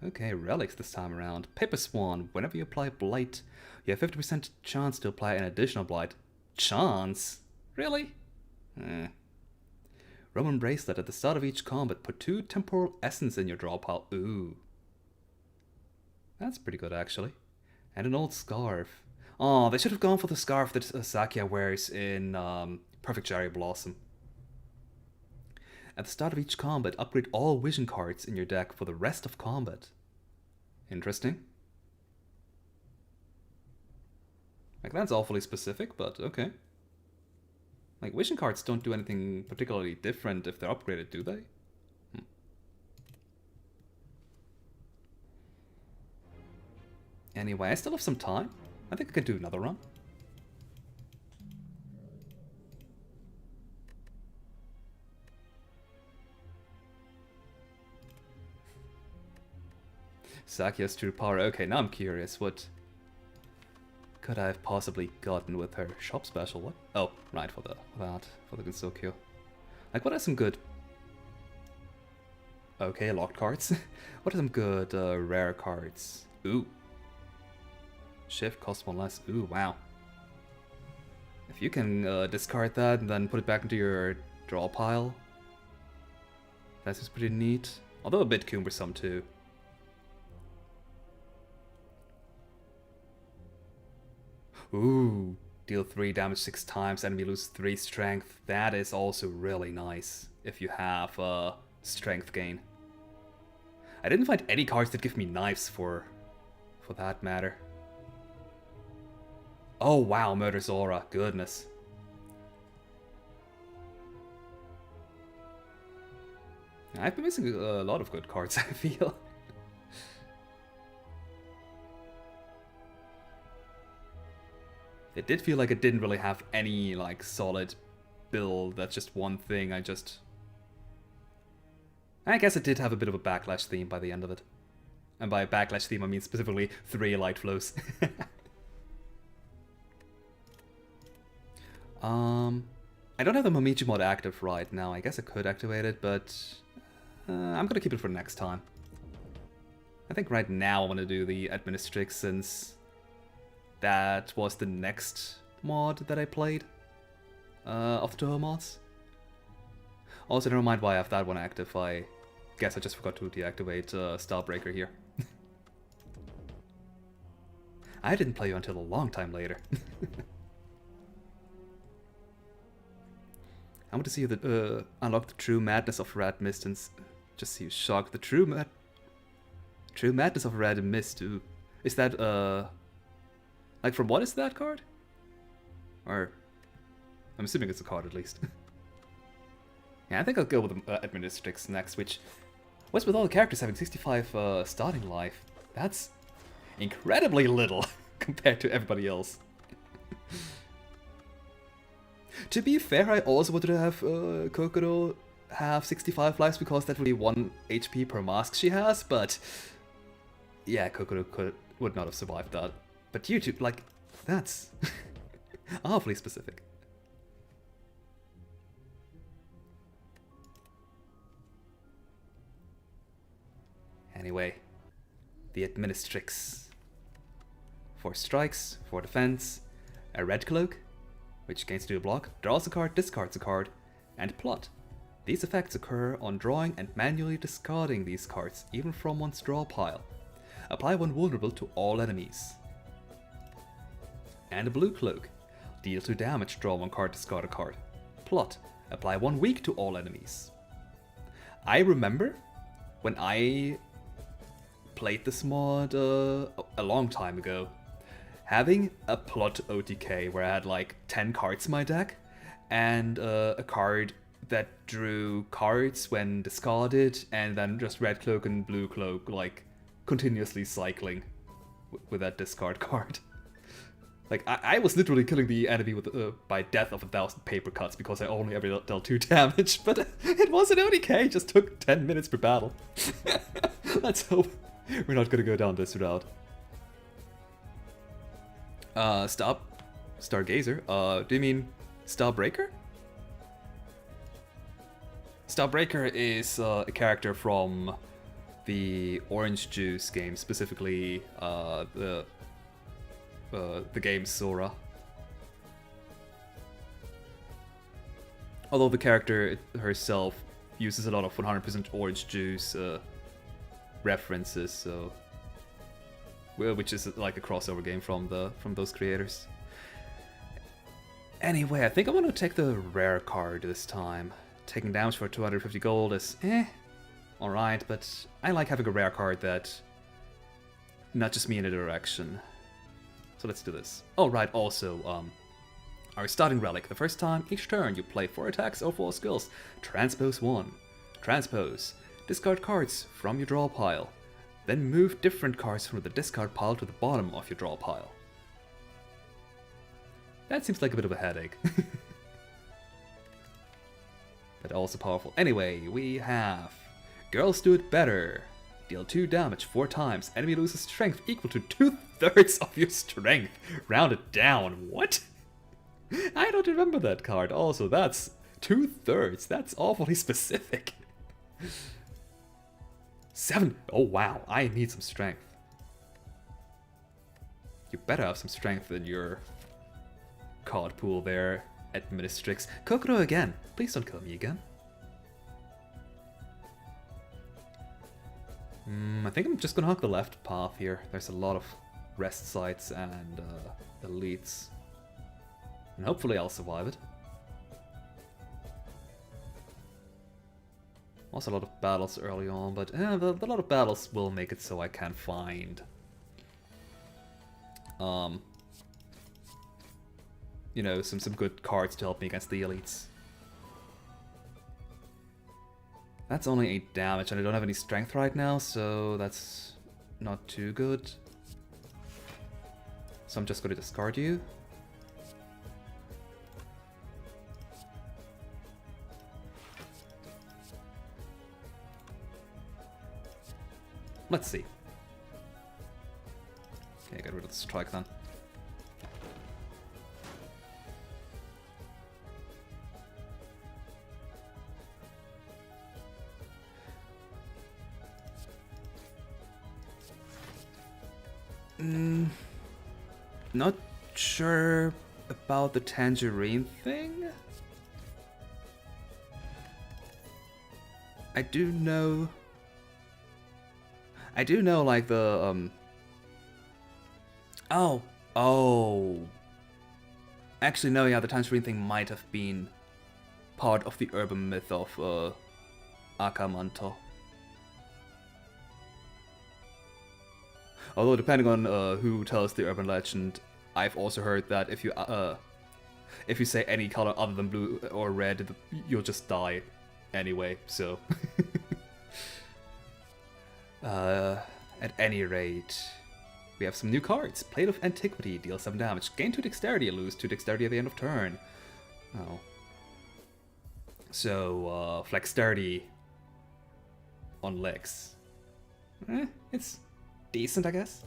Okay, relics this time around. Paper Swan. Whenever you apply Blight, you have 50% chance to apply an additional Blight. Chance? Really? Roman Bracelet. At the start of each combat, put 2 Temporal Essence in your draw pile. Ooh. That's pretty good, actually. And an old scarf. Oh, they should have gone for the scarf that Sakuya wears in Perfect Cherry Blossom. At the start of each combat, upgrade all vision cards in your deck for the rest of combat. Interesting. Like, that's awfully specific, but okay. Like, vision cards don't do anything particularly different if they're upgraded, do they? Anyway, I still have some time. I think I can do another run. Sakuya's true power. Okay, now I'm curious. What could I have possibly gotten with her shop special? What? Oh, right, for the Gensokyo. Like, what are some good... Okay, locked cards. What are some good rare cards? Ooh. Shift costs 1 less. Ooh, wow. If you can discard that and then put it back into your draw pile, that seems pretty neat. Although a bit cumbersome too. Ooh, deal 3 damage 6 times, enemy lose 3 strength. That is also really nice if you have strength gain. I didn't find any cards that give me knives for that matter. Oh wow, Murder's Aura, goodness. I've been missing a lot of good cards, I feel. It did feel like it didn't really have any like solid build. That's just one thing. I guess it did have a bit of a backlash theme by the end of it. And by backlash theme I mean specifically 3 light flows. I don't have the Momichi mod active right now. I guess I could activate it, but I'm gonna keep it for next time. I think right now I want to do the Administrix since that was the next mod that I played of the Toho mods. Also, never mind why I have that one active. I guess I just forgot to deactivate Starbreaker here. I didn't play you until a long time later. I want to see you unlock the true madness of Red Mist and just see you shocked. The true madness of Red Mist. Ooh. Is that like from what is that card? Or I'm assuming it's a card at least. Yeah, I think I'll go with Administrix next, which was with all the characters having 65 starting life. That's incredibly little compared to everybody else. To be fair, I also wanted to have Kokoro have 65 lives because that would be 1 HP per mask she has, but yeah, Kokoro would not have survived that. But YouTube, like, that's awfully specific. Anyway, the Administrix. 4 strikes, 4 defense, a red cloak, which gains 2 block, draws a card, discards a card, and plot. These effects occur on drawing and manually discarding these cards, even from one's draw pile. Apply 1 vulnerable to all enemies. And a blue cloak. Deal 2 damage, draw 1 card, discard a card. Plot. Apply 1 weak to all enemies. I remember when I played this mod a long time ago, having a plot OTK where I had like 10 cards in my deck, and a card that drew cards when discarded, and then just red cloak and blue cloak, like continuously cycling with that discard card. Like, I was literally killing the enemy with by death of 1,000 paper cuts because I only ever dealt 2 damage, but it was an OTK, it just took 10 minutes per battle. Let's hope we're not gonna go down this route. Stargazer? Do you mean Starbreaker? Starbreaker is a character from the Orange Juice game, specifically the game Sora. Although the character herself uses a lot of 100% Orange Juice references, so which is like a crossover game from those creators. Anyway, I think I'm gonna take the rare card this time. Taking damage for 250 gold is alright, but I like having a rare card that nudges me in a direction. So let's do this. Oh right, also, our starting relic. The first time each turn you play 4 attacks or 4 skills. Transpose 1. Transpose. Discard cards from your draw pile. Then move different cards from the discard pile to the bottom of your draw pile. That seems like a bit of a headache. But also powerful. Anyway, we have Girls Do It Better. Deal 2 damage 4 times. Enemy loses strength equal to 2/3 of your strength. Rounded down. What? I don't remember that card. Also, that's 2/3. That's awfully specific. 7. Oh wow, I need some strength. You better have some strength in your card pool there, Administrix. Kokoro again. Please don't kill me again. I think I'm just gonna hug the left path here. There's a lot of rest sites and elites. And hopefully I'll survive it. Also a lot of battles early on, but a lot of battles will make it so I can find you know, some good cards to help me against the elites. That's only 8 damage, and I don't have any strength right now, so that's not too good. So I'm just going to discard you. Let's see. Okay, get rid of the strike then. Not sure about the tangerine thing. I do know like the oh. Actually no, yeah, the tangerine thing might have been part of the urban myth of Akamanto. Although depending on who tells the urban legend, I've also heard that if you say any color other than blue or red, you'll just die anyway, so. At any rate, we have some new cards. Plate of Antiquity, deal 7 damage. Gain 2 dexterity, lose 2 dexterity at the end of turn. Oh. So, Flexterity on legs. It's decent, I guess.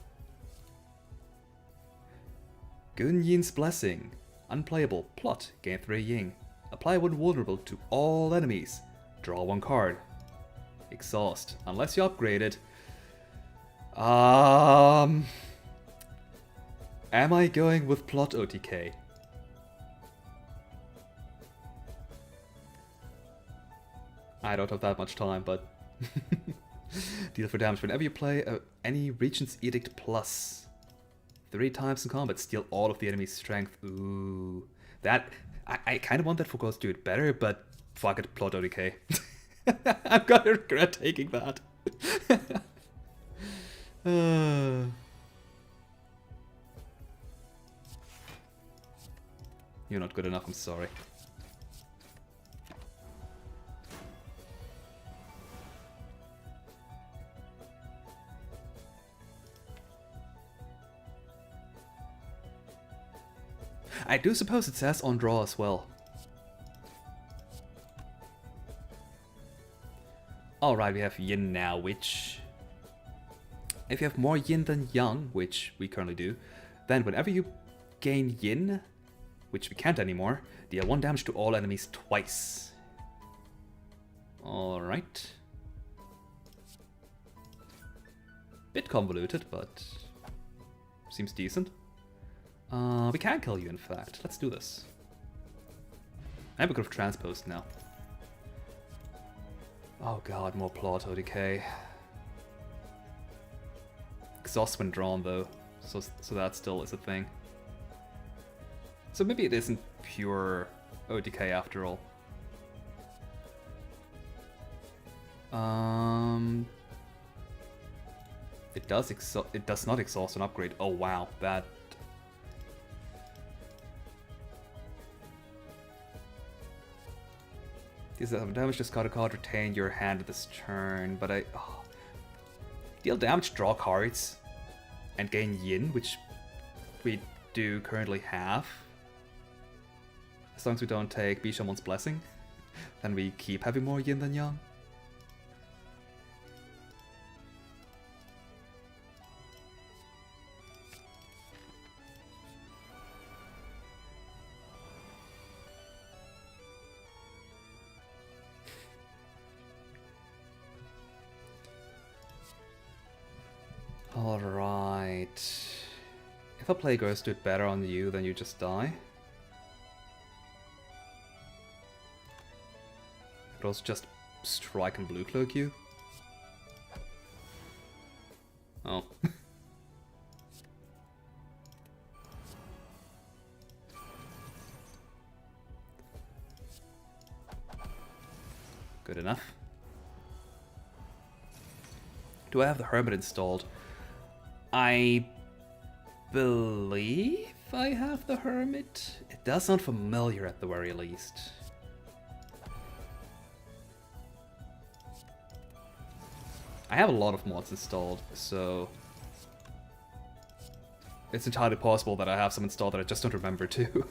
Gunyin's Blessing. Unplayable. Plot. Gain 3 Ying. Apply 1 vulnerable to all enemies. Draw 1 card. Exhaust. Unless you upgrade it. Am I going with Plot OTK? I don't have that much time, but... Deal for damage whenever you play any Regent's Edict plus. 3 times in combat, steal all of the enemy's strength. Ooh. That... I kind of want that for Girls Do It Better, but fuck it, Plot OTK. I'm gonna regret taking that. You're not good enough, I'm sorry. I do suppose it says on draw as well. Alright, we have Yin now, which... If you have more Yin than Yang, which we currently do, then whenever you gain Yin, which we can't anymore, deal 1 damage to all enemies twice. Alright. Bit convoluted, but seems decent. We can kill you, in fact. Let's do this. And we could have transposed now. Oh god, more Plot ODK. Exhaust when drawn, though, so that still is a thing. So maybe it isn't pure ODK after all. It does not exhaust an upgrade. Oh wow, that. These damage, discard a card, retain your hand at this turn, but deal damage, draw cards, and gain Yin, which we do currently have. as long as we don't take Bishamon's Blessing, then we keep having more yin than yang. Alright. If a plague goes do better on you, then you just die. Could also just strike and blue cloak you. Oh. Good enough. Do I have the Hermit installed? I believe I have the Hermit. It does sound familiar at the very least. I have a lot of mods installed, so it's entirely possible that I have some installed that I just don't remember too.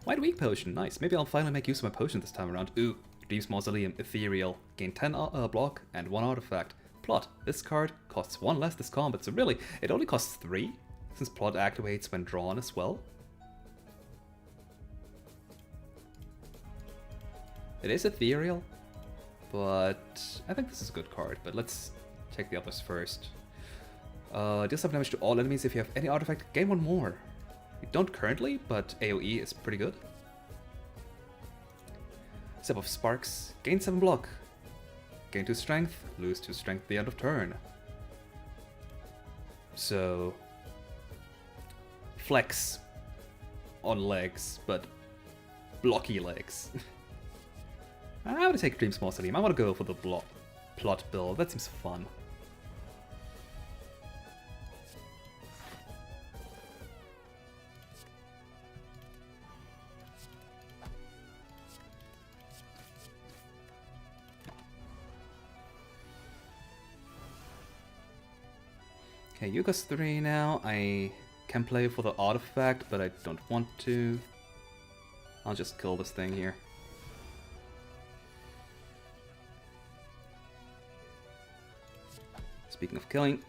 White Weak Potion, nice. Maybe I'll finally make use of my potion this time around. Ooh, Dream's Mausoleum, Ethereal. Gain 10 block and 1 artifact. Plot, this card costs 1 less this combat, so really, it only costs 3, since Plot activates when drawn as well. It is Ethereal, but I think this is a good card, but let's take the others first. Deal 7 damage to all enemies. If you have any artifact, gain 1 more. We don't currently, but AoE is pretty good. Step of Sparks, gain 7 block. Gain 2 strength, lose 2 strength at the end of turn. So, flex on legs, but blocky legs. I'm gonna take Dream's Mausoleum. I want to go for the plot build. That seems fun. Okay, Yuka's 3 now. I can play for the artifact, but I don't want to. I'll just kill this thing here. Speaking of killing,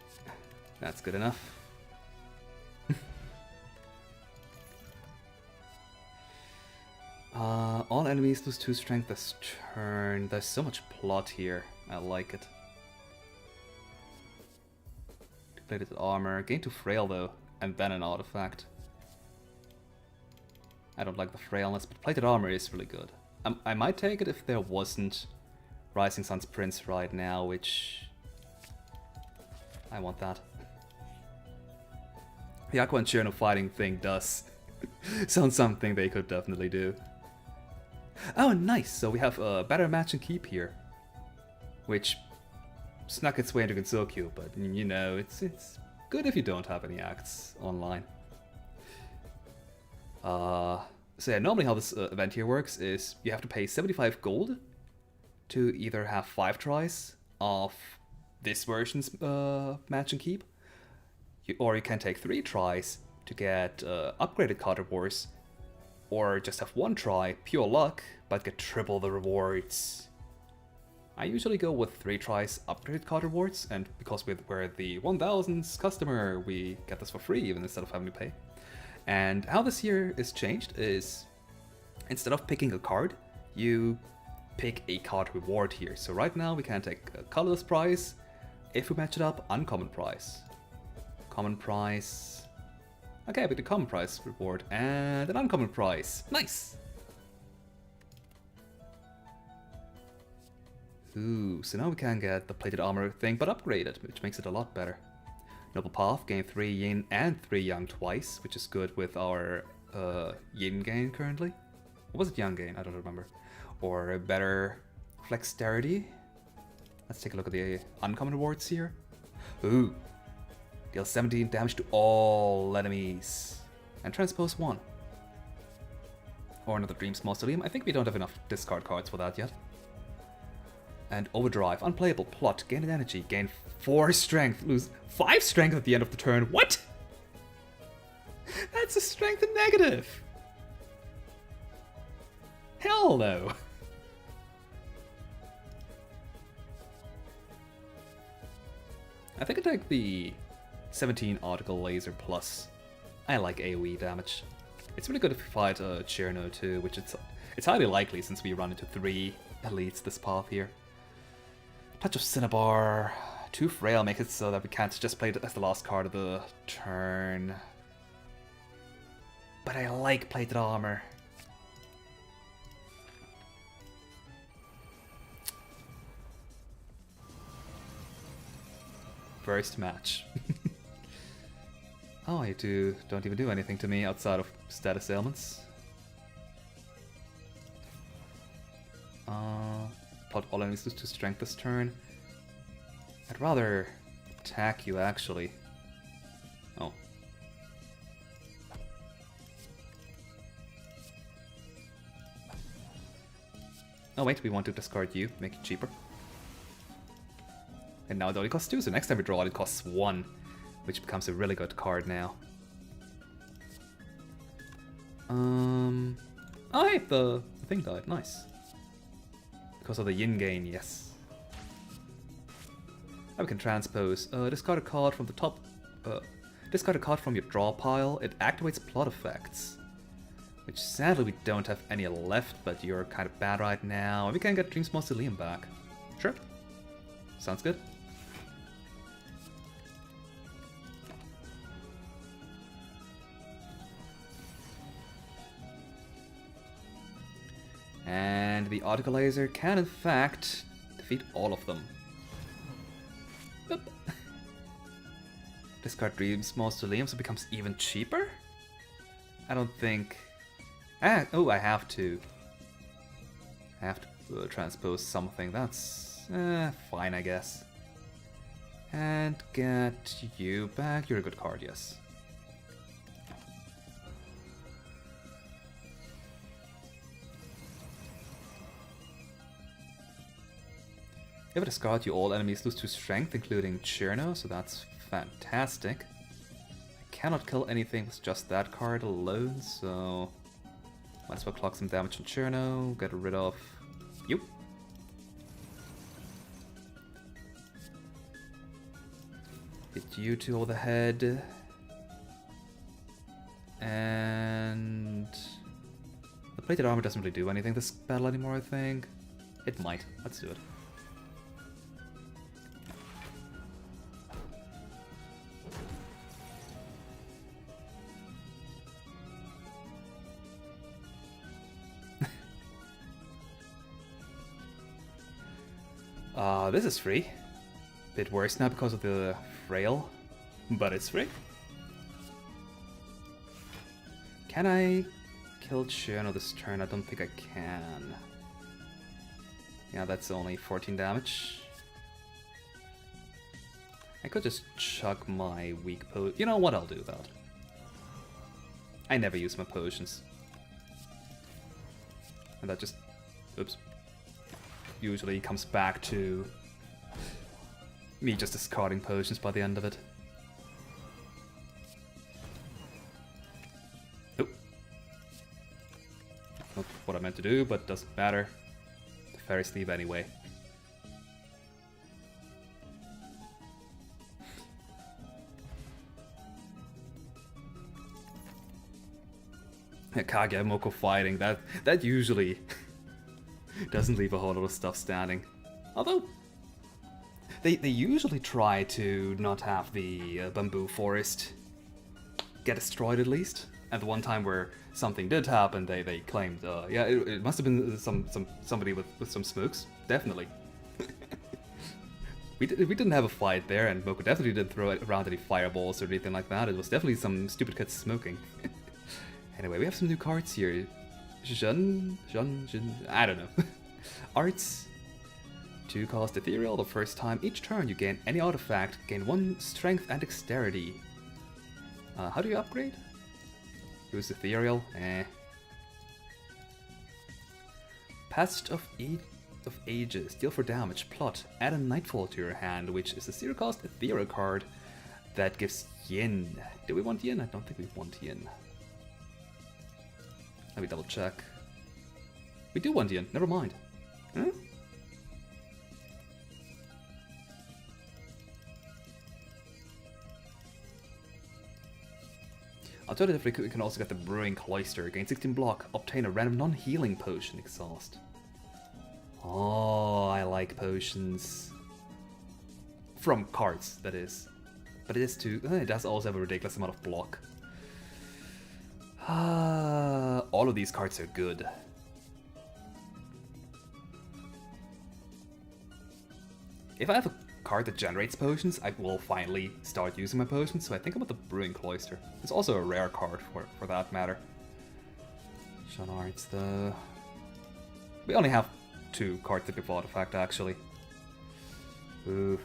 that's good enough. All enemies lose 2 strength this turn. There's so much plot here. I like it. Plated armor. Gain 2 frail though, and then an artifact. I don't like the frailness, but plated armor is really good. I might take it if there wasn't Rising Sun's Prince right now, which... I want that. The Aqua and Cherno fighting thing does sound something they could definitely do. Oh, nice! So we have a better match and keep here. Which snuck its way into Gensokyo, but you know, it's good if you don't have any acts online. So yeah, normally how this event here works is you have to pay 75 gold to either have 5 tries of this version's match and keep, or you can take 3 tries to get upgraded card rewards, or just have 1 try, pure luck, but get triple the rewards. I usually go with 3 tries upgraded card rewards, and because we're the 1000th customer, we get this for free even instead of having to pay. And how this here is changed is, instead of picking a card, you pick a card reward here. So right now we can take a colorless prize. If we match it up, uncommon prize. Common prize. Okay, but the common prize reward and an uncommon prize. Nice! Ooh, so now we can get the plated armor thing, but upgraded, which makes it a lot better. Noble Path, gain 3 yin and 3 yang twice, which is good with our yin gain currently. Or was it yang gain? I don't remember. Or a better flexterity. Let's take a look at the uncommon rewards here. Ooh. Deal 17 damage to all enemies. And transpose 1. Or another Dream's Mausoleum. I think we don't have enough discard cards for that yet. And Overdrive. Unplayable. Plot. Gain an energy. Gain 4 strength. Lose 5 strength at the end of the turn. What? That's a strength and negative! Hell no! I think I take the 17 Article Laser Plus. I like AoE damage. It's really good if you fight Cherno too, which it's highly likely since we run into 3 elites this path here. Touch of Cinnabar. Too frail, make it so that we can't just play it as the last card of the turn. But I like plated armor. First match. Oh, you two don't even do anything to me outside of status ailments. Plot all enemies lose to strength this turn. I'd rather attack you, actually. Oh. Oh wait, we want to discard you, make it cheaper. And now it only costs 2, so next time we draw it, it costs 1. Which becomes a really good card now. Oh hey, the thing died, nice. Because of the yin gain, yes. Now we can transpose. Discard a card from the top. Discard a card from your draw pile. It activates plot effects. Which sadly we don't have any left, but you're kind of bad right now. And we can get Dreams Mausoleum back. Sure. Sounds good. And the Article Laser can in fact defeat all of them. Boop. Discard Dreams Mausoleum so it becomes even cheaper? I don't think... oh, I have to. I have to transpose something. That's fine, I guess. And get you back. You're a good card, yes. If I discard you, all enemies lose 2 strength, including Cherno, so that's fantastic. I cannot kill anything with just that card alone, so might as well clock some damage on Cherno, get rid of you. Hit you two over the head. And the plated armor doesn't really do anything this battle anymore, I think. It might. Let's do it. This is free. Bit worse now because of the frail, but it's free. Can I kill Cherno this turn? I don't think I can. Yeah, that's only 14 damage. I could just chuck my weak potion. You know what, I'll do that. I never use my potions. And that just... oops. Usually comes back to me just discarding potions by the end of it. Nope. Not what I meant to do, but doesn't matter. The fairy sleeve anyway. Kaguya and Miko fighting, that usually doesn't leave a whole lot of stuff standing. Although, they usually try to not have the bamboo forest get destroyed at least. And the one time where something did happen, they claimed, yeah, it must have been somebody with some smokes. Definitely. we didn't have a fight there, and Miko definitely didn't throw around any fireballs or anything like that. It was definitely some stupid kids smoking. Anyway, we have some new cards here. Jun, I don't know. Arts. 2 cost ethereal. The first time each turn you gain any artifact, gain 1 strength and dexterity. How do you upgrade? Use ethereal? Passage of Ages. Deal for damage. Plot. Add a Nightfall to your hand, which is a 0 cost ethereal card that gives yin. Do we want yin? I don't think we want yin. Let me double check. We do want Yin, never mind. Huh? Alternatively, we can also get the Brewing Cloister. Gain 16 block, obtain a random non-healing potion, exhaust. Oh, I like potions. From cards, that is. But it is too... it does also have a ridiculous amount of block. All of these cards are good. If I have a card that generates potions, I will finally start using my potions, so I think I'm at the Brewing Cloister. It's also a rare card for that matter. Shanards, though. We only have 2 cards that give artifact, actually. Ooh.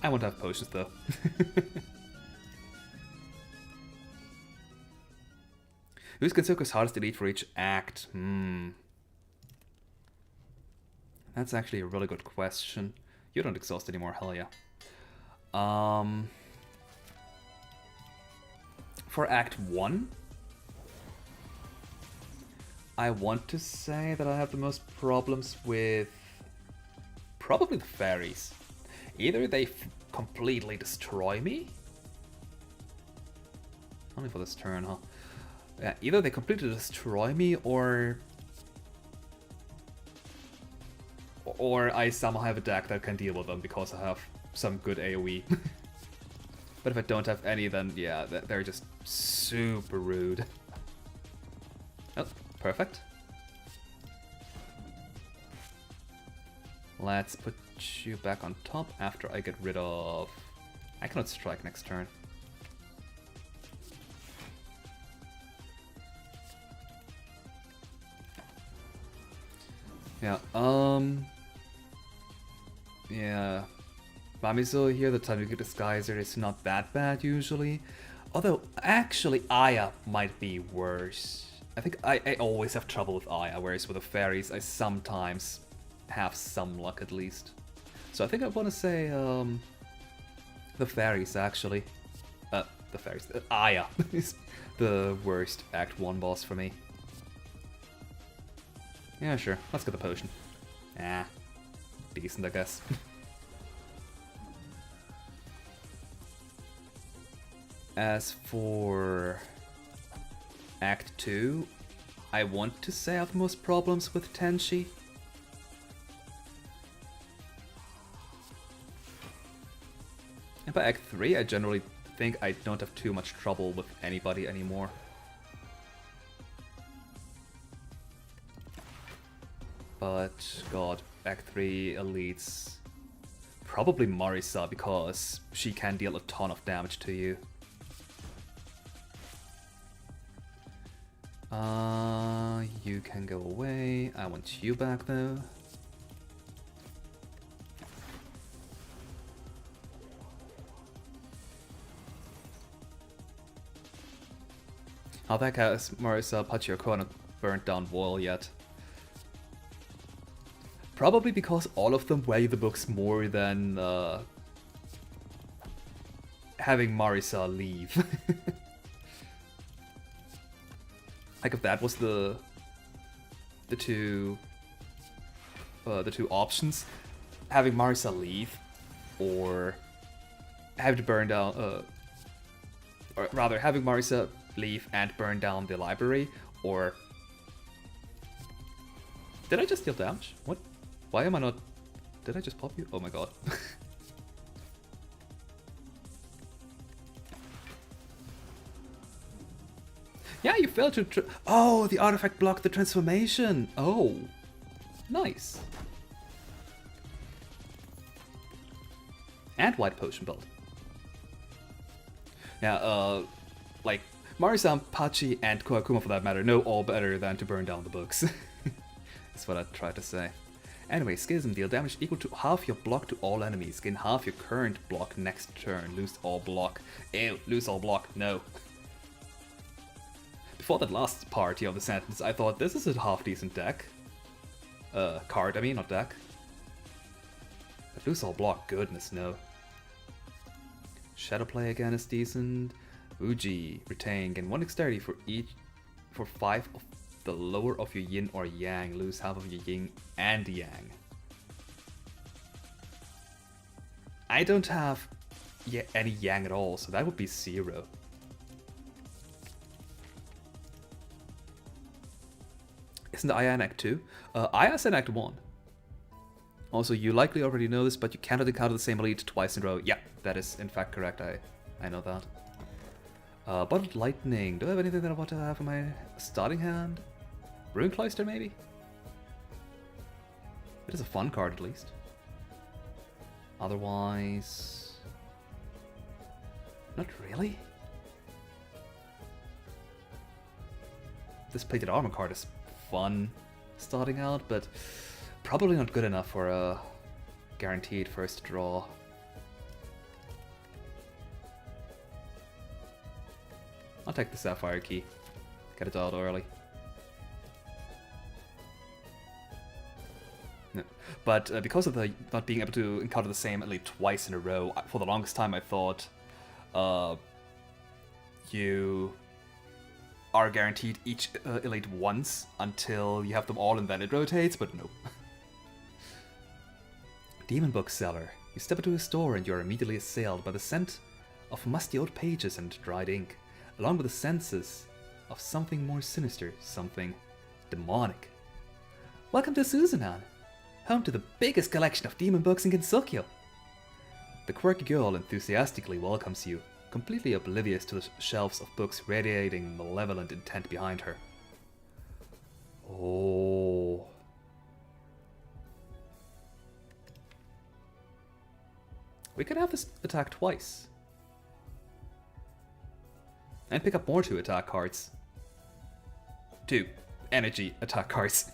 I want to have potions, though. Who's Kensoku's hardest elite for each act? That's actually a really good question. You don't exhaust anymore, hell yeah. For Act 1, I want to say that I have the most problems with probably the fairies. Either they completely destroy me. Only for this turn, huh? Yeah, either they completely destroy me, or I somehow have a deck that can deal with them because I have some good AoE. But if I don't have any, then yeah, they're just super rude. Oh, perfect. Let's put you back on top after I get rid of... I cannot strike next turn. Yeah, yeah. Mamizo here, the Tanuki Disguiser is not that bad usually. Although, actually, Aya might be worse. I think I always have trouble with Aya, whereas with the fairies I sometimes have some luck at least. So I think I want to say, the fairies actually. The fairies. Aya is the worst Act 1 boss for me. Yeah, sure. Let's get the potion. Ah, decent, I guess. As for Act 2, I want to say I have the most problems with Tenshi. And by Act 3, I generally think I don't have too much trouble with anybody anymore. But, god, Act 3 elites... Probably Marisa, because she can deal a ton of damage to you. You can go away. I want you back, though. How the heck has Marisa Pachiyoko on a burnt down wall yet? Probably because all of them weigh the books more than having Marisa leave. Like if that was the two options, having Marisa leave or having to burn down, or rather having Marisa leave and burn down the library, or did I just deal damage? What? Why am I not? Did I just pop you? Oh my god. Yeah, you failed to... Oh, the artifact blocked the transformation. Oh, nice. And white potion belt. Yeah, like, Marisa, Pachi, and Koakuma for that matter know all better than to burn down the books. That's what I tried to say. Anyway, Schism, deal damage equal to half your block to all enemies. Gain half your current block next turn. Lose all block. Ew, lose all block. No. Before that last part of the sentence, I thought this is a half-decent deck. Card, I mean, not deck. But lose all block, goodness, no. Shadow play again is decent. Uji, retain, gain 1 dexterity for 5 of the lower of your yin or yang. Lose half of your yin and yang. I don't have any yang at all, so that would be 0. Isn't the Aya in Act 2? Aya's in Act 1. Also, you likely already know this, but you cannot encounter the same elite twice in a row. Yeah, that is in fact correct. I know that. Bottled Lightning. Do I have anything that I want to have in my starting hand? Rune Cloister, maybe? It is a fun card, at least. Otherwise... not really. This Plated Armor card is fun starting out, but probably not good enough for a guaranteed first draw. I'll take the Sapphire Key. Get it out early. No. But because of the not being able to encounter the same elite twice in a row, for the longest time I thought you are guaranteed each elite once until you have them all and then it rotates, but no. Demon Bookseller. You step into a store and you are immediately assailed by the scent of musty old pages and dried ink, along with the senses of something more sinister, something demonic. Welcome to Suzunan, home to the biggest collection of demon books in Gensokyo. The quirky girl enthusiastically welcomes you, completely oblivious to the shelves of books radiating malevolent intent behind her. Oh. We could have this attack twice. And pick up more 2 attack cards. 2 energy attack cards.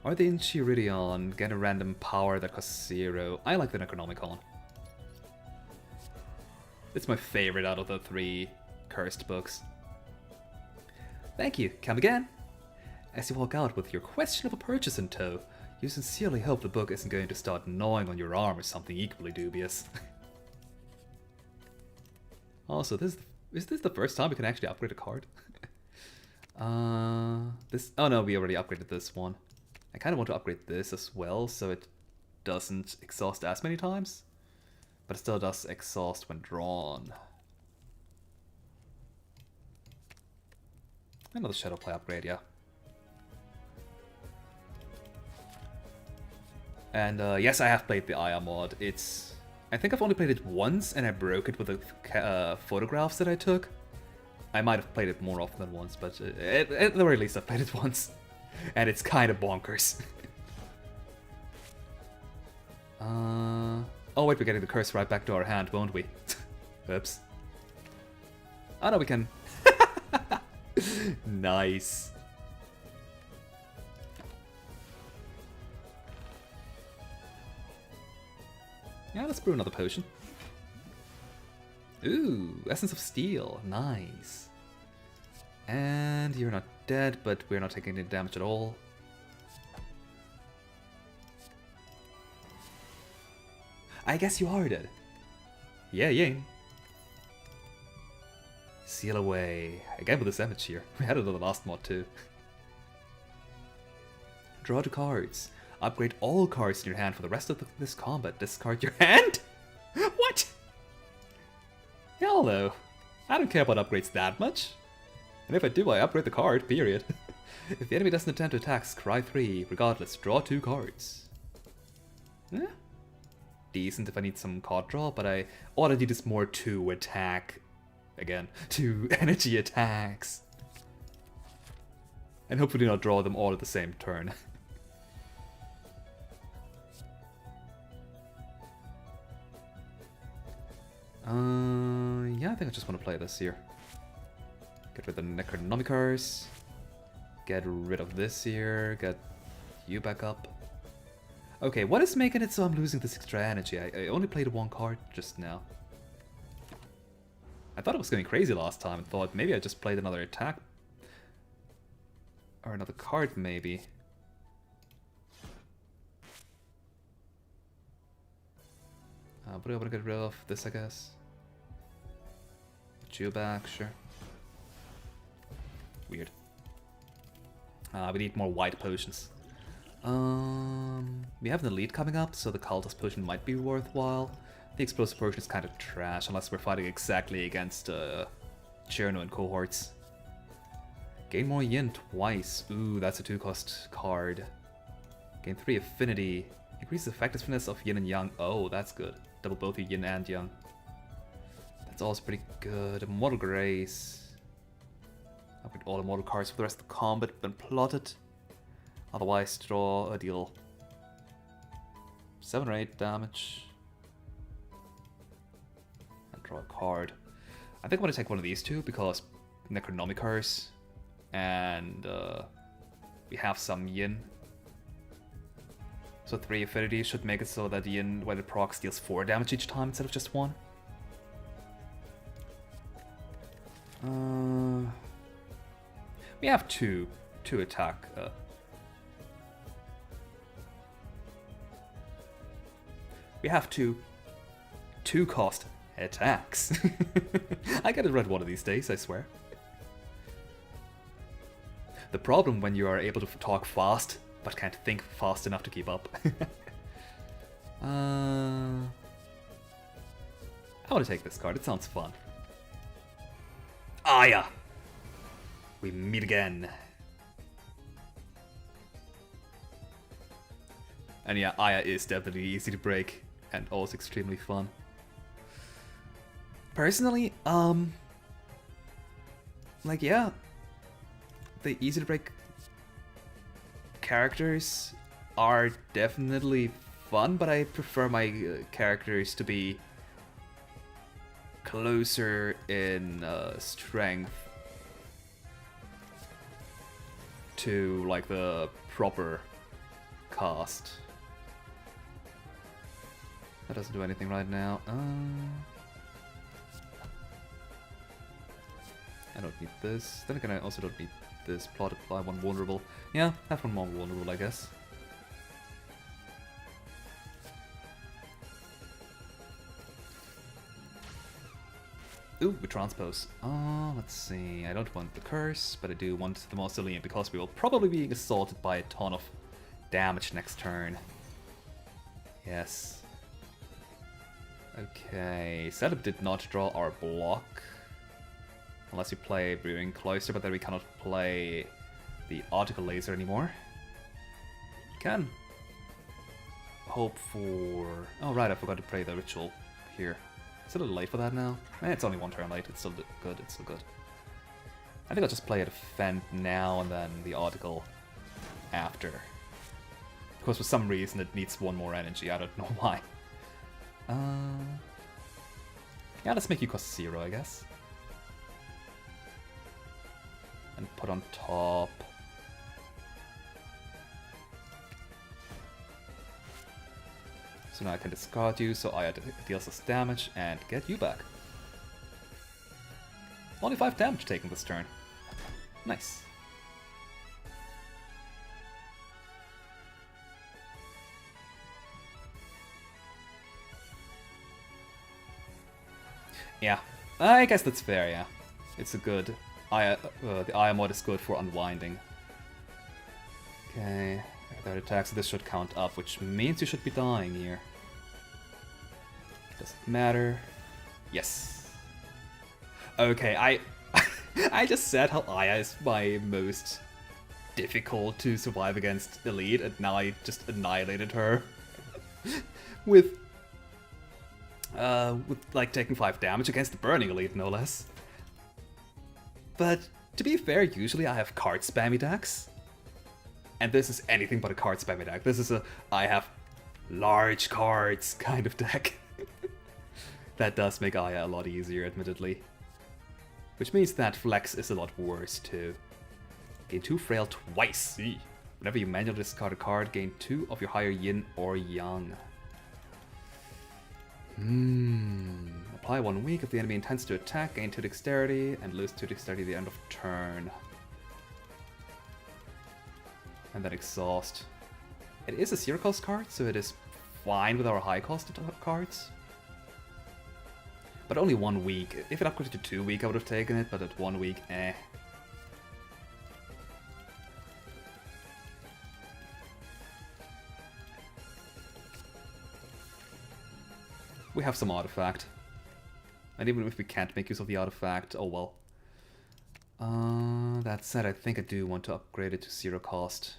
Or the Enchiridion, get a random power that costs 0. I like the Necronomicon. It's my favorite out of the 3 cursed books. Thank you, come again. As you walk out with your questionable purchase in tow, you sincerely hope the book isn't going to start gnawing on your arm or something equally dubious. Also, is this the first time we can actually upgrade a card? This. Oh no, we already upgraded this one. I kind of want to upgrade this as well, so it doesn't exhaust as many times, but it still does exhaust when drawn. Another Shadow Play upgrade, yeah. And yes, I have played the Aya mod. I think I've only played it once, and I broke it with the photographs that I took. I might have played it more often than once, but at the very least I've played it once. And it's kind of bonkers. Oh wait, we're getting the curse right back to our hand, won't we? Oops. Oh no, we can... Nice. Yeah, let's brew another potion. Ooh, Essence of Steel. Nice. And you're not dead, but we're not taking any damage at all. I guess you are dead. Yeah, Ying. Seal away. Again with this image here. We had it on the last mod too. Draw 2 cards. Upgrade all cards in your hand for the rest of this combat. Discard your hand? What? Hell no. I don't care about upgrades that much. And if I do, I upgrade the card, period. If the enemy doesn't attempt to attack, scry 3. Regardless, draw 2 cards. Eh? Decent if I need some card draw, but I ought to do this more to attack. Again, 2 energy attacks. And hopefully not draw them all at the same turn. Yeah, I think I just want to play this here. Get rid of the Necronomicars. Get rid of this here. Get you back up. Okay, what is making it so I'm losing this extra energy? I only played 1 card just now. I thought it was going crazy last time and thought maybe I just played another attack. Or another card, maybe. But I want to get rid of this, I guess. Put you back, sure. Weird. We need more white potions. We have an elite coming up, so the cultist potion might be worthwhile. The explosive potion is kind of trash, unless we're fighting exactly against Cherno and cohorts. Gain more yin twice. Ooh, that's a 2-cost card. Gain 3 affinity. Increase the effectiveness of yin and yang. Oh, that's good. Double both your yin and yang. That's also pretty good. Immortal Grace. Upgrade all immortal cards for the rest of the combat when plotted. Otherwise, deal 7 or 8 damage. And draw a card. I think I'm going to take one of these two because Necronomicars. And we have some yin. So 3 affinity should make it so that yin, when it procs, deals 4 damage each time instead of just 1. We have two attack. We have two 2-cost attacks. I get it right one of these days, I swear. The problem when you are able to talk fast, but can't think fast enough to keep up. I want to take this card, it sounds fun. Aya! We meet again. And yeah, Aya is definitely easy to break, and also extremely fun. Personally, like, yeah, the easy to break characters are definitely fun, but I prefer my characters to be closer in strength to like the proper cast. That doesn't do anything right now. I don't need this. Then again, I also don't need this. Plotted by one vulnerable. Yeah, have one more vulnerable, I guess. Ooh, we transpose. Let's see. I don't want the curse, but I do want the mausoleum because we will probably be assaulted by a ton of damage next turn. Yes. Okay, Setup did not draw our block. Unless we play Brewing Cloister, but then we cannot play the Optical Laser anymore. Can hope for... Oh right, I forgot to play the Ritual here. It's a little late for that now. It's only 1 turn late, it's still good, it's still good. I think I'll just play a Defend now and then the Article after. Because for some reason it needs 1 more energy, I don't know why. Yeah, let's make you cost 0, I guess. And put on top... So now I can discard you, so I deals us damage and get you back. Only 5 damage taken this turn. Nice. Yeah, I guess that's fair, yeah. It's a good... the Aya mod is good for unwinding. Okay, that attacks, so this should count up, which means you should be dying here. Doesn't matter. Yes. Okay, I just said how Aya is my most difficult to survive against Elite, and now I just annihilated her. with like taking 5 damage against the Burning Elite, no less. But to be fair, usually I have card spammy decks. And this is anything but a card spammy deck. This is a I have large cards kind of deck. That does make Aya a lot easier, admittedly. Which means that Flex is a lot worse too. Gain 2 Frail twice. Whenever you manually discard a card, gain 2 of your higher yin or yang. Apply 1 weak if the enemy intends to attack, gain 2 dexterity, and lose 2 dexterity at the end of turn. And then exhaust. It is a 0-cost card, so it is fine with our high-cost cards. But only 1 week. If it upgraded to 2 week, I would have taken it, but at 1 week, eh. We have some artifact. And even if we can't make use of the artifact, oh well. That said, I think I do want to upgrade it to 0 cost.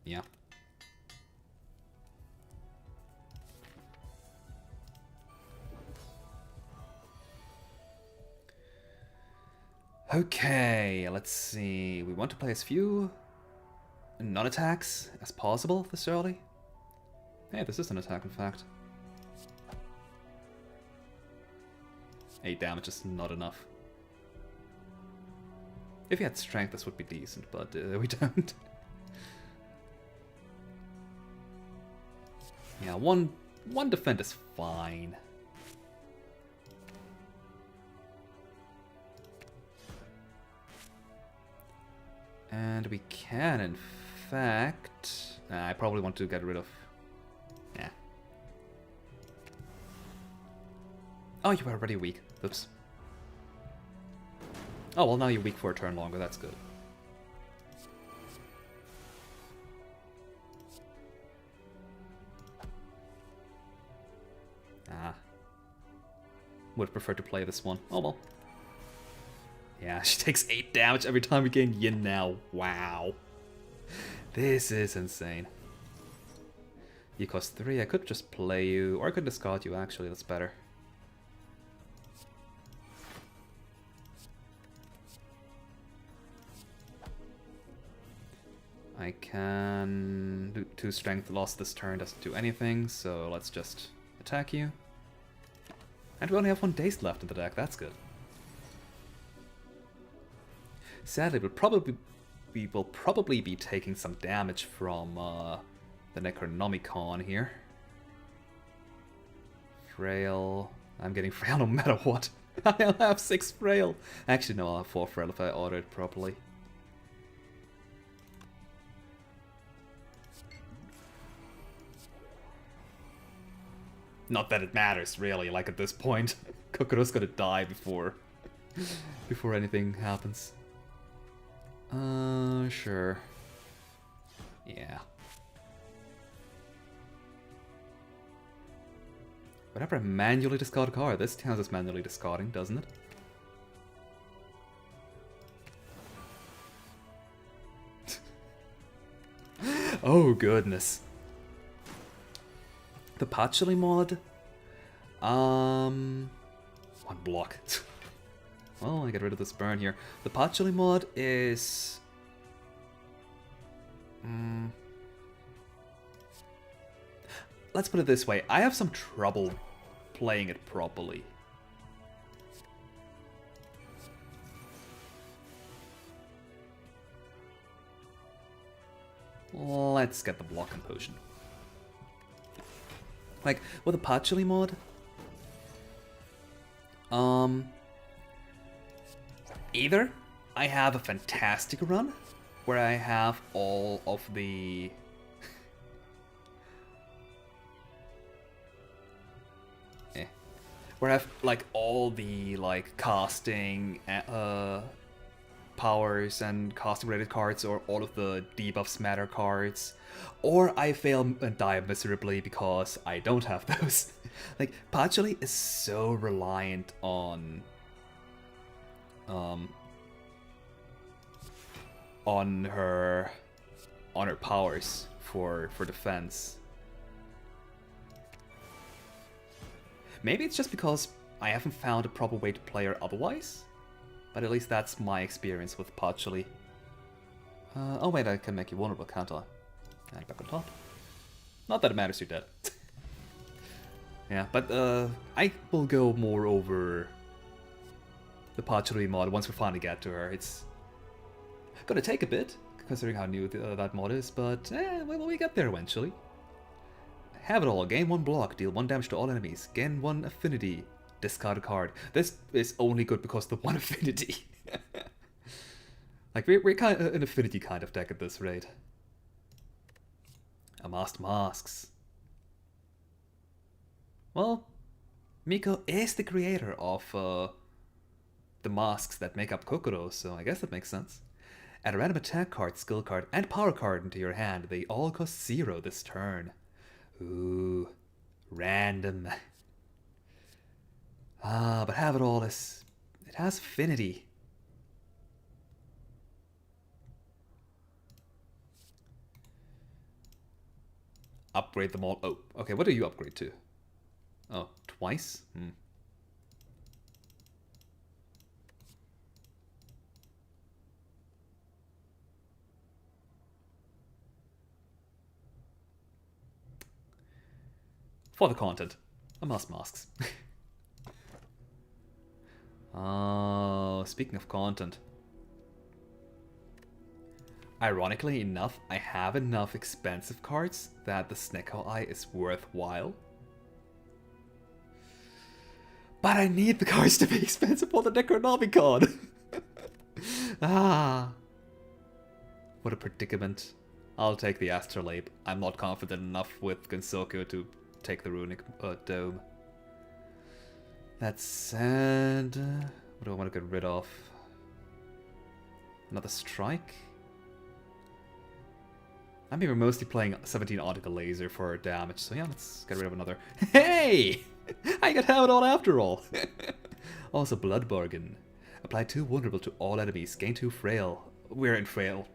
Yeah. Okay, let's see. We want to play as few non-attacks as possible this early. Hey, this is an attack, in fact. 8 damage is not enough. If he had strength, this would be decent, but we don't. Yeah, one defend is fine. And we can, in fact... I probably want to get rid of... Yeah. Oh, you were already weak. Oops. Oh, well, now you're weak for a turn longer. That's good. Ah. Would prefer to play this one. Oh, well. Yeah, she takes 8 damage every time we gain Yin now. Wow. This is insane. You cost 3. I could just play you, or I could discard you, actually. That's better. I can do 2 strength loss this turn, doesn't do anything, so let's just attack you. And we only have 1 daze left in the deck, that's good. Sadly, we will probably be taking some damage from the Necronomicon here. Frail. I'm getting frail no matter what. I'll have 6 frail. Actually, no, I'll have 4 frail if I order it properly. Not that it matters, really, like at this point. Kokoro's gonna die before anything happens. Sure. Yeah. Whenever I manually discard a card, this counts as manually discarding, doesn't it? Oh, goodness. The Patchouli mod? 1 block. Well, I get rid of this burn here. The Patchouli mod is... Let's put it this way. I have some trouble playing it properly. Let's get the block and potion. Like, with the Patchouli mod... Either I have a fantastic run, where I have all of the... Where I have, like, all the, like, casting powers and casting-related cards, or all of the debuffs matter cards. Or I fail and die miserably because I don't have those. Like, Patchouli is so reliant on her powers for defense. Maybe it's just because I haven't found a proper way to play her otherwise, but at least that's my experience with Patchouli. Oh wait, I can make you vulnerable, can't I? And back on top. Not that it matters, you're dead. Yeah, but I will go more over the Patchouli mod once we finally get to her. It's gonna take a bit, considering how new that mod is, but well, we get there eventually. Have it all. Gain 1 block, deal 1 damage to all enemies, gain 1 affinity, discard a card. This is only good because of the 1 affinity. Like, we're kind of an affinity kind of deck at this rate. Amassed masks. Well, Miko is the creator of the masks that make up Kokoro, so I guess that makes sense. Add a random attack card, skill card, and power card into your hand. They all cost 0 this turn. Ooh, random. But have it all is... it has affinity. Upgrade them all. Oh, okay, what do you upgrade to? Oh, twice? For the content. Amass masks. Oh, speaking of content. Ironically enough, I have enough expensive cards that the Snecko Eye is worthwhile. But I need the cards to be expensive for the Necronomicon! What a predicament. I'll take the Astrolabe. I'm not confident enough with Gensokyo to take the Runic Dome. That said... what do I want to get rid of? Another Strike? I mean, we're mostly playing 17 Optical Laser for damage, so yeah, let's get rid of another. Hey! I can have it all after all! Also, Blood Bargain. Apply 2 vulnerable to all enemies, gain 2 frail. We're in frail.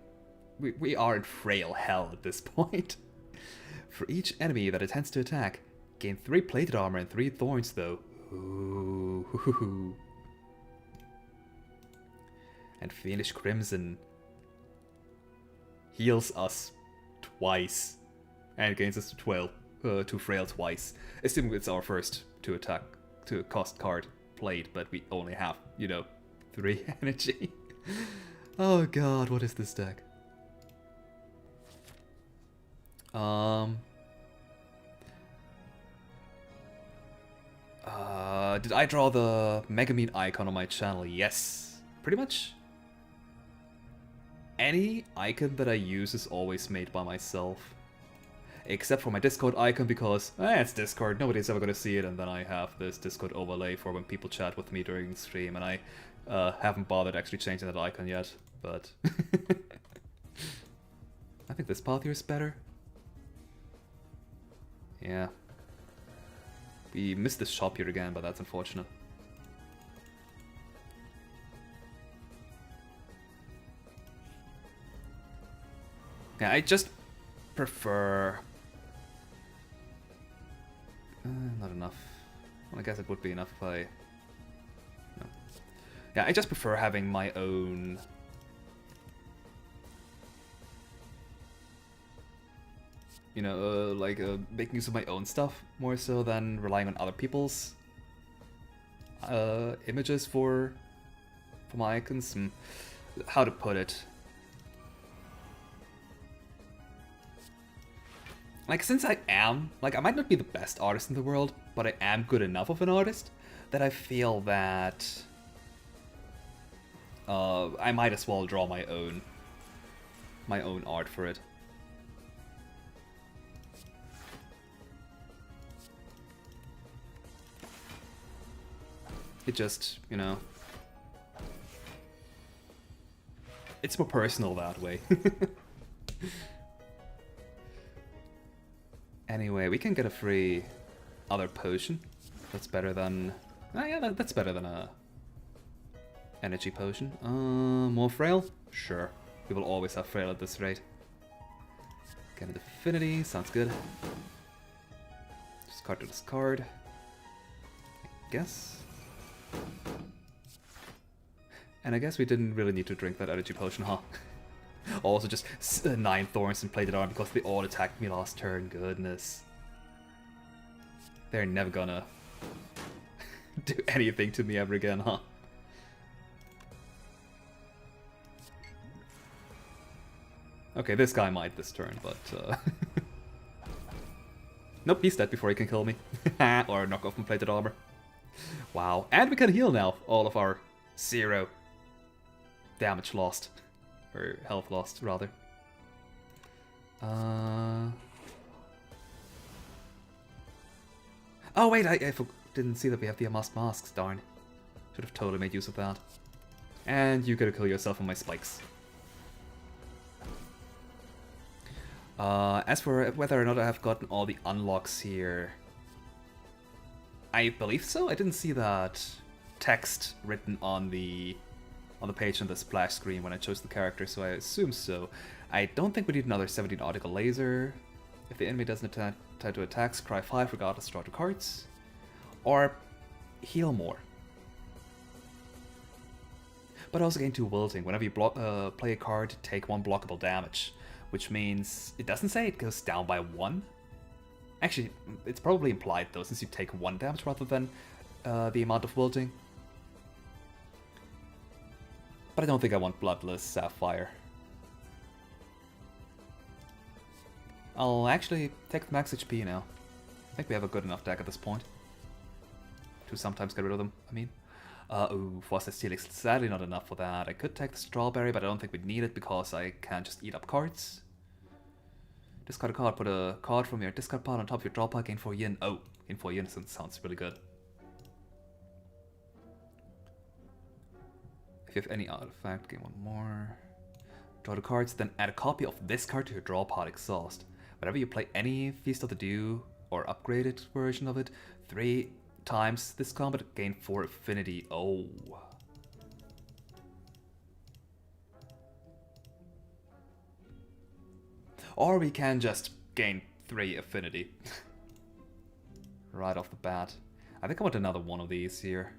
We are in frail hell at this point. For each enemy that attempts to attack, gain 3 plated armor and 3 thorns though. Ooh. And Fiendish Crimson heals us twice and gains us 12 to frail twice. Assuming it's our first to attack to cost card played, but we only have, you know, 3 energy. Oh god, what is this deck? Did I draw the Megamine icon on my channel? Yes. Pretty much any icon that I use is always made by myself. Except for my Discord icon, because it's Discord, nobody's ever gonna see it, and then I have this Discord overlay for when people chat with me during the stream, and I haven't bothered actually changing that icon yet, but... I think this path here is better. Yeah. We missed this shop here again, but that's unfortunate. Yeah, I just prefer... not enough. Well, I guess it would be enough if I... No. Yeah, I just prefer having my own... You know, making use of my own stuff more so than relying on other people's images for my icons. How to put it? Like, since I am, like, I might not be the best artist in the world, but I am good enough of an artist that I feel that I might as well draw my own art for it. It just, you know, it's more personal that way. Anyway, we can get a free other potion. That's better than... Oh yeah, that's better than a energy potion. More frail? Sure. We will always have frail at this rate. Get an affinity, sounds good. Discard to discard. I guess. And I guess we didn't really need to drink that energy potion, huh? Also just 9 thorns and plated armor because they all attacked me last turn, goodness. They're never gonna do anything to me ever again, huh? Okay, this guy might this turn, but... Nope, he's dead before he can kill me. Or knock off my plated armor. Wow, and we can heal now all of our 0 damage lost. Or health lost, rather. Oh wait, I didn't see that we have the Amassed Masks, darn. Should have totally made use of that. And you gotta kill yourself on my spikes. As for whether or not I have gotten all the unlocks here, I believe so. I didn't see that text written on the page on the splash screen when I chose the character, so I assume so. I don't think we need another 17 Article Laser. If the enemy doesn't attempt to attack, cry 5 regardless, draw 2 cards. Or heal more. But also gain 2 wilting. Whenever you play a card, take 1 blockable damage. Which means, it doesn't say it goes down by 1. Actually, it's probably implied though, since you take 1 damage rather than the amount of wilting. But I don't think I want Bloodless Sapphire. I'll actually take the max HP now. I think we have a good enough deck at this point. To sometimes get rid of them, I mean. Ooh, Frosted Steelix, sadly not enough for that. I could take the Strawberry, but I don't think we need it because I can't just eat up cards. Discard a card, put a card from your discard pile on top of your draw pile, gain 4 yen. Oh, gain 4 yen sounds really good. If you have any artifact, gain 1 more. Draw the cards, then add a copy of this card to your draw pile, exhaust. Whenever you play any Feast of the Dew or upgraded version of it, 3 times this combat, gain 4 affinity. Oh. Or we can just gain 3 affinity. Right off the bat. I think I want another one of these here.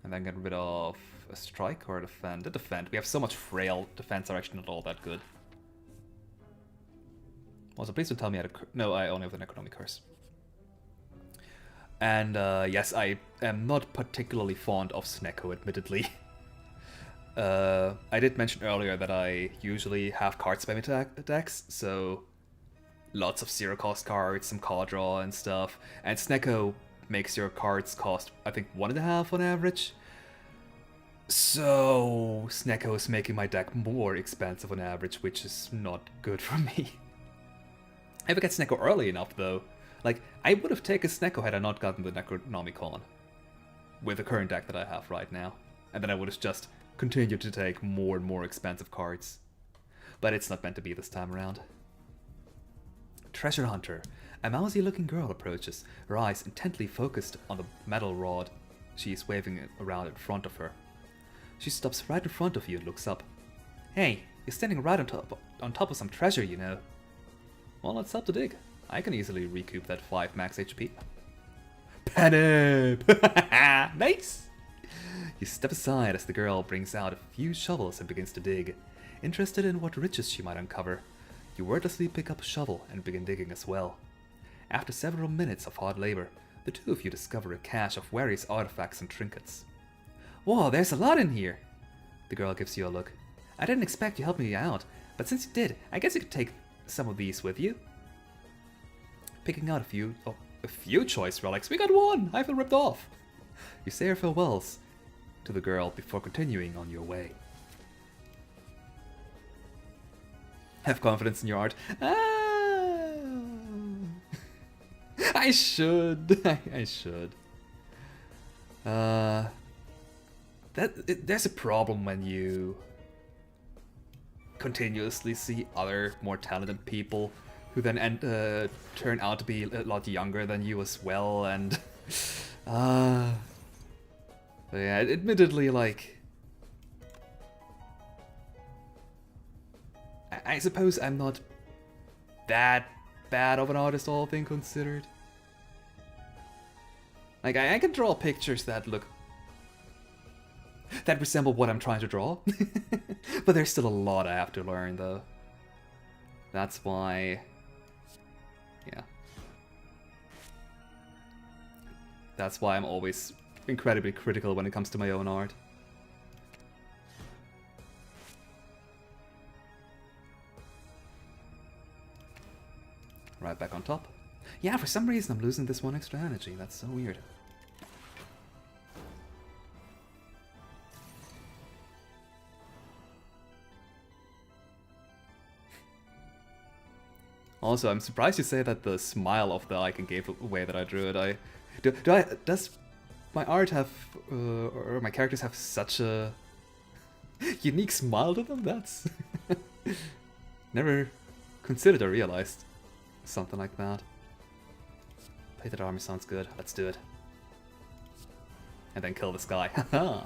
And then get rid of a strike or a defend. A defend. We have so much frail. Defense are actually not all that good. Also, please don't tell me how to... No, I only have an economic curse. And yes, I am not particularly fond of Snecko, admittedly. I did mention earlier that I usually have card spam attacks, so lots of 0-cost cards, some card draw and stuff. And Snecko makes your cards cost, I think, 1.5 on average. So Snecko is making my deck more expensive on average, which is not good for me. If I get Snecko early enough, though, like, I would have taken Snecko had I not gotten the Necronomicon with the current deck that I have right now. And then I would have just continued to take more and more expensive cards. But it's not meant to be this time around. Treasure Hunter. A mousy-looking girl approaches, her eyes intently focused on the metal rod she is waving around in front of her. She stops right in front of you and looks up. Hey, you're standing right on top of some treasure, you know. Well, let's help to dig. I can easily recoup that 5 max HP. Panic! Nice! You step aside as the girl brings out a few shovels and begins to dig. Interested in what riches she might uncover, you wordlessly pick up a shovel and begin digging as well. After several minutes of hard labor, the two of you discover a cache of various artifacts and trinkets. Whoa, there's a lot in here! The girl gives you a look. I didn't expect you to help me out, but since you did, I guess you could take some of these with you. Picking out a few choice relics. We got 1! I feel ripped off! You say your farewells to the girl before continuing on your way. Have confidence in your art. Ah! I should. I should. There's a problem when you continuously see other more talented people who then turn out to be a lot younger than you as well, and but yeah, admittedly, like, I suppose I'm not that bad of an artist, all things considered. Like, I can draw pictures that resemble what I'm trying to draw. But there's still a lot I have to learn, though. That's why... yeah. That's why I'm always incredibly critical when it comes to my own art. Right back on top. Yeah, for some reason I'm losing this 1 extra energy. That's so weird. Also, I'm surprised you say that the smile of the icon gave away that I drew it. Does my art have, or my characters have such a unique smile to them? That's never considered or realized something like that. Plated armor sounds good. Let's do it. And then kill this guy. Haha.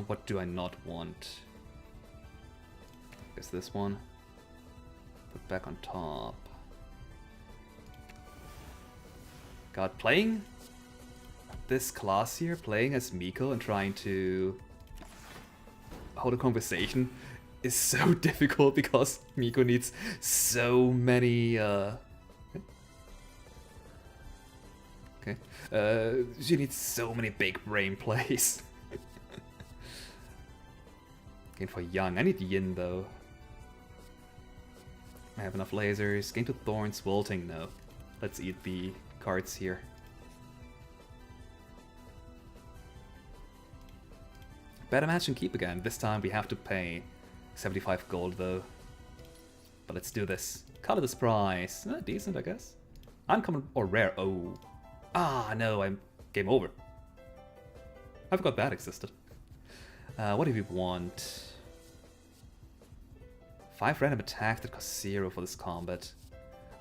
What do I not want? Guess this one. Put back on top. God, playing this class here, playing as Miko and trying to hold a conversation is so difficult because Miko needs so many, she needs so many big brain plays. Gain for Young. I need Yin though. I have enough lasers. Gain to Thorns. Wilting. No. Let's eat the cards here. Better match and keep again. This time we have to pay 75 gold though. But let's do this. Colorless prize. Decent, I guess. Uncommon or rare. Oh. Ah, no. I'm game over. I forgot that existed. What do we want? 5 random attack that cost 0 for this combat.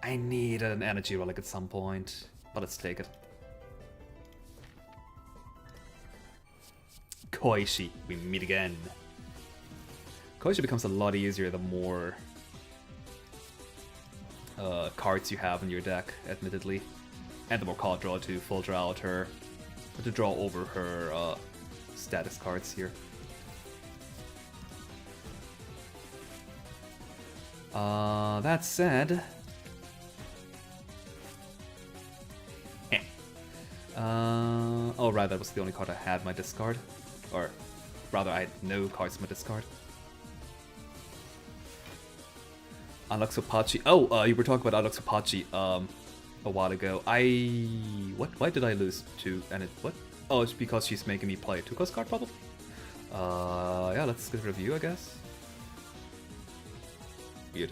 I need an energy relic at some point, but let's take it. Koishi, we meet again. Koishi becomes a lot easier the more cards you have in your deck, admittedly. And the more card draw to filter out her, to draw over her status cards here. That said... oh right, that was the only card I had in my discard. Or rather, I had no cards in my discard. Unlock Sopachi. Oh, you were talking about Unlock Sopachi a while ago. Why did I lose to... and it... what? Oh, it's because she's making me play a 2-cost card, probably? Yeah, let's get a review, I guess. Weird.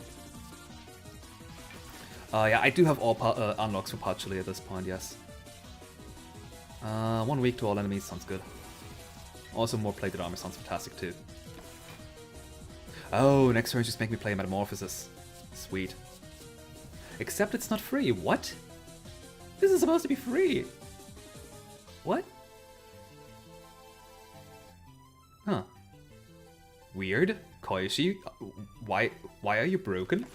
Yeah, I do have all unlocks for partially at this point, yes. 1 week to all enemies sounds good. Also, more plated armor sounds fantastic too. Oh, next turn just make me play Metamorphosis. Sweet. Except it's not free. What? This is supposed to be free. What? Huh. Weird. Koishi, why are you broken?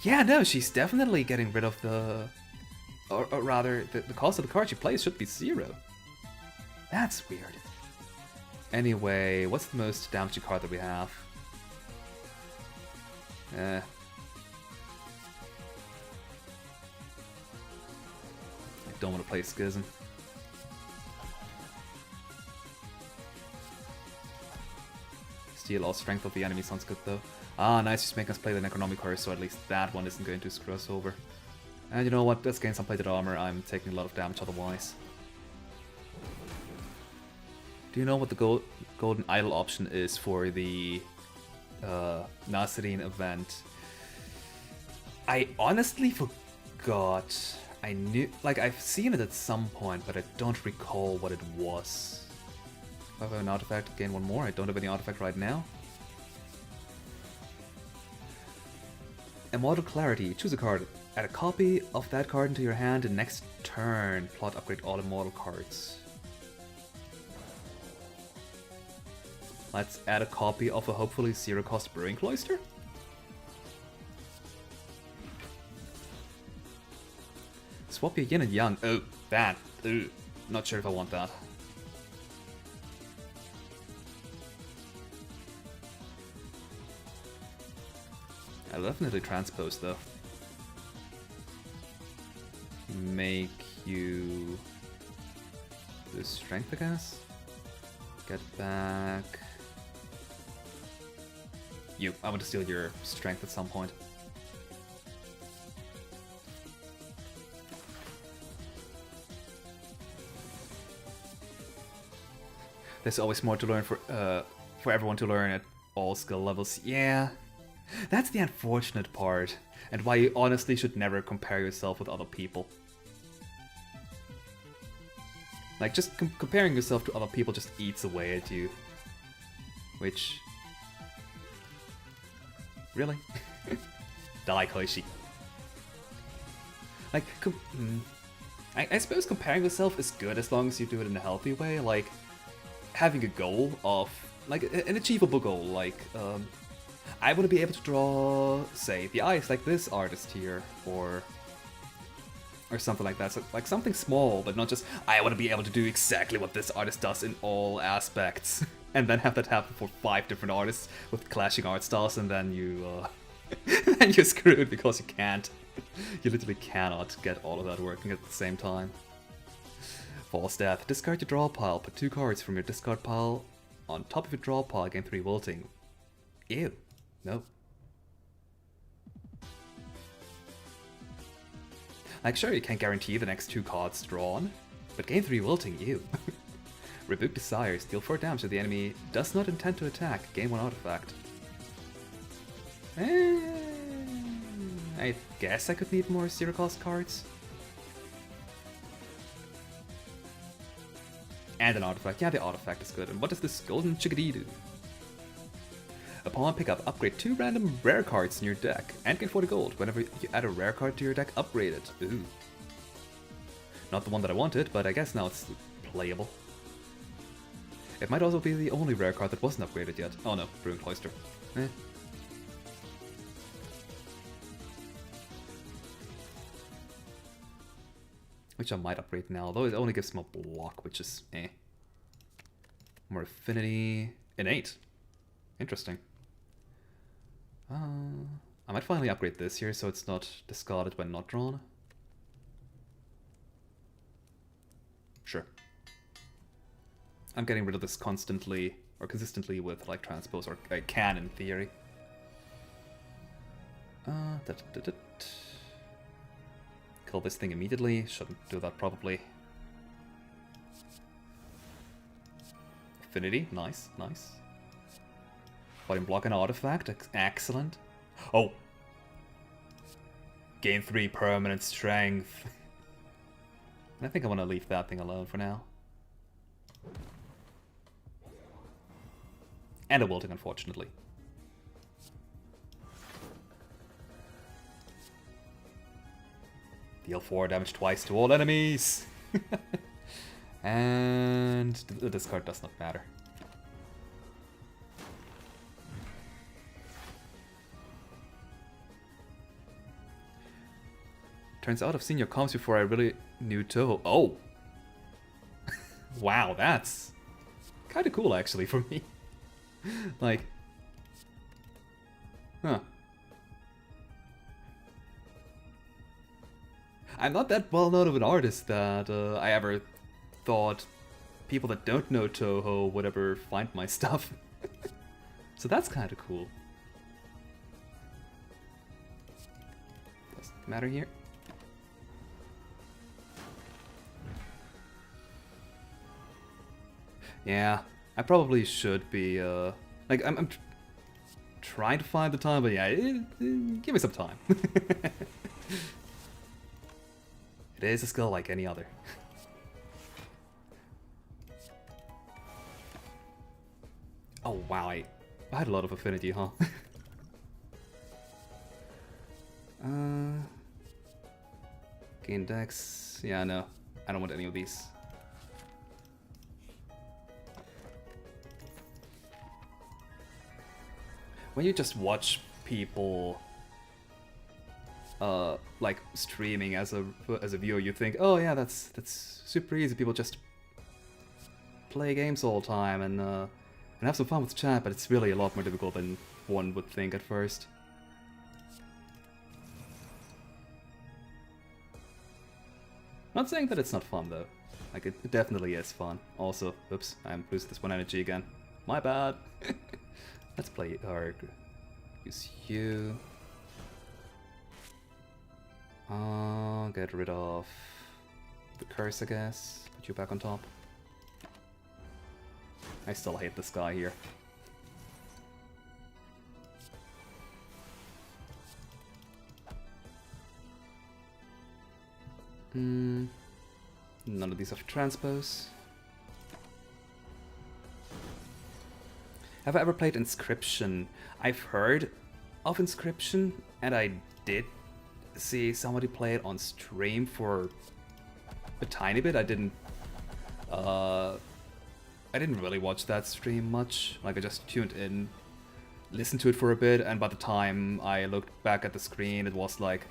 Yeah, no, she's definitely getting rid of the... Or rather, the cost of the card she plays should be 0. That's weird. Anyway, what's the most damaging card that we have? I don't want to play Schism. Steal all strength of the enemy sounds good though. Ah, nice, just make us play the Necronomicon, so at least that one isn't going to screw us over. And you know what, let's gain some plated armor, I'm taking a lot of damage otherwise. Do you know what the golden idol option is for the Nasirine event? I honestly forgot. I knew, like, I've seen it at some point, but I don't recall what it was. If I have an artifact, gain 1 more. I don't have any artifact right now. Immortal Clarity. Choose a card. Add a copy of that card into your hand and next turn. Plot upgrade all immortal cards. Let's add a copy of a hopefully 0-cost Brewing Cloister. Swap your yin and yang. Oh, that. Ooh, not sure if I want that. I'll definitely transpose though. Make you the strength, I guess. Get back. You. I want to steal your strength at some point. There's always more to learn for everyone to learn at all skill levels. Yeah, that's the unfortunate part, and why you honestly should never compare yourself with other people. Like, just comparing yourself to other people just eats away at you. Which... Really? Die, Koishi. Like, I suppose comparing yourself is good as long as you do it in a healthy way. Like, having a goal of... Like, an achievable goal, like, I want to be able to draw, say, the eyes like this artist here, or something like that. So, like, something small, but not just, I want to be able to do exactly what this artist does in all aspects. And then have that happen for 5 different artists with clashing art styles, and then you, and you're screwed because you can't. You literally cannot get all of that working at the same time. False Death. Discard your draw pile. Put 2 cards from your discard pile on top of your draw pile. Gain 3 wilting. Ew. No. Like, sure, you can't guarantee the next 2 cards drawn, but gain 3 wilting, ew. Rebuke Desire, deal 4 damage if the enemy does not intend to attack, gain 1 artifact. I guess I could need more 0-cost cards. And an artifact, yeah, the artifact is good. And what does this golden chickadee do? Upon pickup, upgrade 2 random rare cards in your deck, and gain 40 gold. Whenever you add a rare card to your deck, upgrade it. Ooh. Not the one that I wanted, but I guess now it's playable. It might also be the only rare card that wasn't upgraded yet. Oh no, Ruined Cloister. Eh. Which I might upgrade now, though it only gives them a block, which is eh. More affinity. Innate. Interesting. I might finally upgrade this here so it's not discarded when not drawn. Sure. I'm getting rid of this constantly, or consistently with like transpose, or I can in theory. Kill this thing immediately, shouldn't do that probably. Affinity, nice, nice. Volume block an artifact, excellent. Oh! Gain 3 permanent strength. I think I want to leave that thing alone for now. And a wilting, unfortunately. Deal 4 damage twice to all enemies! And this card does not matter. Turns out I've seen your comms before I really knew Toho. Oh! Wow, that's kind of cool actually for me. Like, huh. I'm not that well known of an artist that I ever thought people that don't know Toho would ever find my stuff. So that's kind of cool. Doesn't matter here. Yeah, I probably should be, like, I'm trying to find the time, but yeah, give me some time. It is a skill like any other. Oh wow, I had a lot of affinity, huh? Gain dex, yeah, no, I don't want any of these. When you just watch people like streaming as a viewer, you think, oh yeah, that's super easy. People just play games all the time and have some fun with chat, but it's really a lot more difficult than one would think at first. Not saying that it's not fun though. Like it definitely is fun. Also, oops, I'm losing this 1 energy again. My bad. Let's play or use you. Get rid of the curse, I guess. Put you back on top. I still hate this guy here. None of these have transpose. Have I ever played Inscription? I've heard of Inscription, and I did see somebody play it on stream for a tiny bit. I didn't really watch that stream much. Like, I just tuned in, listened to it for a bit, and by the time I looked back at the screen, it was like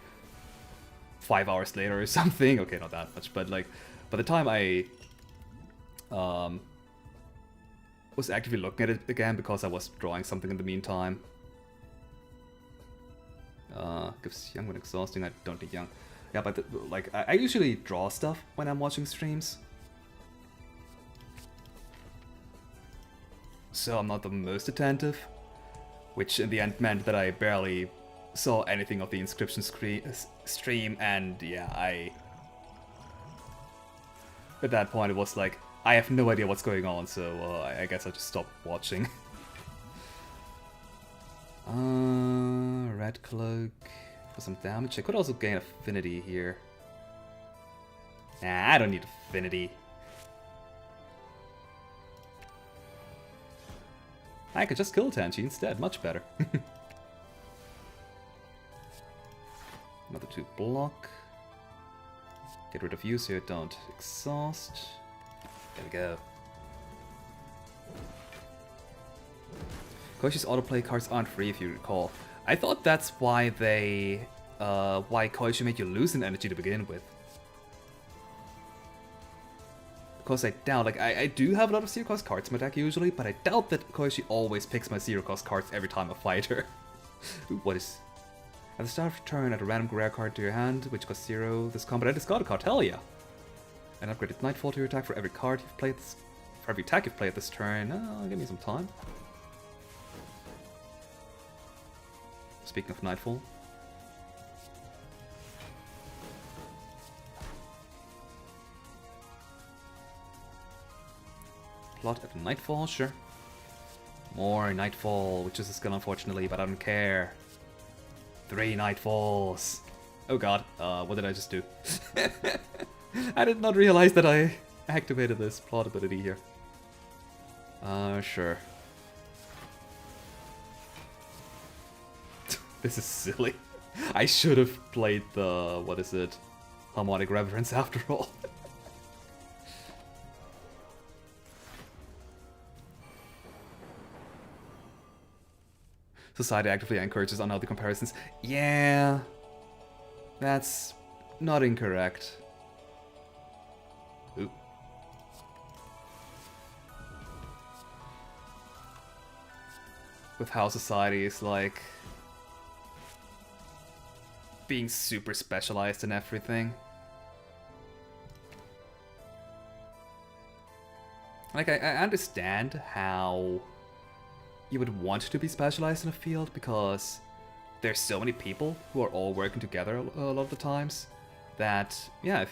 5 hours later or something. Okay, not that much, but like, by the time I was actively looking at it again, because I was drawing something in the meantime. Gives young when exhausting. I don't need young. Yeah, but like, I usually draw stuff when I'm watching streams, so I'm not the most attentive, which in the end meant that I barely saw anything of the Inscription stream, and yeah, at that point it was like, I have no idea what's going on, so I guess I'll just stop watching. Red Cloak for some damage. I could also gain affinity here. Nah, I don't need affinity. I could just kill Tenchi instead, much better. Another 2 block. Get rid of you so you don't exhaust. There we go. Koishi's autoplay cards aren't free, if you recall. I thought that's why they, why Koishi made you lose an energy to begin with. Because I doubt, like, I do have a lot of zero cost cards in my deck usually, but I doubt that Koishi always picks my zero cost cards every time I fight her. Ooh, what is... At the start of your turn, add a random rare card to your hand, which costs 0. This combat, I discard a card, hell yeah! And upgraded Nightfall to your attack for every card you've played this... For every attack you've played this turn. Give me some time. Speaking of Nightfall. Plot at Nightfall, sure. More Nightfall, which is a skill unfortunately, but I don't care. 3 Nightfalls. Oh god, what did I just do? I did not realize that I activated this plot ability here. Sure. This is silly. I should have played the, what is it? Harmonic Reverence after all. Society actively encourages unhealthy comparisons. Yeah, that's not incorrect. Ooh. With how society is like being super specialized in everything. Like, I understand how you would want to be specialized in a field, because there's so many people who are all working together a lot of the times that, yeah,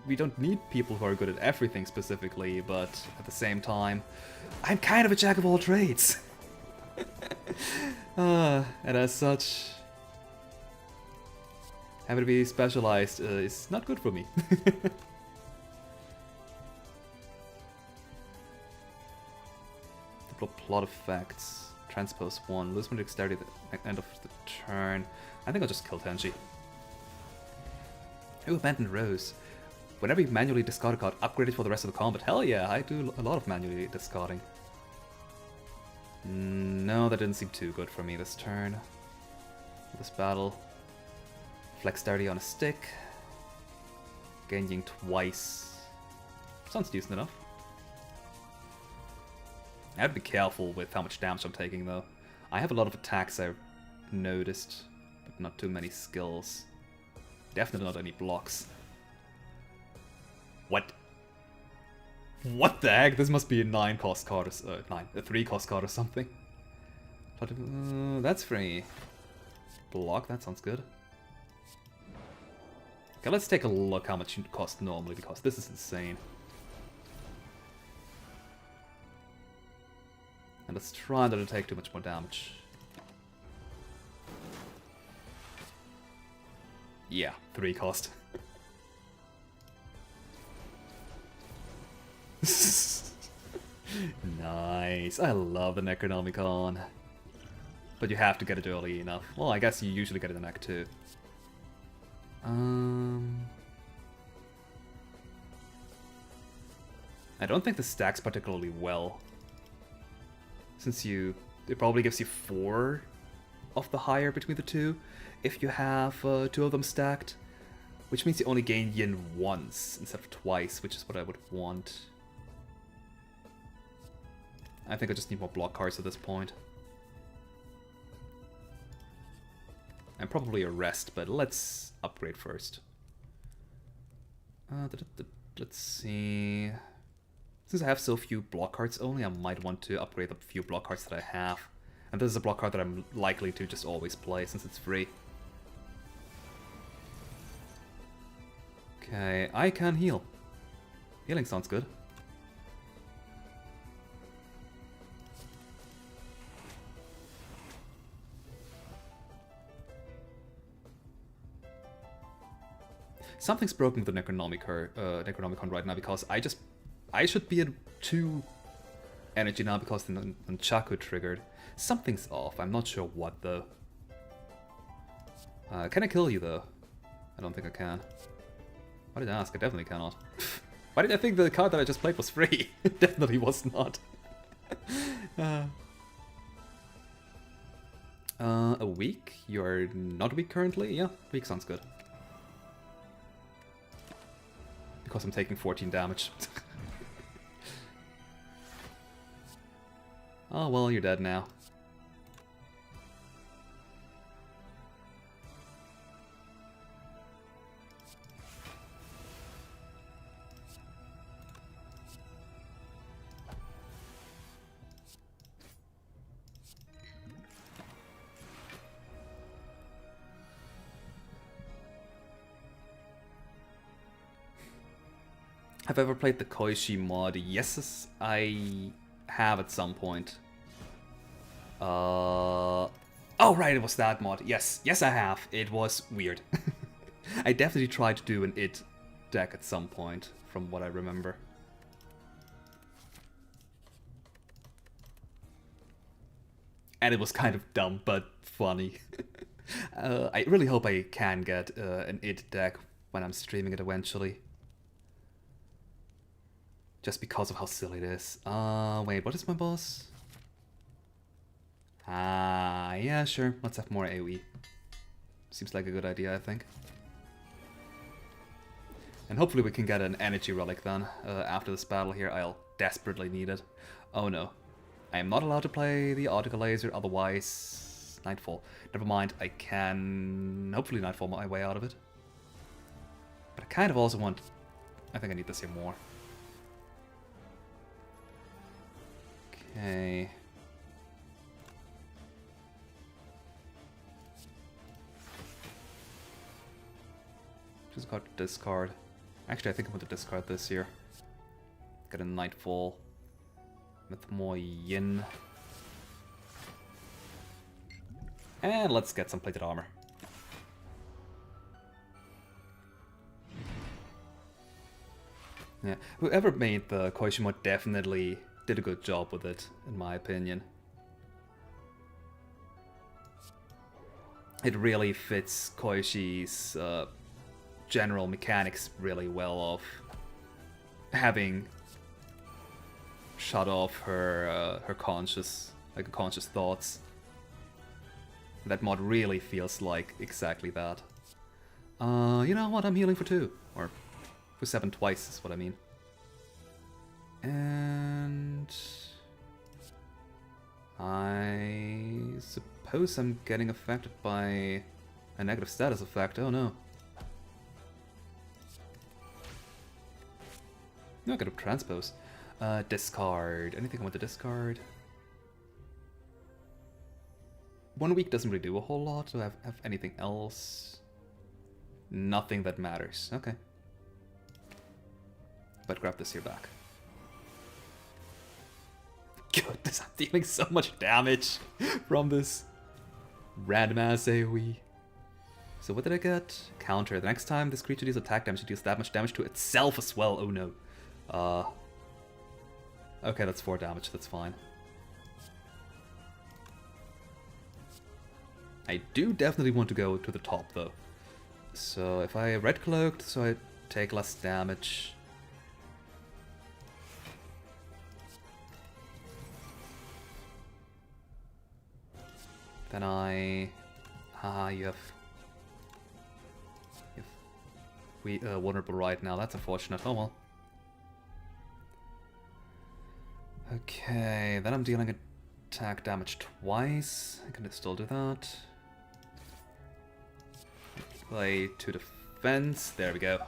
we don't need people who are good at everything specifically, but at the same time, I'm kind of a jack of all trades. And as such, having to be specialized is not good for me. Plot effects. Transpose 1. Lose 1 dexterity at the end of the turn. I think I'll just kill Tenchi. Ooh, Abandoned Rose. Whenever you manually discard a card, upgrade it for the rest of the combat. Hell yeah, I do a lot of manually discarding. No, that didn't seem too good for me this turn. This battle. Flex dexterity on a stick. Gaining twice. Sounds decent enough. I have to be careful with how much damage I'm taking, though. I have a lot of attacks, I've noticed, but not too many skills. Definitely not any blocks. What? What the heck? This must be a 9 cost card, or a 3 cost card or something. But, that's free. Block, that sounds good. Okay, let's take a look how much it costs normally, because this is insane. And let's try not to take too much more damage. Yeah, 3 cost. Nice. I love the Necronomicon. But you have to get it early enough. Well, I guess you usually get it in Act 2. I don't think this stacks particularly well. Since it probably gives you 4 of the higher between the two if you have 2 of them stacked. Which means you only gain yin once instead of twice, which is what I would want. I think I just need more block cards at this point. And probably a rest, but let's upgrade first. Let's see. Since I have so few block cards only, I might want to upgrade the few block cards that I have. And this is a block card that I'm likely to just always play since it's free. Okay, I can heal. Healing sounds good. Something's broken with the Necronomicon right now, because I should be at 2 energy now because the Nunchaku triggered. Something's off. I'm not sure what though. Can I kill you though? I don't think I can. Why did I ask? I definitely cannot. Why did I think the card that I just played was free? It definitely was not. A week? You're not weak currently? Yeah, week sounds good. Because I'm taking 14 damage. Oh well, you're dead now. Have I ever played the Koishi mod? Yes, I have at some point. Oh right, it was that mod. Yes, I have. It was weird. I definitely tried to do an id deck at some point, from what I remember. And it was kind of dumb, but funny. I really hope I can get an id deck when I'm streaming it eventually. Just because of how silly it is. Wait, what is my boss? Yeah, sure. Let's have more AoE. Seems like a good idea, I think. And hopefully we can get an energy relic then. After this battle here, I'll desperately need it. Oh no. I am not allowed to play the Optical Laser, otherwise... Nightfall. Never mind, I can... hopefully Nightfall my way out of it. But I kind of also want... I think I need this here more. Okay. Just got to discard. Actually, I think I'm going to discard this here. Get a Nightfall with more yin. And let's get some plated armor. Yeah, whoever made the Koishi mod definitely did a good job with it, in my opinion. It really fits Koishi's general mechanics really well of having shut off her conscious thoughts. That mod really feels like exactly that. You know what? I'm healing for 2, or for 7 twice is what I mean. And I suppose I'm getting affected by a negative status effect. Oh no. No, I could have transpose. Discard. Anything I want to discard? 1 week doesn't really do a whole lot. Do I have anything else? Nothing that matters. Okay. But grab this here back. Goodness, I'm dealing so much damage from this random ass AoE. So what did I get? Counter. The next time this creature deals attack damage, it deals that much damage to itself as well. Oh no. Okay, that's 4 damage. That's fine. I do definitely want to go to the top though. So if I red cloaked, so I take less damage. Then I... Haha, you have vulnerable right now. That's unfortunate. Oh well. Okay, then I'm dealing attack damage twice. I can still do that. Play to defense. There we go.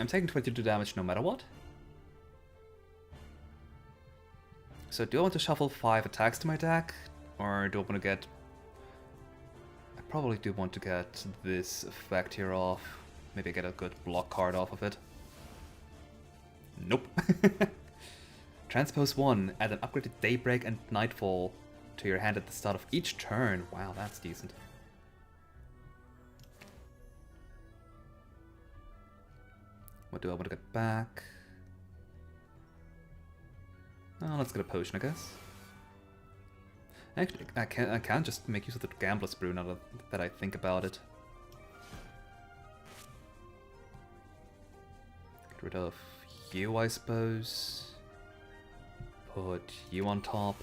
I'm taking 22 damage no matter what. So do I want to shuffle 5 attacks to my deck? Or do I want to get... I probably do want to get this effect here off. Maybe get a good block card off of it. Nope. Transpose 1. Add an upgraded Daybreak and Nightfall to your hand at the start of each turn. Wow, that's decent. What do I want to get back? Oh, let's get a potion, I guess. Actually, I can just make use of the Gambler's Brew now that I think about it. Get rid of you, I suppose. Put you on top.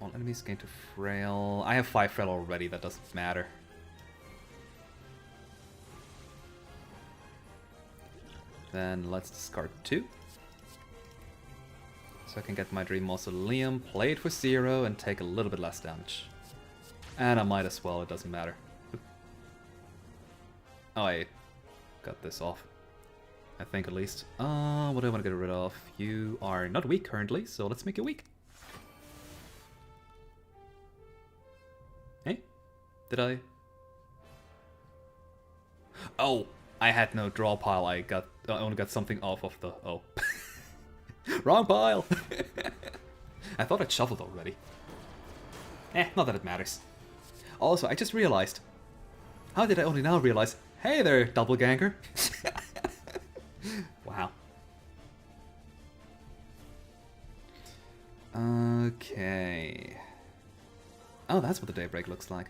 All enemies gain to frail. I have 5 frail already, that doesn't matter. Then let's discard 2. So I can get my Dream Mausoleum, play it for 0, and take a little bit less damage. And I might as well, it doesn't matter. Oh, I got this off. I think at least. What do I want to get rid of? You are not weak currently, so let's make you weak. Hey? Did I? Oh! I had no draw pile, I only got something off of the... Oh. Wrong pile! I thought I'd shuffled already. Not that it matters. Also, I just realized. How did I only now realize? Hey there, doppelganger! Wow. Okay. Oh, that's what the Daybreak looks like.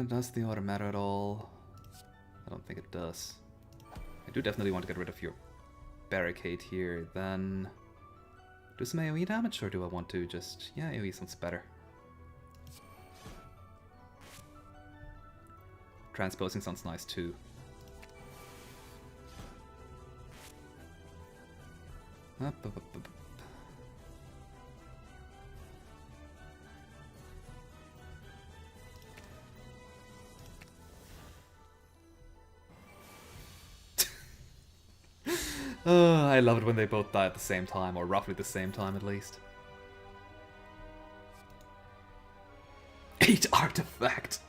Does the order matter at all? I don't think it does. I do definitely want to get rid of your barricade here, then... Do some AoE damage, or do I want to just... Yeah, AoE sounds better. Transposing sounds nice too. Up, up, up, up. I love it when they both die at the same time, or roughly the same time at least. 8 artifact!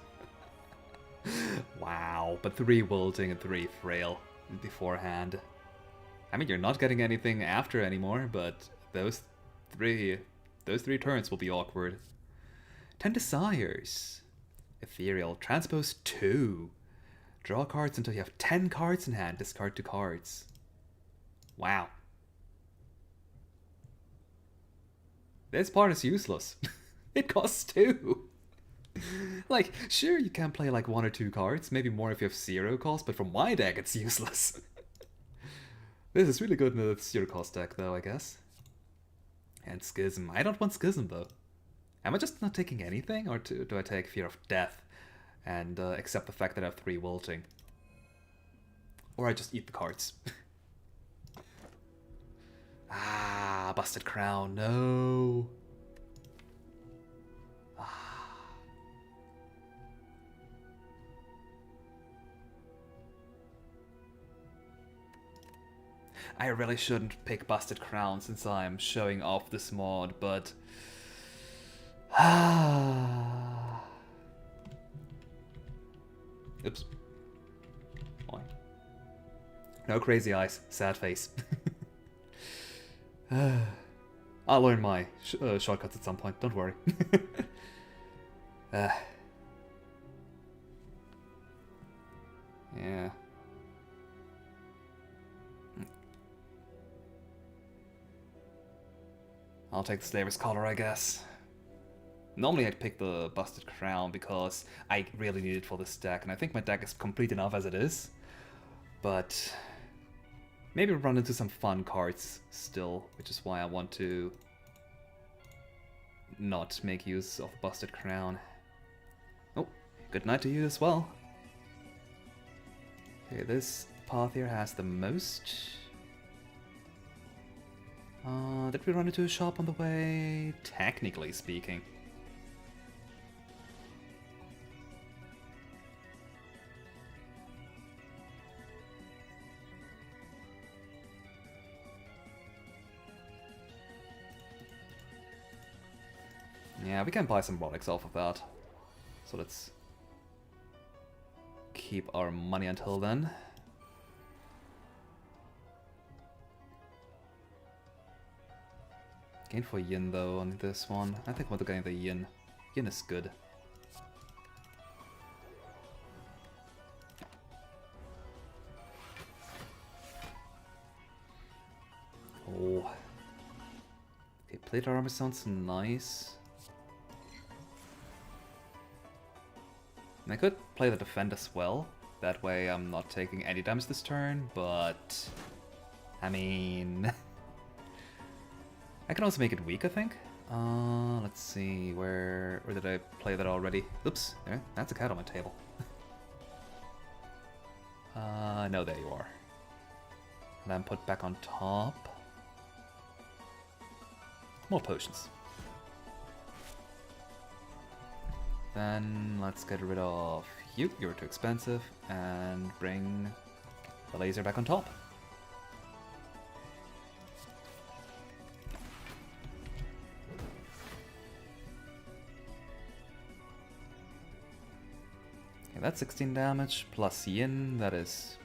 Wow, but 3 wilting and 3 frail beforehand. I mean, you're not getting anything after anymore, but those three turns will be awkward. 10 desires. Ethereal. Transpose 2. Draw cards until you have 10 cards in hand. Discard 2 cards. Wow. This part is useless. It costs 2. Like, sure, you can play like 1 or 2 cards, maybe more if you have 0 cost, but from my deck it's useless. This is really good in a 0 cost deck though, I guess. And Schism. I don't want Schism though. Am I just not taking anything, or do I take Fear of Death and accept the fact that I have 3 wilting? Or I just eat the cards. Ah, busted crown, no. I really shouldn't pick busted crown since I'm showing off this mod, but oops. Why? No crazy eyes, sad face. I'll learn my shortcuts at some point, don't worry. Yeah. I'll take the Slaver's Collar, I guess. Normally I'd pick the Busted Crown because I really need it for this deck, and I think my deck is complete enough as it is. But maybe run into some fun cards still, which is why I want to not make use of the Busted Crown. Oh, good night to you as well. Okay, this path here has the most. Did we run into a shop on the way? Technically speaking. Yeah, we can buy some relics off of that. So let's keep our money until then. Gain for yin though on this one. I think I want to gain the yin. Yin is good. Oh. Okay, plate armor sounds nice. And I could play the defend as well. That way I'm not taking any damage this turn, but I mean I can also make it weak, I think. Let's see, where did I play that already? Oops, there, that's a cat on my table. No, there you are. And then put back on top. More potions. Then let's get rid of you, you're too expensive, and bring the laser back on top. Okay, that's 16 damage plus yin, that is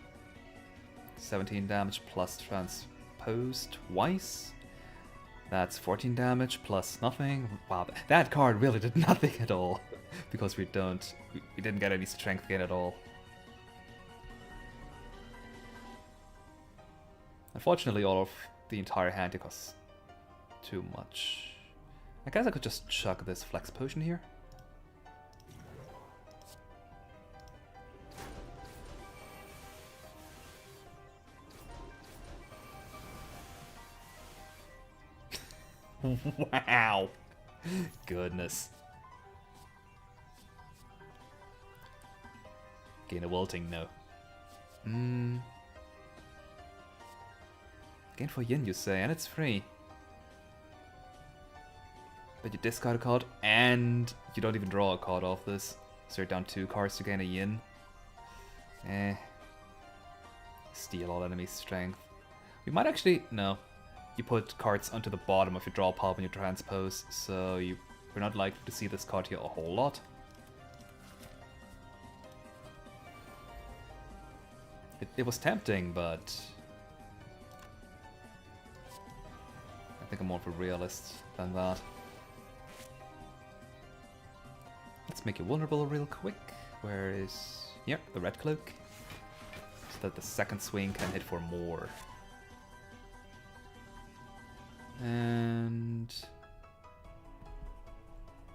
17 damage plus transpose twice. That's 14 damage plus nothing. Wow, that card really did nothing at all. Because we didn't get any strength gain at all. Unfortunately, all of the entire hand costs too much. I guess I could just chuck this flex potion here. Wow. Goodness. Gain a wilting, no. Gain for yin, you say, and it's free. But you discard a card, and you don't even draw a card off this. So you're down 2 cards to gain a yin. Steal all enemy strength. We might actually... no. You put cards onto the bottom of your draw pile when you transpose, so we're not likely to see this card here a whole lot. It was tempting, but I think I'm more of a realist than that. Let's make you vulnerable real quick. Where is... yep, the red cloak. So that the second swing can hit for more. And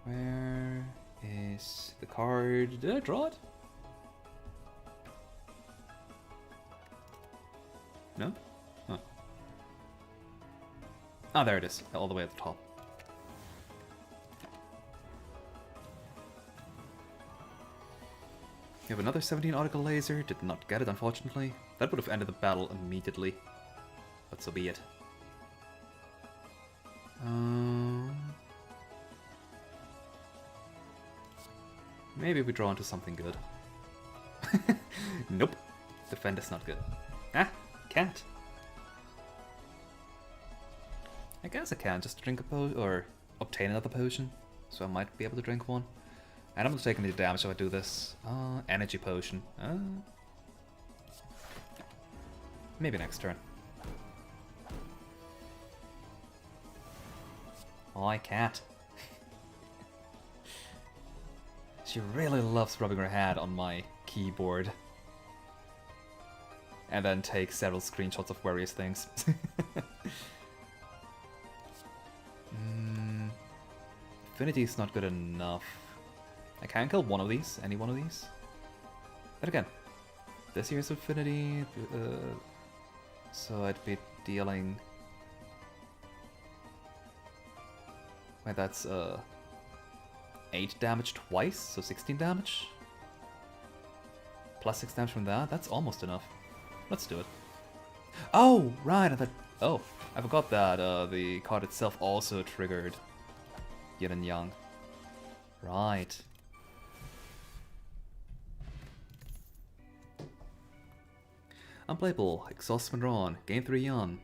where is the card? Did I draw it? No? Huh. Ah, there it is, all the way at the top. You have another 17 Article Laser, did not get it unfortunately. That would have ended the battle immediately. But so be it. Maybe we draw into something good. Nope. Defend is not good. Ah, can't. I guess I can just drink a potion, or obtain another potion. So I might be able to drink one. And I'm not taking any damage if I do this. Energy potion. Maybe next turn. Oh, I can't. She really loves rubbing her head on my keyboard. And then take several screenshots of various things. Affinity is not good enough. I can kill one of these, any one of these. But again, this here's affinity, so I'd be dealing... Wait, that's 8 damage twice, so 16 damage? Plus 6 damage from that? That's almost enough. Let's do it. Oh, right, I thought... Oh, I forgot that the card itself also triggered Yin and Yang. Right. Unplayable. Exhaust when drawn. Gain 3 Yan.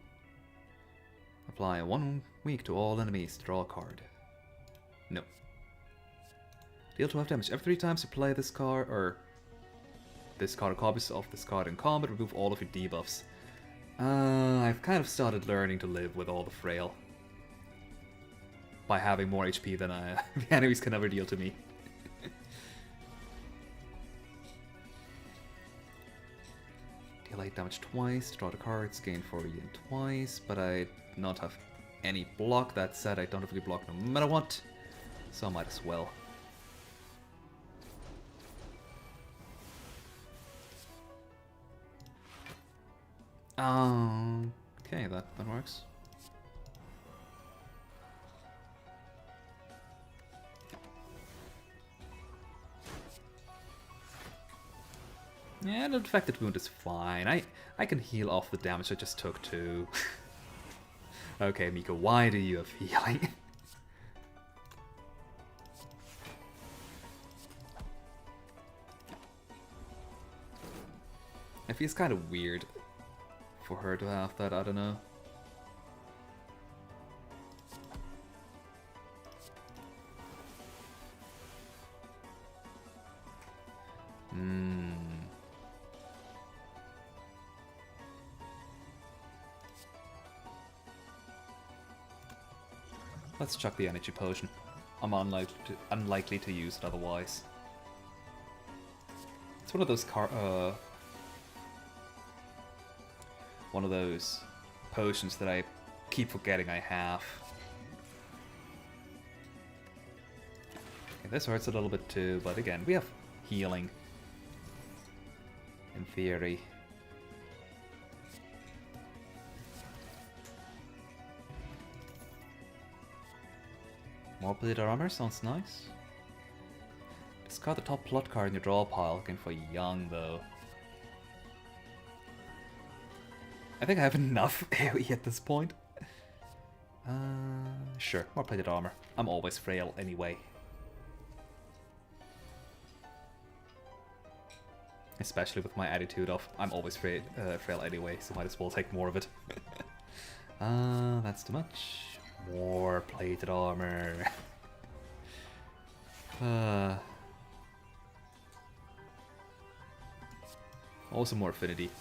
Apply 1 week to all enemies. Draw a card. No. Deal 12 damage. Every 3 times you play this card, or this card or copies of this card in combat, remove all of your debuffs. I've kind of started learning to live with all the frail. By having more HP than the enemies can ever deal to me. Deal 8 damage twice, draw the cards, gain 4 yen twice, but I do not have any block. That said, I don't have any block no matter what, so I might as well. Okay, that works. Yeah, the infected wound is fine. I can heal off the damage I just took too. Okay, Miko, why do you have healing? It feels kind of weird for her to have that, I don't know. Let's chuck the energy potion. I'm unlikely to use it otherwise. It's one of those potions that I keep forgetting I have. Okay, this hurts a little bit too, but again, we have healing. In theory. More plated armor sounds nice. Discard the top plot card in your draw pile, looking for Young though. I think I have enough AoE at this point. Sure, more plated armor. I'm always frail anyway. Especially with my attitude of I'm always frail anyway, so might as well take more of it. That's too much. More plated armor. Also more affinity.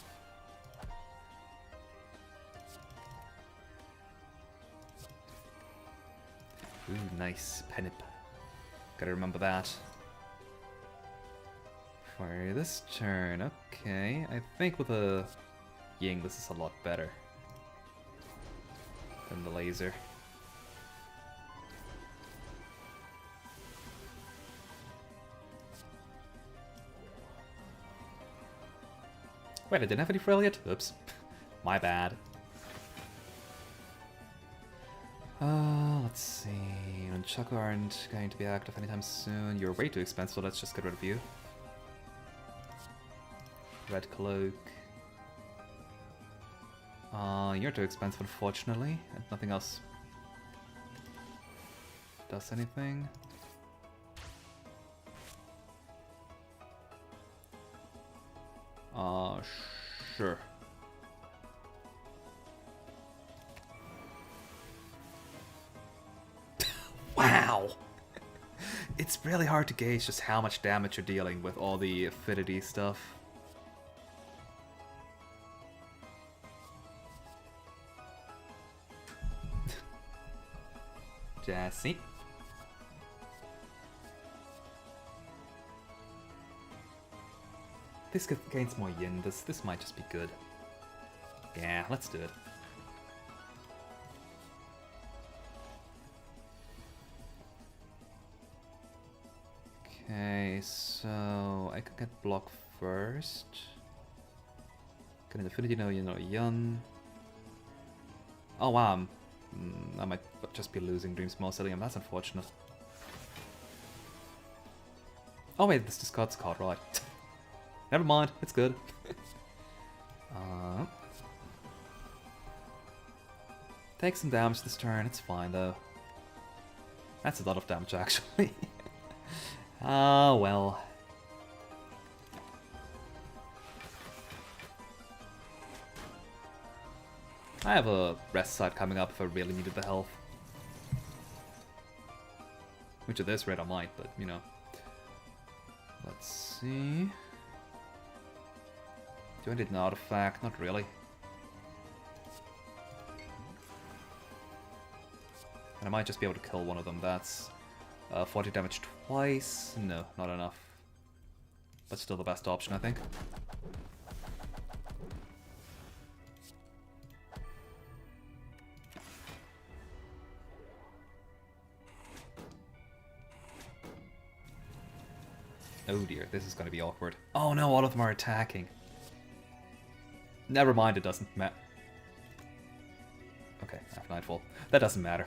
Ooh, nice. Penip. Gotta remember that. For this turn, okay. I think with a Ying this is a lot better than the laser. Wait, I didn't have any frail yet? Oops. My bad. Let's see. Nunchaku aren't going to be active anytime soon. You're way too expensive, so let's just get rid of you. Red Cloak. You're too expensive, unfortunately. And nothing else does anything. Sure. Wow! It's really hard to gauge just how much damage you're dealing with all the affinity stuff. Jesse. This gains more yin. This might just be good. Yeah, let's do it. Okay, so I could get block first. Get an affinity, no yun. Oh wow, I might just be losing Dream Small Cillium, that's unfortunate. Oh wait, this discards a card, right. Never mind, it's good. Take some damage this turn, it's fine though. That's a lot of damage actually. Ah, well. I have a rest side coming up if I really needed the health. Which at this rate I might, but you know. Let's see. Do I need an artifact? Not really. And I might just be able to kill one of them. That's 40 damage twice. No, not enough. But still the best option, I think. Oh dear, this is going to be awkward. Oh no, all of them are attacking. Never mind, it doesn't matter. Okay, after nightfall. That doesn't matter.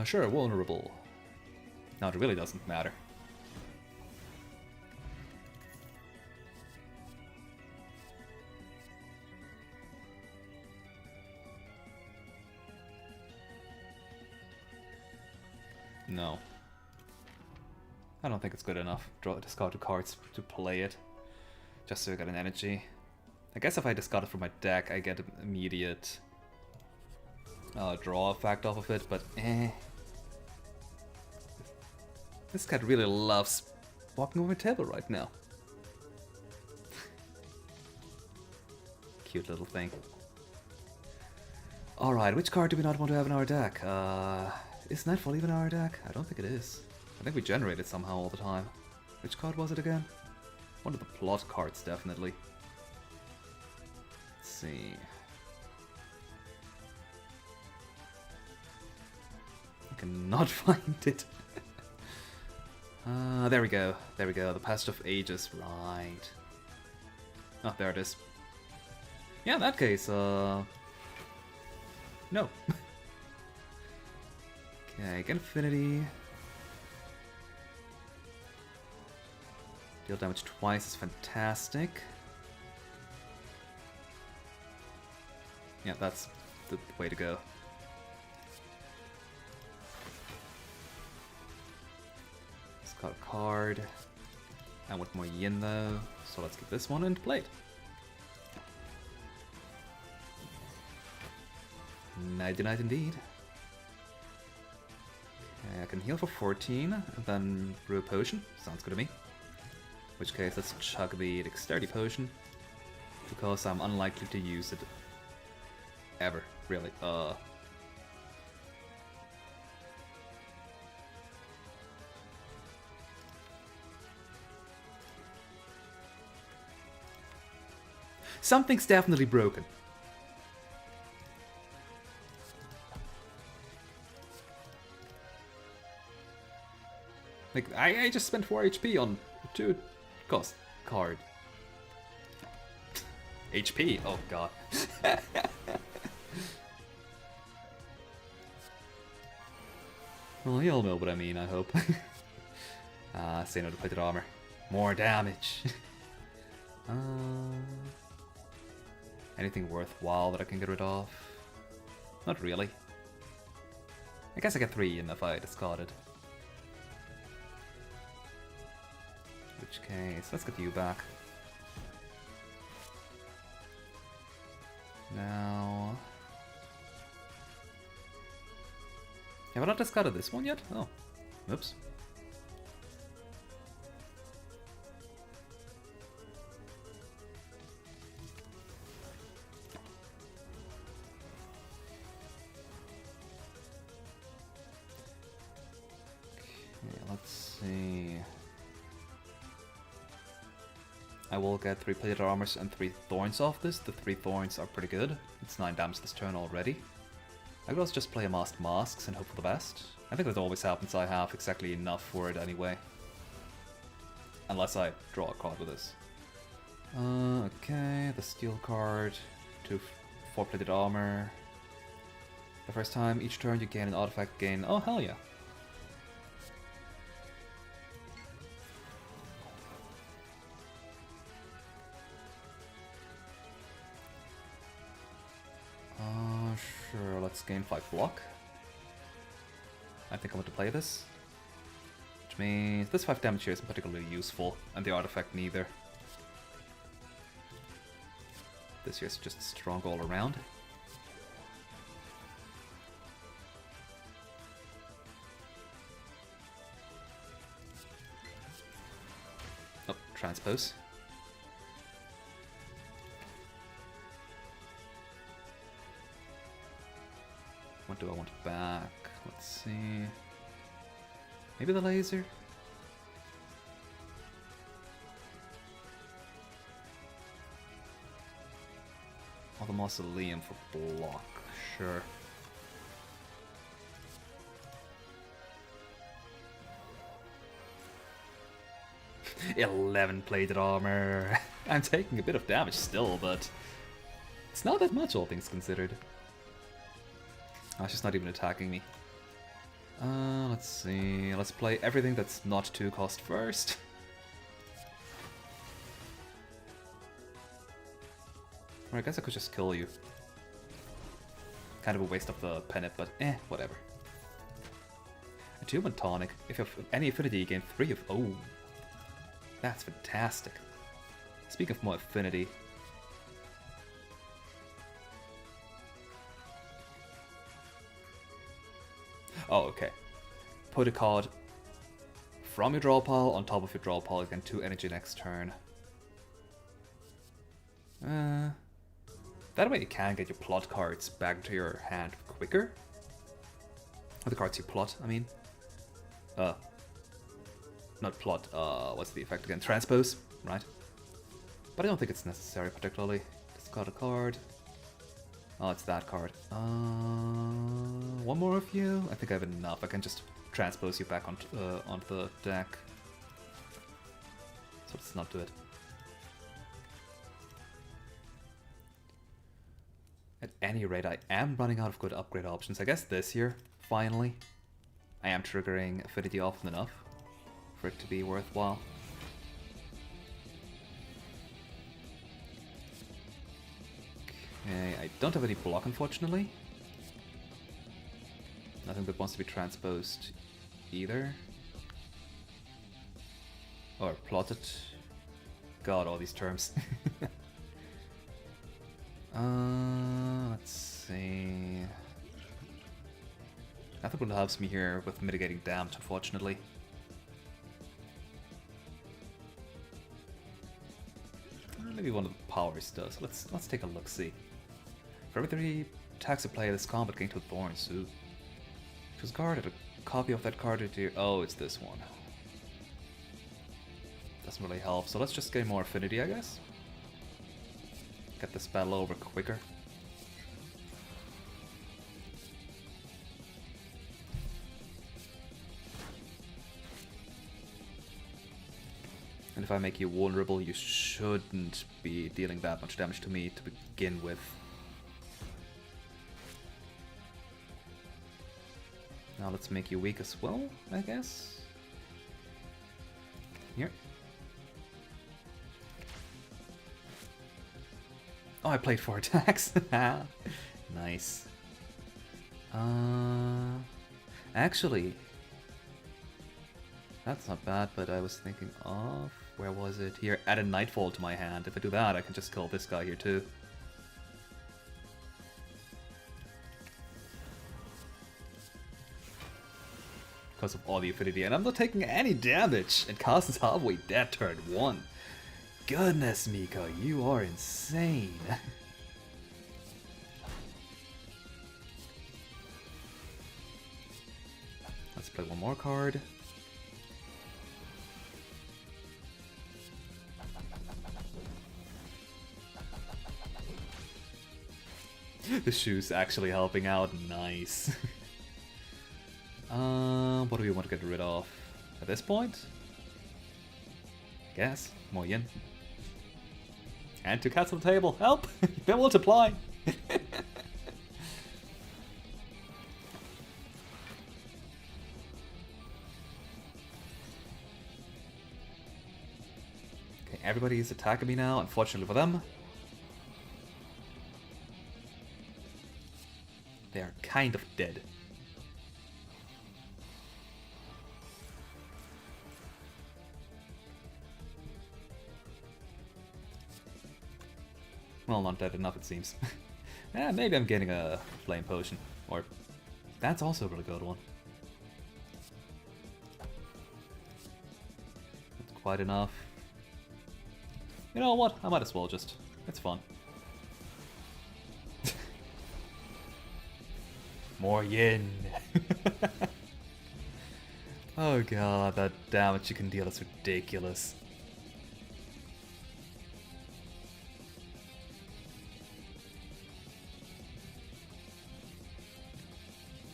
Sure, vulnerable. No, it really doesn't matter. No. I don't think it's good enough. Discard 2 cards to play it. Just so I get an energy. I guess if I discard it from my deck, I get an immediate draw effect off of it, but eh. This cat really loves walking over my table right now. Cute little thing. Alright, which card do we not want to have in our deck? Is Nightfall even in our deck? I don't think it is. I think we generate it somehow all the time. Which card was it again? One of the plot cards, definitely. Let's see. I cannot find it. There we go. There we go. The Passage of Ages. Right. Oh, there it is. Yeah, in that case, no. Okay, get Infinity. Deal damage twice is fantastic. Yeah, that's the way to go. It's got a card. I want more yin though, so let's get this one into play. Nighty night indeed. Okay, I can heal for 14 and then brew a potion. Sounds good to me. In which case, let's chug the Dexterity Potion, because I'm unlikely to use it ever, really. Something's definitely broken. Like, I just spent 4 HP on 2 cost card. HP? Oh god. Well, you'll know what I mean, I hope. Say no to plated armor. More damage. Anything worthwhile that I can get rid of? Not really. I guess I get 3 in if I discard it. In which case, let's get you back. Now... Have I not discarded this one yet? Oh. Oops. Let's see. I will get 3 plated armors and 3 thorns off this. The 3 thorns are pretty good. It's 9 damage this turn already. I could also just play a Masked Masks and hope for the best. I think that always happens. I have exactly enough for it anyway. Unless I draw a card with this. Okay, the steel card. 2 4 plated armor. The first time each turn you gain an artifact gain. Oh, hell yeah. Sure, let's gain 5 block. I think I'm going to play this. Which means this 5 damage here isn't particularly useful, and the artifact neither. This here is just strong all around. Oh, transpose. What do I want back? Let's see. Maybe the laser? Or the mausoleum for block, sure. "11 plated armor." I'm taking a bit of damage still, but it's not that much, all things considered. Oh, it's just not even attacking me. Let's see. Let's play everything that's not 2 cost first. Or I guess I could just kill you. Kind of a waste of the pennant, but whatever. Attunement Tonic. If you have any affinity, you gain 3 of... Oh. That's fantastic. Speaking of more affinity... Oh, okay. Put a card from your draw pile on top of your draw pile, again 2 energy next turn. That way you can get your plot cards back into your hand quicker. Or the cards you plot, I mean. Not plot, what's the effect again? Transpose, right? But I don't think it's necessary particularly. Discard a card. Oh, it's that card. One more of you? I think I have enough. I can just transpose you back onto the deck. So let's not do it. At any rate, I am running out of good upgrade options. I guess this year, finally, I am triggering Affinity often enough for it to be worthwhile. Okay, I don't have any block, unfortunately. Nothing that wants to be transposed either. Or plotted. God, all these terms. Let's see. Nothing really helps me here with mitigating damage, unfortunately. Maybe one of the powers does. Let's take a look-see. For every 3 attacks you play this combat, gain 2 thorns. Ooh. Choose card, add a copy of that card into your... Oh, it's this one. Doesn't really help, so let's just get more affinity, I guess. Get this battle over quicker. And if I make you vulnerable, you shouldn't be dealing that much damage to me to begin with. Now let's make you weak as well, I guess. Here. Oh, I played 4 attacks. Nice. Actually, that's not bad, but I was thinking of... Where was it? Here, add a Nightfall to my hand. If I do that, I can just kill this guy here too. Because of all the affinity, and I'm not taking any damage, and Cast is halfway dead turn 1. Goodness, Miko, you are insane. Let's play one more card. The shoe's actually helping out, nice. What do we want to get rid of at this point? I guess more yen. And 2 cats on the table, help! They're multiplying! Okay, everybody is attacking me now, unfortunately for them. They are kind of dead. Well, not dead enough, it seems. Yeah, maybe I'm getting a flame potion. Or, that's also a really good one. That's quite enough. You know what? I might as well just... It's fun. More yin! Oh god, that damage you can deal is ridiculous.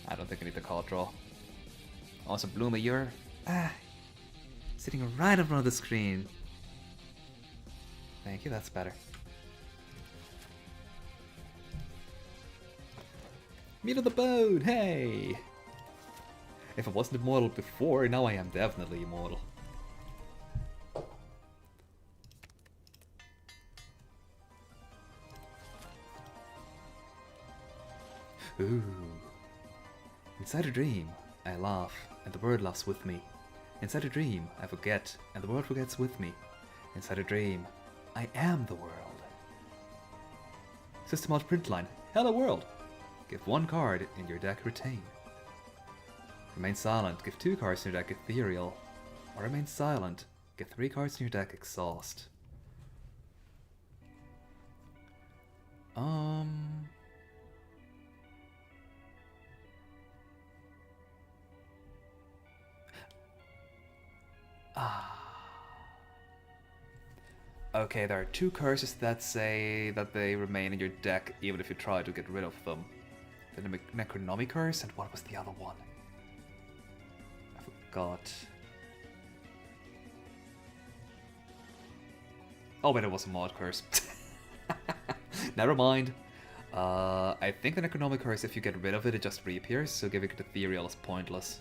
I don't think I need the card draw. Also, Bloomy, you're sitting right in front of the screen. Thank you, that's better. Meet of the bone, hey! If I wasn't immortal before, now I am definitely immortal. Ooh. Inside a dream, I laugh, and the world laughs with me. Inside a dream, I forget, and the world forgets with me. Inside a dream, I am the world. System out print line. Hello world! Give 1 card in your deck, retain. Remain silent, give 2 cards in your deck, ethereal. Or remain silent, give 3 cards in your deck, exhaust. Okay, there are 2 curses that say that they remain in your deck even if you try to get rid of them. The Necronomy curse, and what was the other one? I forgot. Oh wait, it was a mod curse. Never mind. I think the Necronomy curse, if you get rid of it, it just reappears, so giving it ethereal is pointless.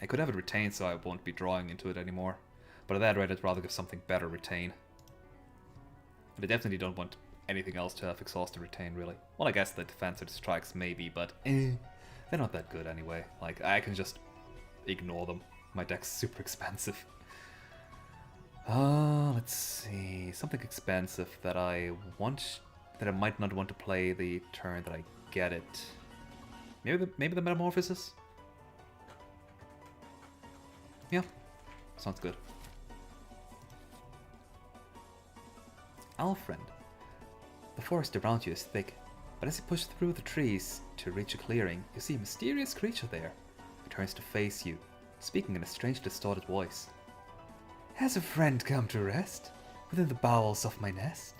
I could have it retained so I won't be drawing into it anymore. But at that rate, I'd rather give something better retain. And I definitely don't want anything else to have exhaust or retain, really. Well, I guess the defense or the strikes maybe, but they're not that good anyway. Like, I can just ignore them. My deck's super expensive. Let's see. Something expensive that I want, that I might not want to play the turn that I get it. Maybe the Metamorphosis? Yeah, sounds good. Owl friend. The forest around you is thick, but as you push through the trees to reach a clearing, you see a mysterious creature there. It turns to face you, speaking in a strange distorted voice. Has a friend come to rest within the bowels of my nest?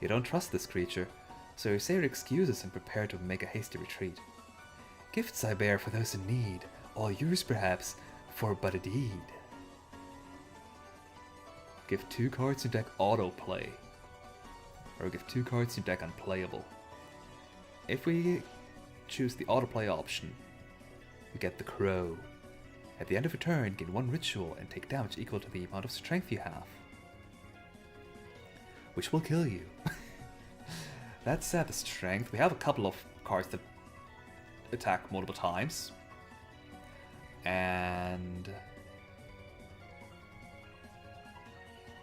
You don't trust this creature, so you say your excuses and prepare to make a hasty retreat. Gifts I bear for those in need, all yours perhaps, for but a deed. Give 2 cards in deck autoplay, or give 2 cards in deck unplayable. If we choose the autoplay option, we get the Crow. At the end of a turn, gain 1 ritual and take damage equal to the amount of strength you have, which will kill you. That said, the strength, we have a couple of cards that attack multiple times. And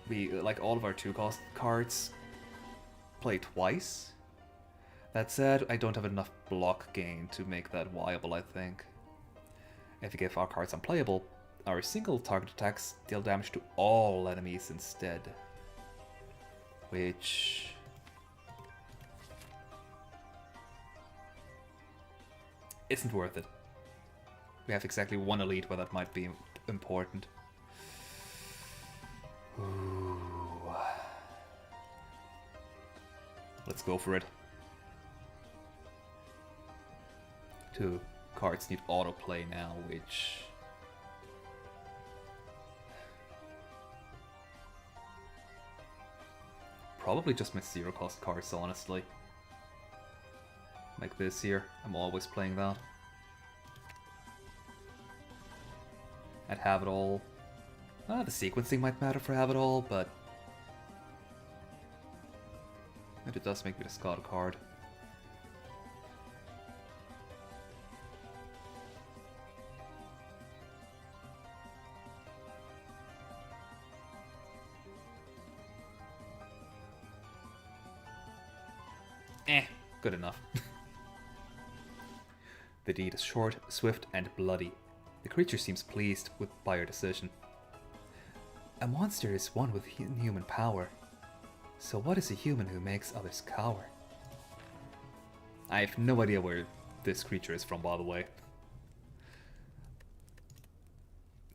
we, like all of our 2-cost cards, play twice. That said, I don't have enough block gain to make that viable, I think. If we give our cards unplayable, our single target attacks deal damage to all enemies instead. Which isn't worth it. We have exactly one elite where that might be important. Ooh. Let's go for it. 2 cards need autoplay now, which... probably just my 0-cost cards, honestly. Like this here, I'm always playing that. I'd have it all. The sequencing might matter for have it all, but it does make me discard a card. Good enough. The deed is short, swift, and bloody. The creature seems pleased by your decision. A monster is one with inhuman power. So what is a human who makes others cower? I have no idea where this creature is from, by the way.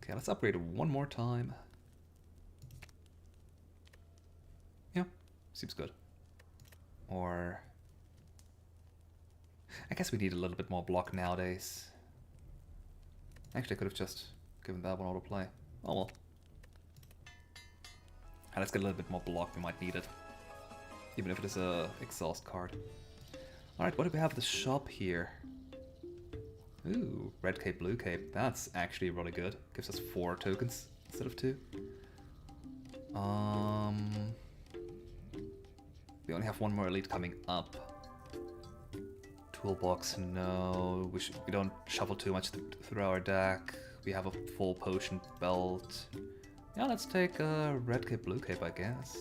Okay, let's upgrade it one more time. Yeah, seems good. Or... I guess we need a little bit more block nowadays. Actually, I could have just given that one autoplay. Oh well. And let's get a little bit more block, we might need it. Even if it is a exhaust card. Alright, what do we have at the shop here? Ooh, red cape, blue cape. That's actually really good. Gives us 4 tokens instead of 2. We only have one more elite coming up. Toolbox, no. We don't shuffle too much through our deck. We have a full potion belt. Yeah, let's take a red cape, blue cape, I guess.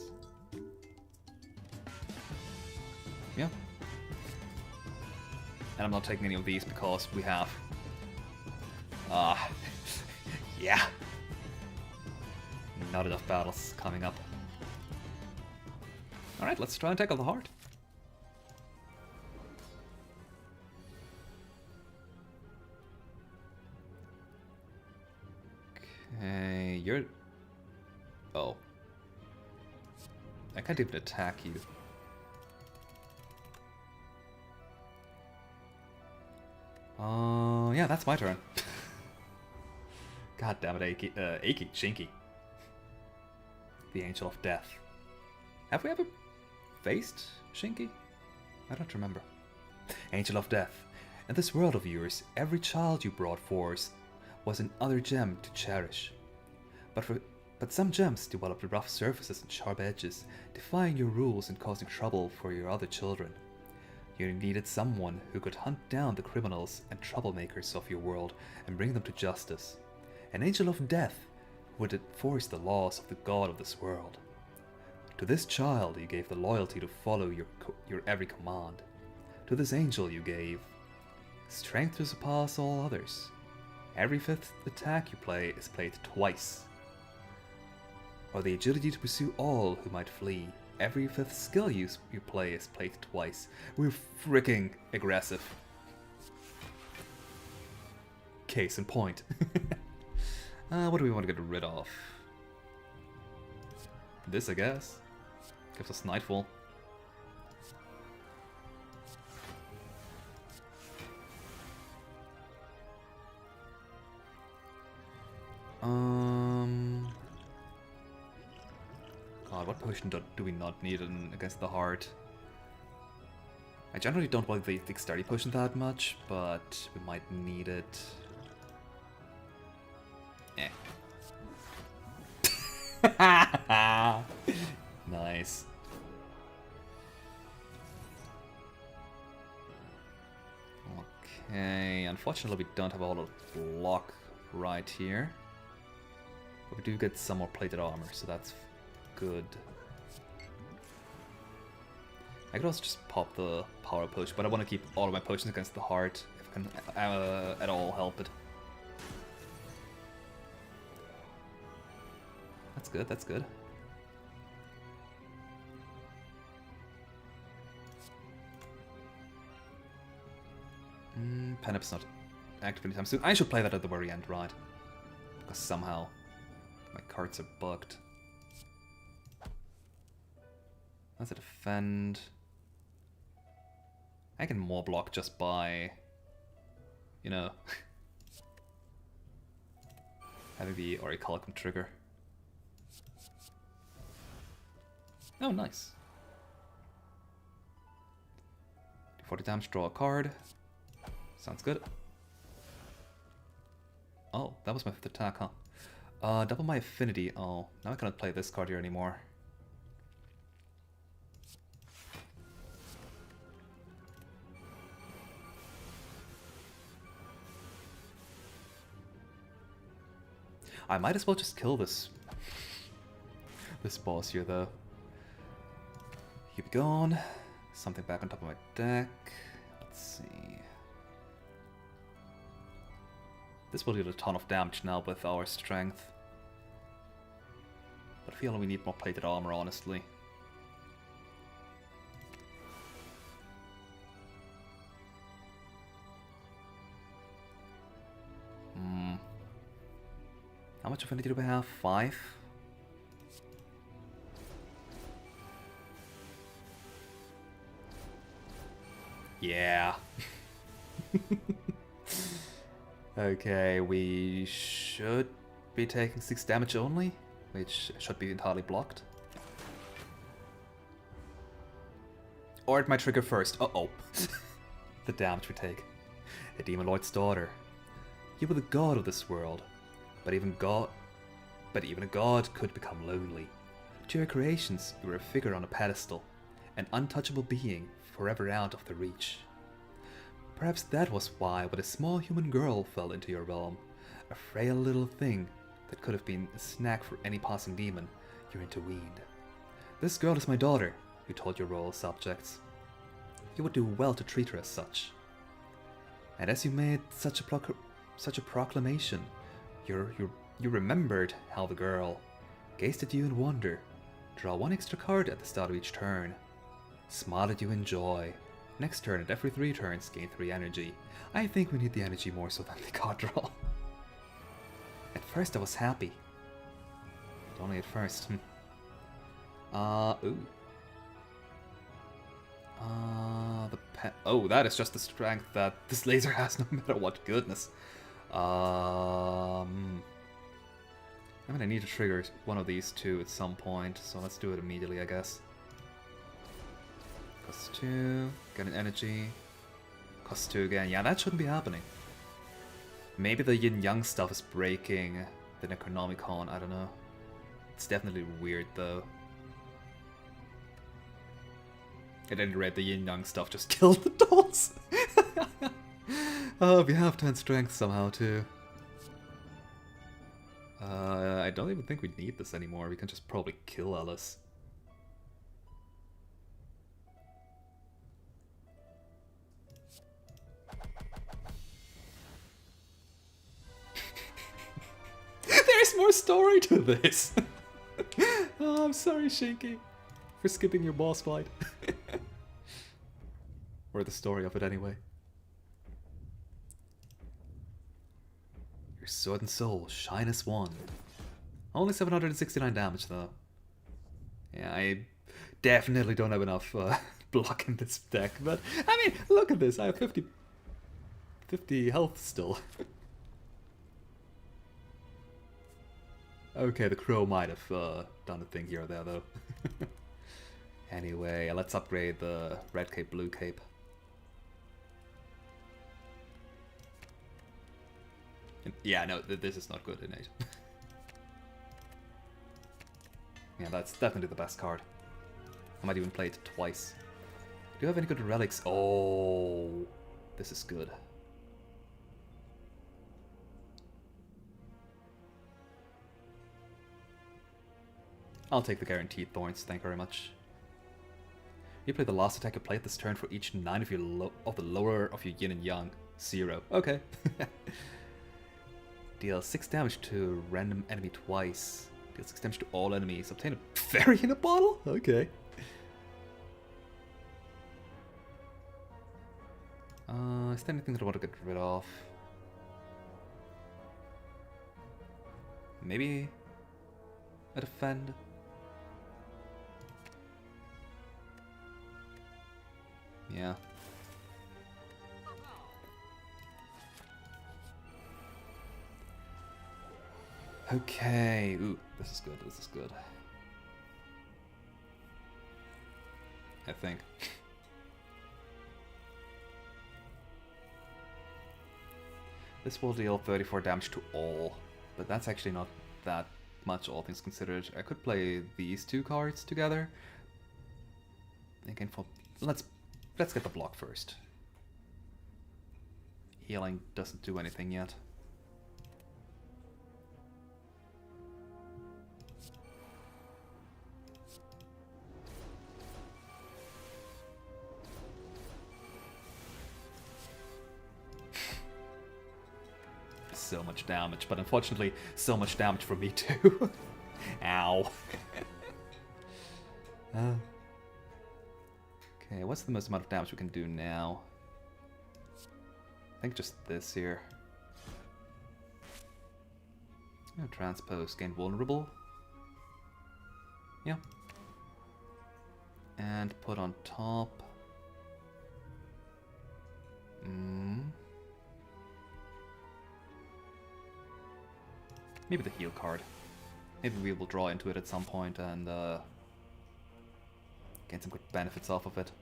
Yeah. And I'm not taking any of these because we have... yeah. Not enough battles coming up. Alright, let's try and tackle the heart. Okay, you're... oh. I can't even attack you. Yeah, that's my turn. God damn it, Achy, Shinky. The Angel of Death. Have we ever faced Shinky? I don't remember. Angel of Death. In this world of yours, every child you brought forth was another gem to cherish. But some gems developed rough surfaces and sharp edges, defying your rules and causing trouble for your other children. You needed someone who could hunt down the criminals and troublemakers of your world and bring them to justice. An angel of death would enforce the laws of the god of this world. To this child you gave the loyalty to follow your every command. To this angel you gave strength to surpass all others. Every 5th attack you play is played twice. Or the agility to pursue all who might flee. Every 5th skill you play is played twice. We're freaking aggressive. Case in point. What do we want to get rid of? This, I guess. Gives us Nightfall. God, what potion do we not need against the heart? I generally don't like the dexterity potion that much, but we might need it. Nice. Okay, unfortunately we don't have a whole lot of block right here. But we do get some more plated armor, so that's good. I could also just pop the power potion, but I want to keep all of my potions against the heart, if I can at all help it. That's good, that's good. Penup's not active anytime soon. I should play that at the very end, right? Because somehow my cards are bugged. That's a defend. I can more block just by, you know, having the Orichalcum trigger. Oh, nice. Do 40 damage, draw a card. Sounds good. Oh, that was my 5th attack, huh? Double my affinity. Oh, now I cannot play this card here anymore. I might as well just kill this boss here, though. You be gone. Something back on top of my deck. Let's see. This will do a ton of damage now with our strength. But I feel like we need more plated armor, honestly. How much affinity do we have? 5? Yeah. Okay, we should be taking 6 damage only, which should be entirely blocked. Or it might trigger first. Uh-oh. The damage we take. A Demon Lord's daughter. You were the god of this world. But even a god could become lonely. To your creations, you were a figure on a pedestal. An untouchable being, forever out of the reach. Perhaps that was why when a small human girl fell into your realm, a frail little thing that could have been a snack for any passing demon, you intervened. This girl is my daughter, you told your royal subjects. You would do well to treat her as such. And as you made such a proclamation, you remembered how the girl gazed at you in wonder, draw 1 extra card at the start of each turn, smiled at you in joy. Next turn, at every 3 turns, gain 3 energy. I think we need the energy more so than the card draw. At first I was happy. But only at first. Ooh. Oh, that is just the strength that this laser has no matter what. Goodness. I mean, I need to trigger one of these two at some point, so let's do it immediately, I guess. Cost 2, get an energy. Cost 2 again. Yeah, that shouldn't be happening. Maybe the yin-yang stuff is breaking the Necronomicon, I don't know. It's definitely weird, though. At any rate, the yin-yang stuff just killed the dolls! Oh, we have 10 strength somehow, too. I don't even think we need this anymore. We can just probably kill Alice. There's more story to this! Oh, I'm sorry, Shinky, for skipping your boss fight. Or the story of it, anyway. Your sword and soul, shine as one. Only 769 damage, though. Yeah, I definitely don't have enough block in this deck, but I mean, look at this, I have 50 health still. Okay, the crow might have done a thing here or there, though. Anyway, let's upgrade the red cape, blue cape. Yeah, no, this is not good, innate. Yeah, that's definitely the best card. I might even play it twice. Do you have any good relics? Oh, this is good. I'll take the guaranteed thorns, thank you very much. You play the last attack you play at this turn for each 9 of your of the lower of your yin and yang. 0. Okay. Deal 6 damage to a random enemy twice. Deal 6 damage to all enemies. Obtain a fairy in a bottle? Okay. Is there anything that I want to get rid of? Maybe a defend? Yeah. Okay. Ooh, this is good. This is good. I think. This will deal 34 damage to all, but that's actually not that much, all things considered. I could play these 2 cards together. Again, let's get the block first. Healing doesn't do anything yet. So much damage, but unfortunately, so much damage for me too. Ow. Okay, what's the most amount of damage we can do now? I think just this here. Oh, transpose, gain vulnerable. Yeah. And put on top. Maybe the heal card. Maybe we will draw into it at some point and gain some good benefits off of it.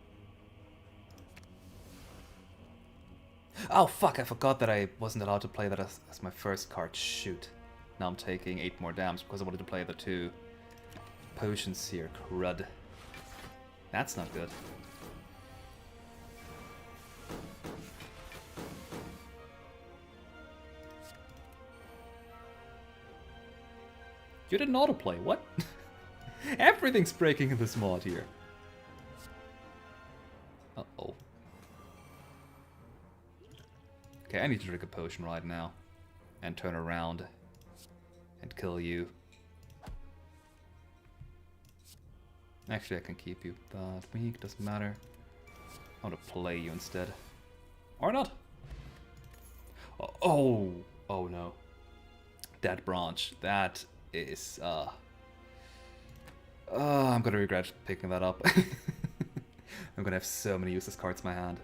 Oh fuck, I forgot that I wasn't allowed to play that as my first card. Shoot. Now I'm taking 8 more damage because I wanted to play the 2 potions here. Crud. That's not good. You didn't autoplay, what? Everything's breaking in this mod here. Uh-oh. Okay, I need to drink a potion right now. And turn around. And kill you. Actually, I can keep you. That weak, doesn't matter. I want to play you instead. Or not. Oh! Oh no. That branch. That is, I'm gonna regret picking that up. I'm gonna have so many useless cards in my hand.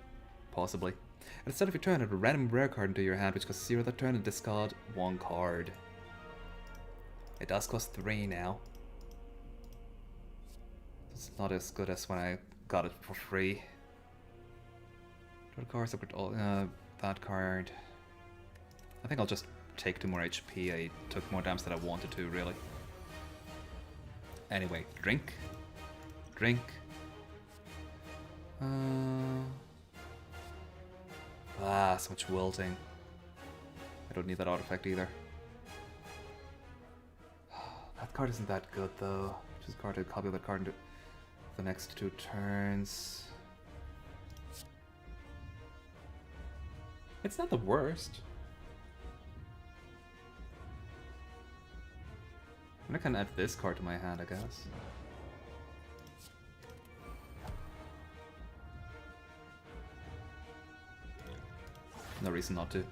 Possibly. At the start of your turn, add a random rare card into your hand, which costs 0 that turn, and discard 1 card. It does cost 3 now. It's not as good as when I got it for free. Draw cards, upgrade all, that card. I think I'll just take 2 more HP. I took more damage than I wanted to, really. Anyway, drink. Drink. So much wilting. I don't need that artifact either. That card isn't that good though. Just card to copy that card into the next 2 turns. It's not the worst. I can add this card to my hand, I guess. No reason not to.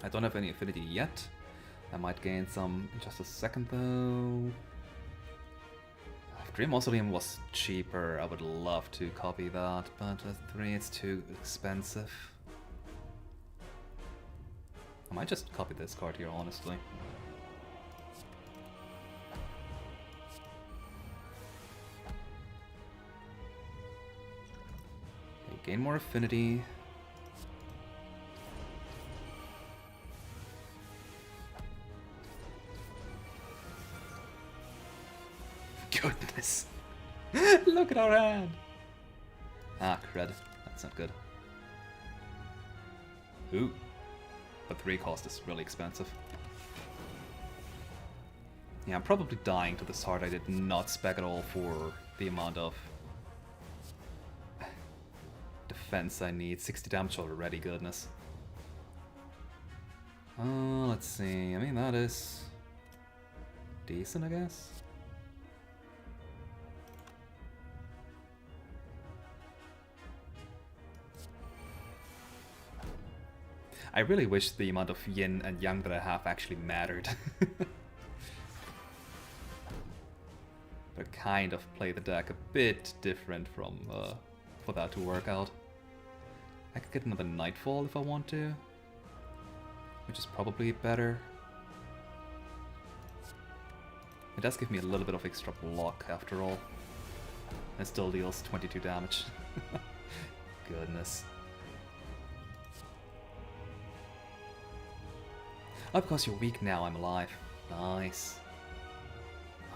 I don't have any affinity yet. I might gain some in just a second though. If Dream Mausoleum was cheaper, I would love to copy that, but at 3 it's too expensive. I might just copy this card here, honestly. Okay, gain more affinity. Goodness. Look at our hand. Ah, cred. That's not good. Ooh. But 3 cost is really expensive. Yeah, I'm probably dying to the start. I did not spec at all for the amount of defense I need. 60 damage already, goodness. Let's see. I mean, that is decent, I guess. I really wish the amount of yin and yang that I have actually mattered. But kind of play the deck a bit different from for that to work out. I could get another Nightfall if I want to, which is probably better. It does give me a little bit of extra block after all. It still deals 22 damage. Goodness. Oh, because you're weak now, I'm alive. Nice.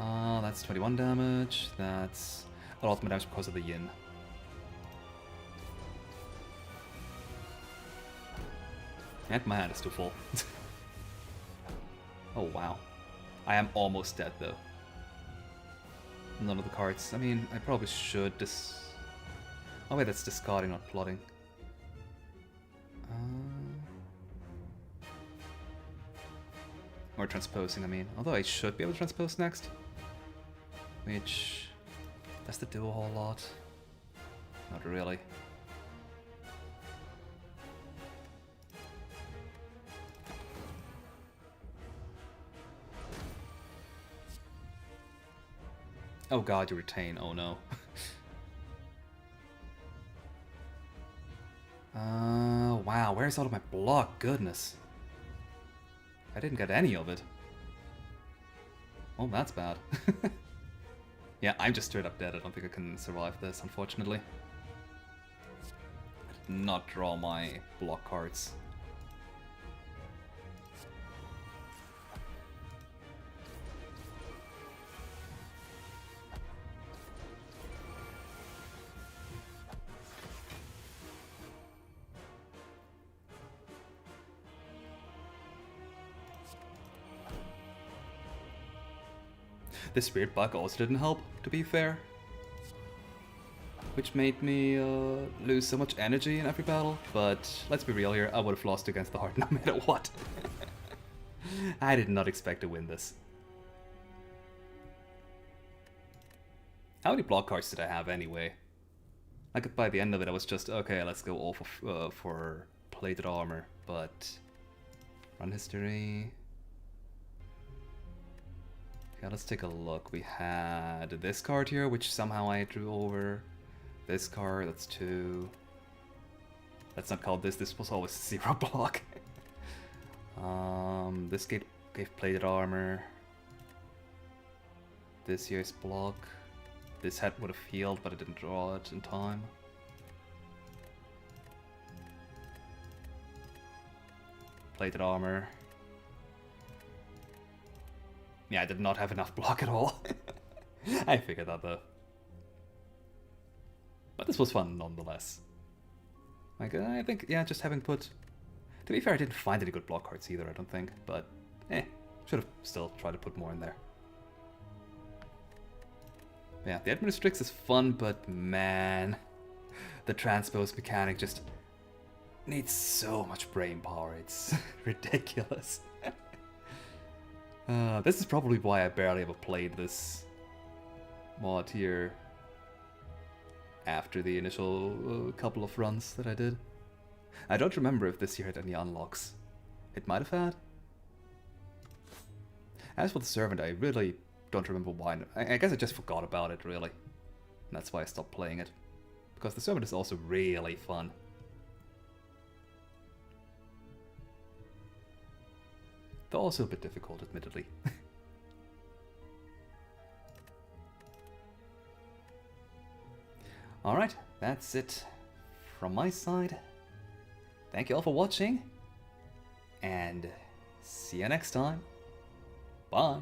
That's 21 damage. That's a lot more damage because of the yin. And my hand is too full. Oh wow. I am almost dead though. None of the cards. I mean, I probably should oh wait, that's discarding, not plotting. Or transposing, I mean. Although I should be able to transpose next. Which... does that do a whole lot? Not really. Oh god, you retain. Oh no. Wow, where's all of my block? Goodness. I didn't get any of it. Oh, that's bad. Yeah, I'm just straight up dead. I don't think I can survive this, unfortunately. I did not draw my block cards. This weird bug also didn't help, to be fair. Which made me lose so much energy in every battle, but let's be real here, I would have lost against the heart no matter what. I did not expect to win this. How many block cards did I have anyway? Like by the end of it I was just, okay, let's go all for plated armor, but... run history... yeah, let's take a look. We had this card here, which somehow I drew over. This card, that's 2. Let's not call this. This was always 0 block. This gave plated armor. This here's block. This head would have healed, but I didn't draw it in time. Plated armor. Yeah, I did not have enough block at all. I figured that though. But this was fun nonetheless. Like, I think, yeah, just having put... to be fair, I didn't find any good block cards either, I don't think. But, should have still tried to put more in there. Yeah, the Administrix is fun, but man... the transpose mechanic just needs so much brain power, it's ridiculous. This is probably why I barely ever played this mod here after the initial couple of runs that I did. I don't remember if this here had any unlocks. It might have had. As for the servant, I really don't remember why. I guess I just forgot about it, really. And that's why I stopped playing it. Because the servant is also really fun. Though also a bit difficult, admittedly. Alright, that's it from my side. Thank you all for watching, and see you next time. Bye.